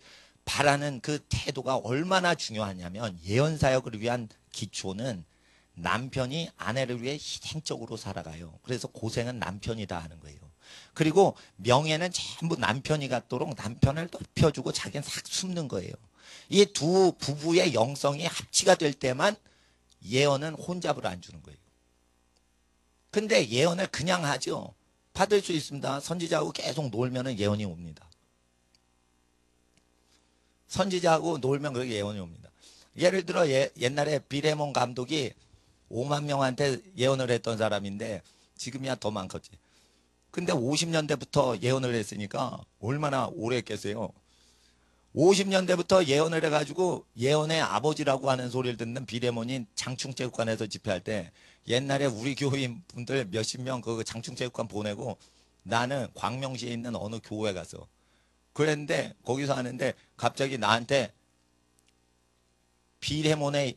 바라는 그 태도가 얼마나 중요하냐면, 예언사역을 위한 기초는 남편이 아내를 위해 희생적으로 살아가요. 그래서 고생은 남편이다 하는 거예요. 그리고 명예는 전부 남편이 갖도록 남편을 높여주고 자기는 싹 숨는 거예요. 이 두 부부의 영성이 합치가 될 때만 예언은 혼잡을 안 주는 거예요. 근데 예언을 그냥 하죠. 받을 수 있습니다. 선지자하고 계속 놀면 예언이 옵니다. 선지자하고 놀면 그렇게 예언이 옵니다. 예를 들어 옛날에 비레몬 감독이 5만 명한테 예언을 했던 사람인데 지금이야 더 많겠지. 근데 50년대부터 예언을 했으니까 얼마나 오래 했겠어요. 50년대부터 예언을 해가지고 예언의 아버지라고 하는 소리를 듣는 비레몬이 장충체육관에서 집회할 때, 옛날에 우리 교인 분들 몇십 명 그 장충체육관 보내고 나는 광명시에 있는 어느 교회 가서 그랬는데, 거기서 하는데 갑자기 나한테 비레몬의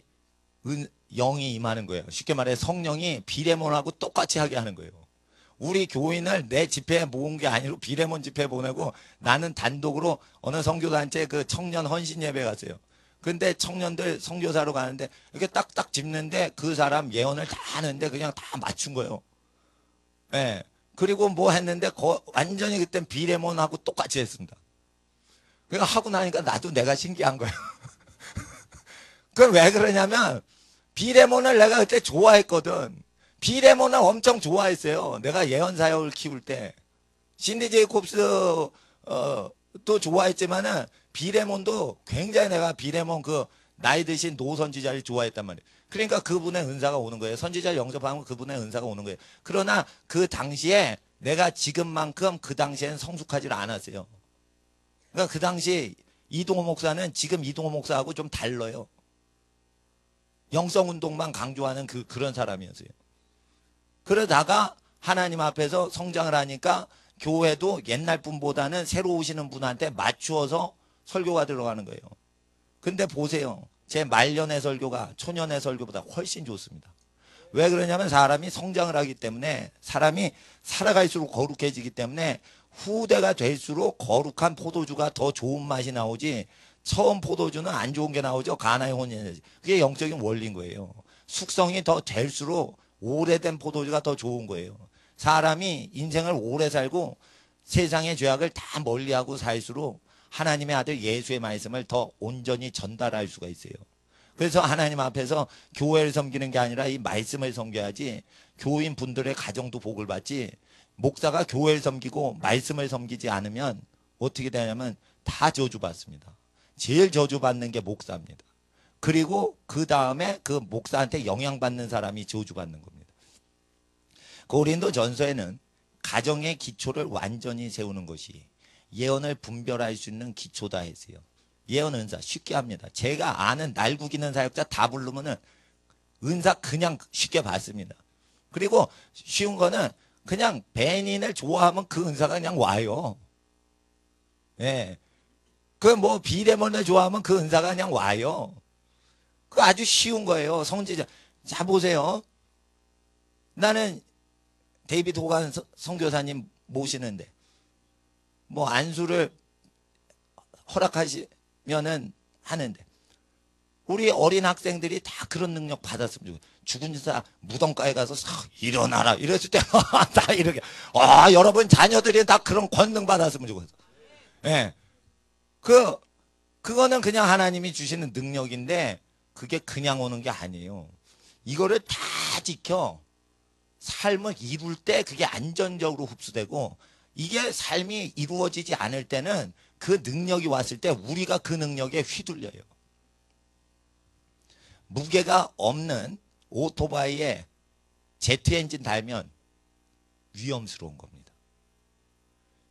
영이 임하는 거예요. 쉽게 말해 성령이 비레몬하고 똑같이 하게 하는 거예요. 우리 교인을 내 집회에 모은 게 아니고 비레몬 집회에 보내고, 나는 단독으로 어느 선교단체 그 청년 헌신 예배 갔어요. 근데 청년들 선교사로 가는데 이렇게 딱딱 짚는데 그 사람 예언을 다 하는데 그냥 다 맞춘 거예요. 예. 그리고 뭐 했는데 완전히 그땐 비레몬하고 똑같이 했습니다. 그러니까 하고 나니까 나도 내가 신기한 거예요. 그건 왜 그러냐면 비레몬을 내가 그때 좋아했거든. 비레몬을 엄청 좋아했어요. 내가 예언 사역을 키울 때. 신디 제이콥스 또 좋아했지만은 비레몬도 굉장히, 내가 비레몬 그 나이 드신 노선지자를 좋아했단 말이에요. 그러니까 그분의 은사가 오는 거예요. 선지자 영접하면 그분의 은사가 오는 거예요. 그러나 그 당시에 내가 지금만큼 그 당시에는 성숙하지 않았어요. 그러니까 그 당시 이동호 목사는 지금 이동호 목사하고 좀 달라요. 영성운동만 강조하는 그런 사람이었어요. 그러다가 하나님 앞에서 성장을 하니까 교회도 옛날 분보다는 새로 오시는 분한테 맞추어서 설교가 들어가는 거예요. 근데 보세요. 제 말년의 설교가 초년의 설교보다 훨씬 좋습니다. 왜 그러냐면 사람이 성장을 하기 때문에, 사람이 살아갈수록 거룩해지기 때문에 후대가 될수록 거룩한 포도주가 더 좋은 맛이 나오지, 처음 포도주는 안 좋은 게 나오죠. 가나의 혼인이지. 그게 영적인 원리인 거예요. 숙성이 더 될수록 오래된 포도주가 더 좋은 거예요. 사람이 인생을 오래 살고 세상의 죄악을 다 멀리하고 살수록 하나님의 아들 예수의 말씀을 더 온전히 전달할 수가 있어요. 그래서 하나님 앞에서 교회를 섬기는 게 아니라 이 말씀을 섬겨야지, 교인 분들의 가정도 복을 받지, 목사가 교회를 섬기고 말씀을 섬기지 않으면 어떻게 되냐면 다 저주받습니다. 제일 저주받는 게 목사입니다. 그리고 그 다음에 그 목사한테 영향받는 사람이 저주받는 겁니다. 고린도 전서에는 가정의 기초를 완전히 세우는 것이 예언을 분별할 수 있는 기초다 했어요. 예언 은사 쉽게 합니다. 제가 아는 날구기는 사역자 다 부르면은 은사 그냥 쉽게 받습니다. 그리고 쉬운 거는 그냥 벤인을 좋아하면 그 은사가 그냥 와요. 예. 그 뭐 비레몬을 좋아하면 그 은사가 그냥 와요. 그 아주 쉬운 거예요. 성지자. 자 보세요. 나는 데이비드 호간 선교사님 모시는데 뭐 안수를 허락하시면은 하는데 우리 어린 학생들이 다 그런 능력 받았으면 좋겠어요. 죽은 자 무덤가에 가서 일어나라 이랬을 때 다 이렇게 여러분 자녀들이 다 그런 권능 받았으면 좋겠어요. 예. 그거는 그냥 하나님이 주시는 능력인데 그게 그냥 오는 게 아니에요. 이거를 다 지켜 삶을 이룰 때 그게 안전적으로 흡수되고, 이게 삶이 이루어지지 않을 때는 그 능력이 왔을 때 우리가 그 능력에 휘둘려요. 무게가 없는 오토바이에 제트 엔진 달면 위험스러운 겁니다.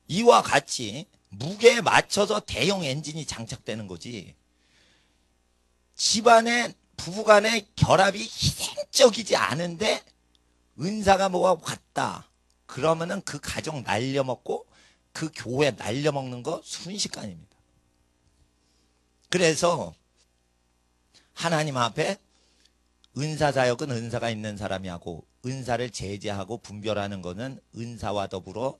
이와 같이 무게에 맞춰서 대형 엔진이 장착되는 거지, 집안의 부부간의 결합이 희생적이지 않은데 은사가 뭐가 왔다 그러면은 그 가정 날려먹고 그 교회 날려먹는 거 순식간입니다. 그래서 하나님 앞에 은사사역은 은사가 있는 사람이 하고, 은사를 제재하고 분별하는 거는 은사와 더불어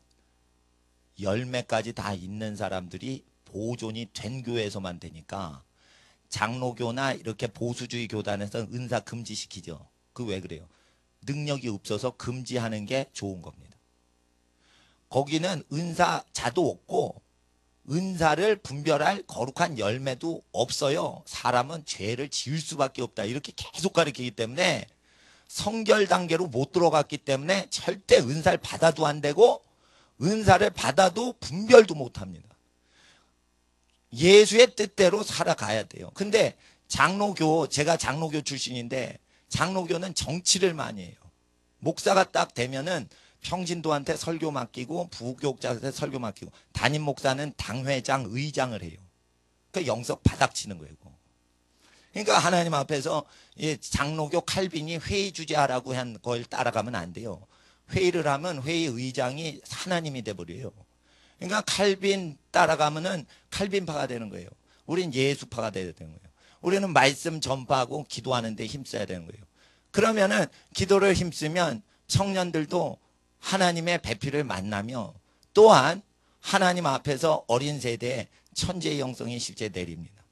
열매까지 다 있는 사람들이 보존이 된 교회에서만 되니까, 장로교나 이렇게 보수주의 교단에서 은사 금지시키죠. 그 왜 그래요? 능력이 없어서 금지하는 게 좋은 겁니다. 거기는 은사자도 없고 은사를 분별할 거룩한 열매도 없어요. 사람은 죄를 지을 수밖에 없다 이렇게 계속 가르치기 때문에 성결 단계로 못 들어갔기 때문에 절대 은사를 받아도 안 되고 은사를 받아도 분별도 못 합니다. 예수의 뜻대로 살아가야 돼요. 근데 장로교, 제가 장로교 출신인데 장로교는 정치를 많이 해요. 목사가 딱 되면은 평신도한테 설교 맡기고 부교육자한테 설교 맡기고, 담임 목사는 당회장, 의장을 해요. 그러니까 영석 바닥치는 거예요. 그러니까 하나님 앞에서 장로교 칼빈이 회의 주재하라고 한 걸 따라가면 안 돼요. 회의를 하면 회의 의장이 하나님이 돼버려요. 그러니까 칼빈 따라가면은 칼빈파가 되는 거예요. 우린 예수파가 돼야 되는 거예요. 우리는 말씀 전파하고 기도하는 데 힘써야 되는 거예요. 그러면은 기도를 힘쓰면 청년들도 하나님의 배필을 만나며, 또한 하나님 앞에서 어린 세대에 천재의 영성이 실제 내립니다.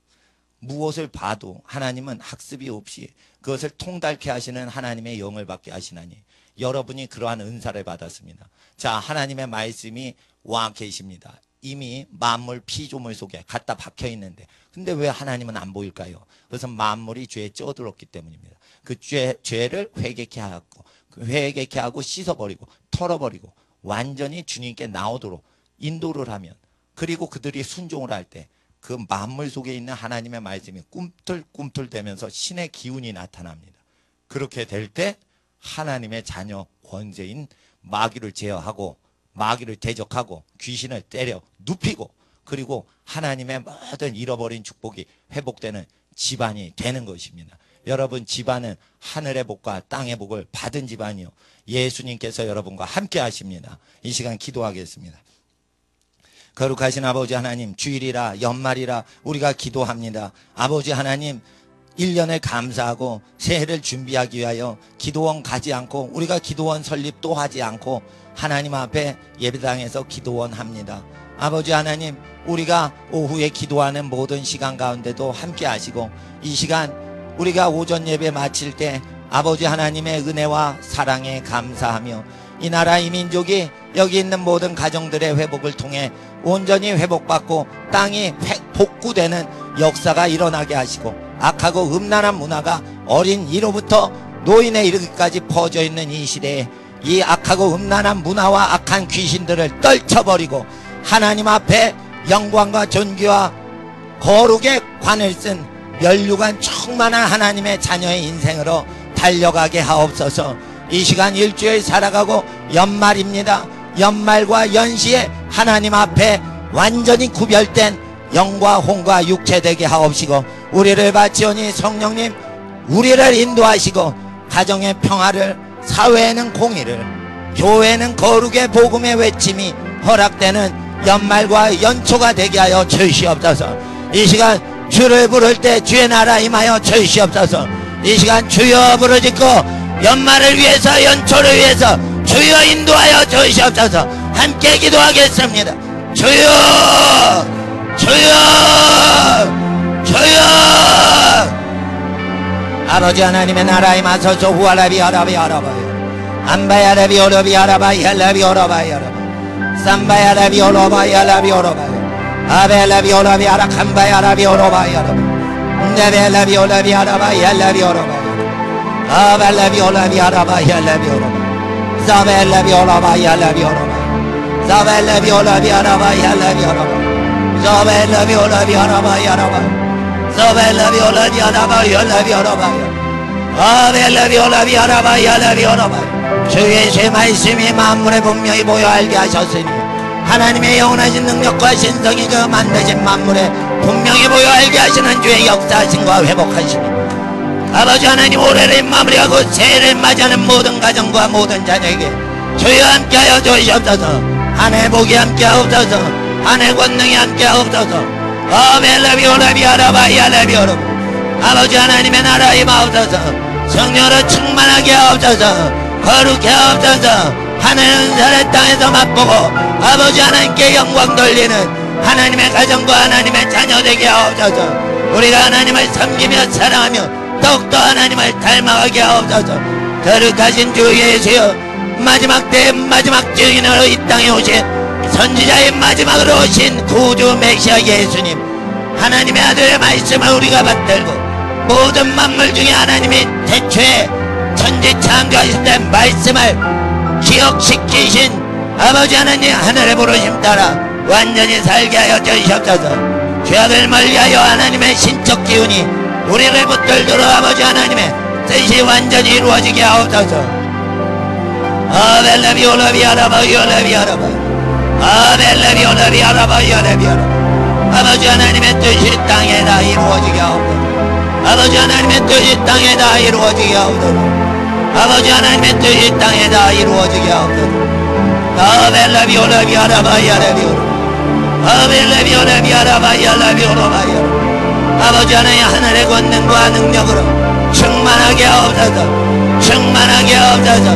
무엇을 봐도 하나님은 학습이 없이 그것을 통달케 하시는 하나님의 영을 받게 하시나니 여러분이 그러한 은사를 받았습니다. 자, 하나님의 말씀이 와 계십니다. 이미 만물 피조물 속에 갖다 박혀 있는데, 근데 왜 하나님은 안 보일까요? 그것은 만물이 죄에 쪄들었기 때문입니다. 그 죄를 회개케 하고 씻어버리고 털어버리고 완전히 주님께 나오도록 인도를 하면, 그리고 그들이 순종을 할 때 그 만물 속에 있는 하나님의 말씀이 꿈틀꿈틀대면서 신의 기운이 나타납니다. 그렇게 될 때 하나님의 자녀 권세인 마귀를 제어하고 마귀를 대적하고 귀신을 때려 눕히고, 그리고 하나님의 모든 잃어버린 축복이 회복되는 집안이 되는 것입니다. 여러분 집안은 하늘의 복과 땅의 복을 받은 집안이요, 예수님께서 여러분과 함께 하십니다. 이 시간 기도하겠습니다. 거룩하신 아버지 하나님, 주일이라 연말이라 우리가 기도합니다. 아버지 하나님, 1년을 감사하고 새해를 준비하기 위하여 기도원 가지 않고 우리가 기도원 설립도 하지 않고 하나님 앞에 예배당에서 기도원 합니다. 아버지 하나님, 우리가 오후에 기도하는 모든 시간 가운데도 함께 하시고, 이 시간 우리가 오전 예배 마칠 때 아버지 하나님의 은혜와 사랑에 감사하며 이 나라 이 민족이 여기 있는 모든 가정들의 회복을 통해 온전히 회복받고 땅이 복구되는 역사가 일어나게 하시고, 악하고 음란한 문화가 어린 이로부터 노인에 이르기까지 퍼져 있는 이 시대에 이 악하고 음란한 문화와 악한 귀신들을 떨쳐버리고 하나님 앞에 영광과 존귀와 거룩의 관을 쓴 면류관 충만한 하나님의 자녀의 인생으로 달려가게 하옵소서. 이 시간 일주일 살아가고 연말입니다. 연말과 연시에 하나님 앞에 완전히 구별된 영과 혼과 육체 되게 하옵시고, 우리를 바치오니 성령님 우리를 인도하시고, 가정의 평화를, 사회에는 공의를, 교회에는 거룩의 복음의 외침이 허락되는 연말과 연초가 되게 하여 주시옵소서. 이 시간 주를 부를 때 주의 나라 임하여 주시옵소서. 이 시간 주여 부르짖고 연말을 위해서, 연초를 위해서 주여 인도하여 주시옵소서. 함께 기도하겠습니다. 주여, 주여, 주여. 아버지 하나님의 나라 임하소서. 후아라비 아라비 아라바이 안바야라비 오라비 아라바이 알라비 오라바이 아라바 삼바야라비 오라바이 알라비 오라바이 아벨라비 오라비 아라 칸바이 아라비 오라바이 아라바 네벨라비 오라비 아라바이 알라비 오라바이 아벨라비 오라비 아라바이 알라비 오라바이 자벨라비 오라바이 알라비 오라바이 자벨라비 오라비 아라바이 알라비 오라바이 자벨라비 오라비 아라바이 아라바이 자벨라비 오라비 아라바이 알라비 오라바이 아벨라비 오라비 아라바이 알라비 오라바이. 주의 제 말씀이 만물에 분명히 보여 알게 하셨으니 하나님의 영원하신 능력과 신성이 그 만드신 만물에 분명히 보여 알게 하시는 주의 역사하심과 회복하시니, 아버지 하나님 올해를 마무리하고 새해를 맞이하는 모든 가정과 모든 자녀에게 주여 함께하여 주시옵소서. 한 해 복이 함께하옵소서. 한 해 권능이 함께하옵소서. 아벨라비 오라비 아라바이 알라비 오라바 아버지 하나님의 나라 임하옵소서. 성령으로 충만하게 하옵소서. 거룩해 하옵소서. 하나님 은사를 땅에서 맛보고 아버지 하나님께 영광 돌리는 하나님의 가정과 하나님의 자녀 되게 하옵소서. 우리가 하나님을 섬기며 사랑하며 더욱더 하나님을 닮아가게 하옵소서. 거룩하신 주 예수여, 마지막 때의 마지막 증인으로 이 땅에 오신 선지자의 마지막으로 오신 구주 메시아 예수님, 하나님의 아들의 말씀을 우리가 받들고 모든 만물 중에 하나님이 태초에 천지 창조하실 때 말씀을 기억시키신 아버지 하나님 하늘의 부르심 따라 완전히 살게 하여 주시옵소서. 죄악을 멀리하여 하나님의 신적 기운이 우리를 붙들도록 아버지 하나님의 뜻이 완전히 이루어지게 하옵소서. 아벨라비 오라비 아라바이 오라비 아라바이 아벨라비 오라비 아라바이 오라비 아라바이 아버지 하나님의 뜻이 땅에 다 이루어지게 하옵소서. 아버지 하나님의 뜻이 땅에 다 이루어지게 하옵소서. 아버지 하나님의 뜻이 땅에 다 이루어지게 하옵소서. 아벨라비 오라비 아라바이 아라비 오라바 아벨라비 오라비 아라바이 알라비 오라바이 아버지 하나님 하늘의 권능과 능력으로 충만하게 하옵소서. 충만하게 하옵소서.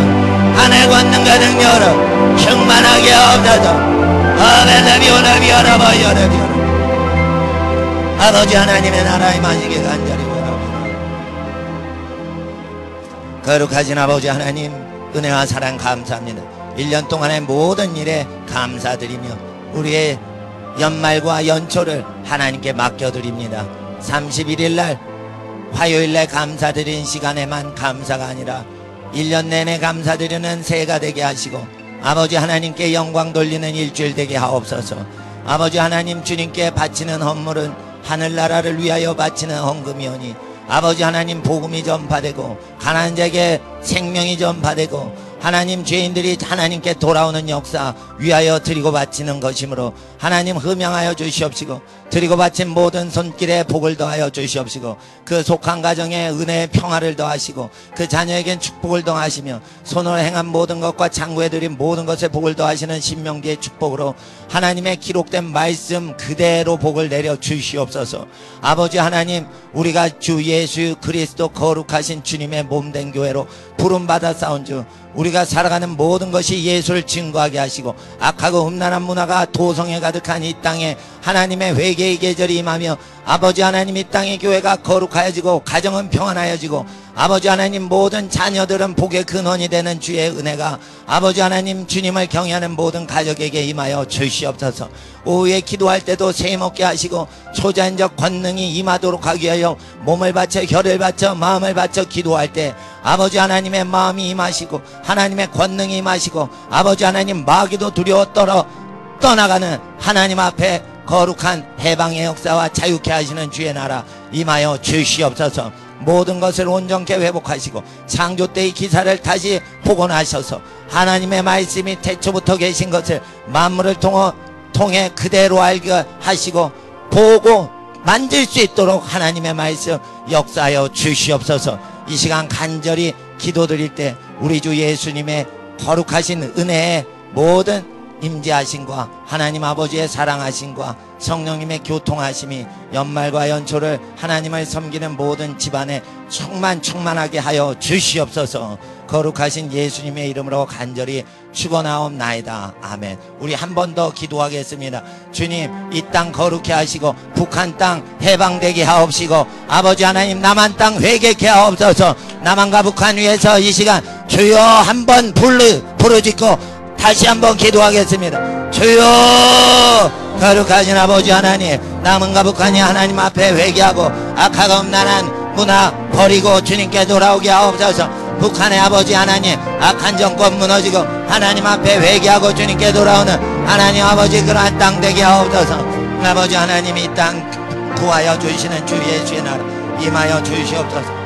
하늘의 권능과 능력으로 충만하게 하옵소서. 아벨라비 오라비 아라바이 아라비 오라바 아버지 하나님의 나라 임하시게 간절히 원합니다. 거룩하신 아버지 하나님, 은혜와 사랑 감사합니다. 1년 동안의 모든 일에 감사드리며 우리의 연말과 연초를 하나님께 맡겨드립니다. 31일날 화요일날 감사드린 시간에만 감사가 아니라 1년 내내 감사드리는 새해가 되게 하시고 아버지 하나님께 영광 돌리는 일주일 되게 하옵소서. 아버지 하나님, 주님께 바치는 헌물은 하늘나라를 위하여 바치는 헌금이오니 아버지 하나님, 복음이 전파되고 가난한 자에게 생명이 전파되고 하나님, 죄인들이 하나님께 돌아오는 역사 위하여 드리고 바치는 것이므로 하나님 흠양하여 주시옵시고 드리고 바친 모든 손길에 복을 더하여 주시옵시고 그 속한 가정에 은혜의 평화를 더하시고 그 자녀에겐 축복을 더하시며 손으로 행한 모든 것과 창구에 드린 모든 것에 복을 더하시는 신명기의 축복으로 하나님의 기록된 말씀 그대로 복을 내려 주시옵소서. 아버지 하나님, 우리가 주 예수 그리스도 거룩하신 주님의 몸된 교회로 부름받아 싸운 주, 우리가 살아가는 모든 것이 예수를 증거하게 하시고 악하고 음란한 문화가 도성에 가득한 이 땅에 하나님의 회개 회개의 계절이 임하며 아버지 하나님 이 땅의 교회가 거룩하여지고 가정은 평안하여지고 아버지 하나님 모든 자녀들은 복의 근원이 되는 주의 은혜가 아버지 하나님 주님을 경외하는 모든 가족에게 임하여 주시옵소서. 오후에 기도할 때도 세임없게 하시고 초자연적 권능이 임하도록 하기 위하여 몸을 바쳐 혀를 바쳐 마음을 바쳐 기도할 때 아버지 하나님의 마음이 임하시고 하나님의 권능이 임하시고 아버지 하나님 마귀도 두려워 떠나가는 하나님 앞에 거룩한 해방의 역사와 자유케 하시는 주의 나라 임하여 주시옵소서. 모든 것을 온전케 회복하시고 창조 때의 기사를 다시 복원하셔서 하나님의 말씀이 태초부터 계신 것을 만물을 통해 그대로 알게 하시고 보고 만질 수 있도록 하나님의 말씀 역사하여 주시옵소서. 이 시간 간절히 기도드릴 때 우리 주 예수님의 거룩하신 은혜의 모든 임재하심과 하나님 아버지의 사랑하심과 성령님의 교통하심이 연말과 연초를 하나님을 섬기는 모든 집안에 충만하게 하여 주시옵소서. 거룩하신 예수님의 이름으로 간절히 축원하옵나이다. 아멘. 우리 한 번 더 기도하겠습니다. 주님, 이 땅 거룩해 하시고 북한 땅 해방되게 하옵시고 아버지 하나님 남한 땅 회개케 하옵소서. 남한과 북한 위해서 이 시간 주여 한번 부르짖고 다시 한번 기도하겠습니다. 주여, 거룩하신 아버지 하나님, 남한과 북한이 하나님 앞에 회개하고 악하고 음란한 문화 버리고 주님께 돌아오게 하옵소서. 북한의 아버지 하나님, 악한 정권 무너지고 하나님 앞에 회개하고 주님께 돌아오는 하나님 아버지 그러한 땅 되게 하옵소서. 아버지 하나님 이 땅 구하여 주시는 주 예수의 나라 임하여 주시옵소서.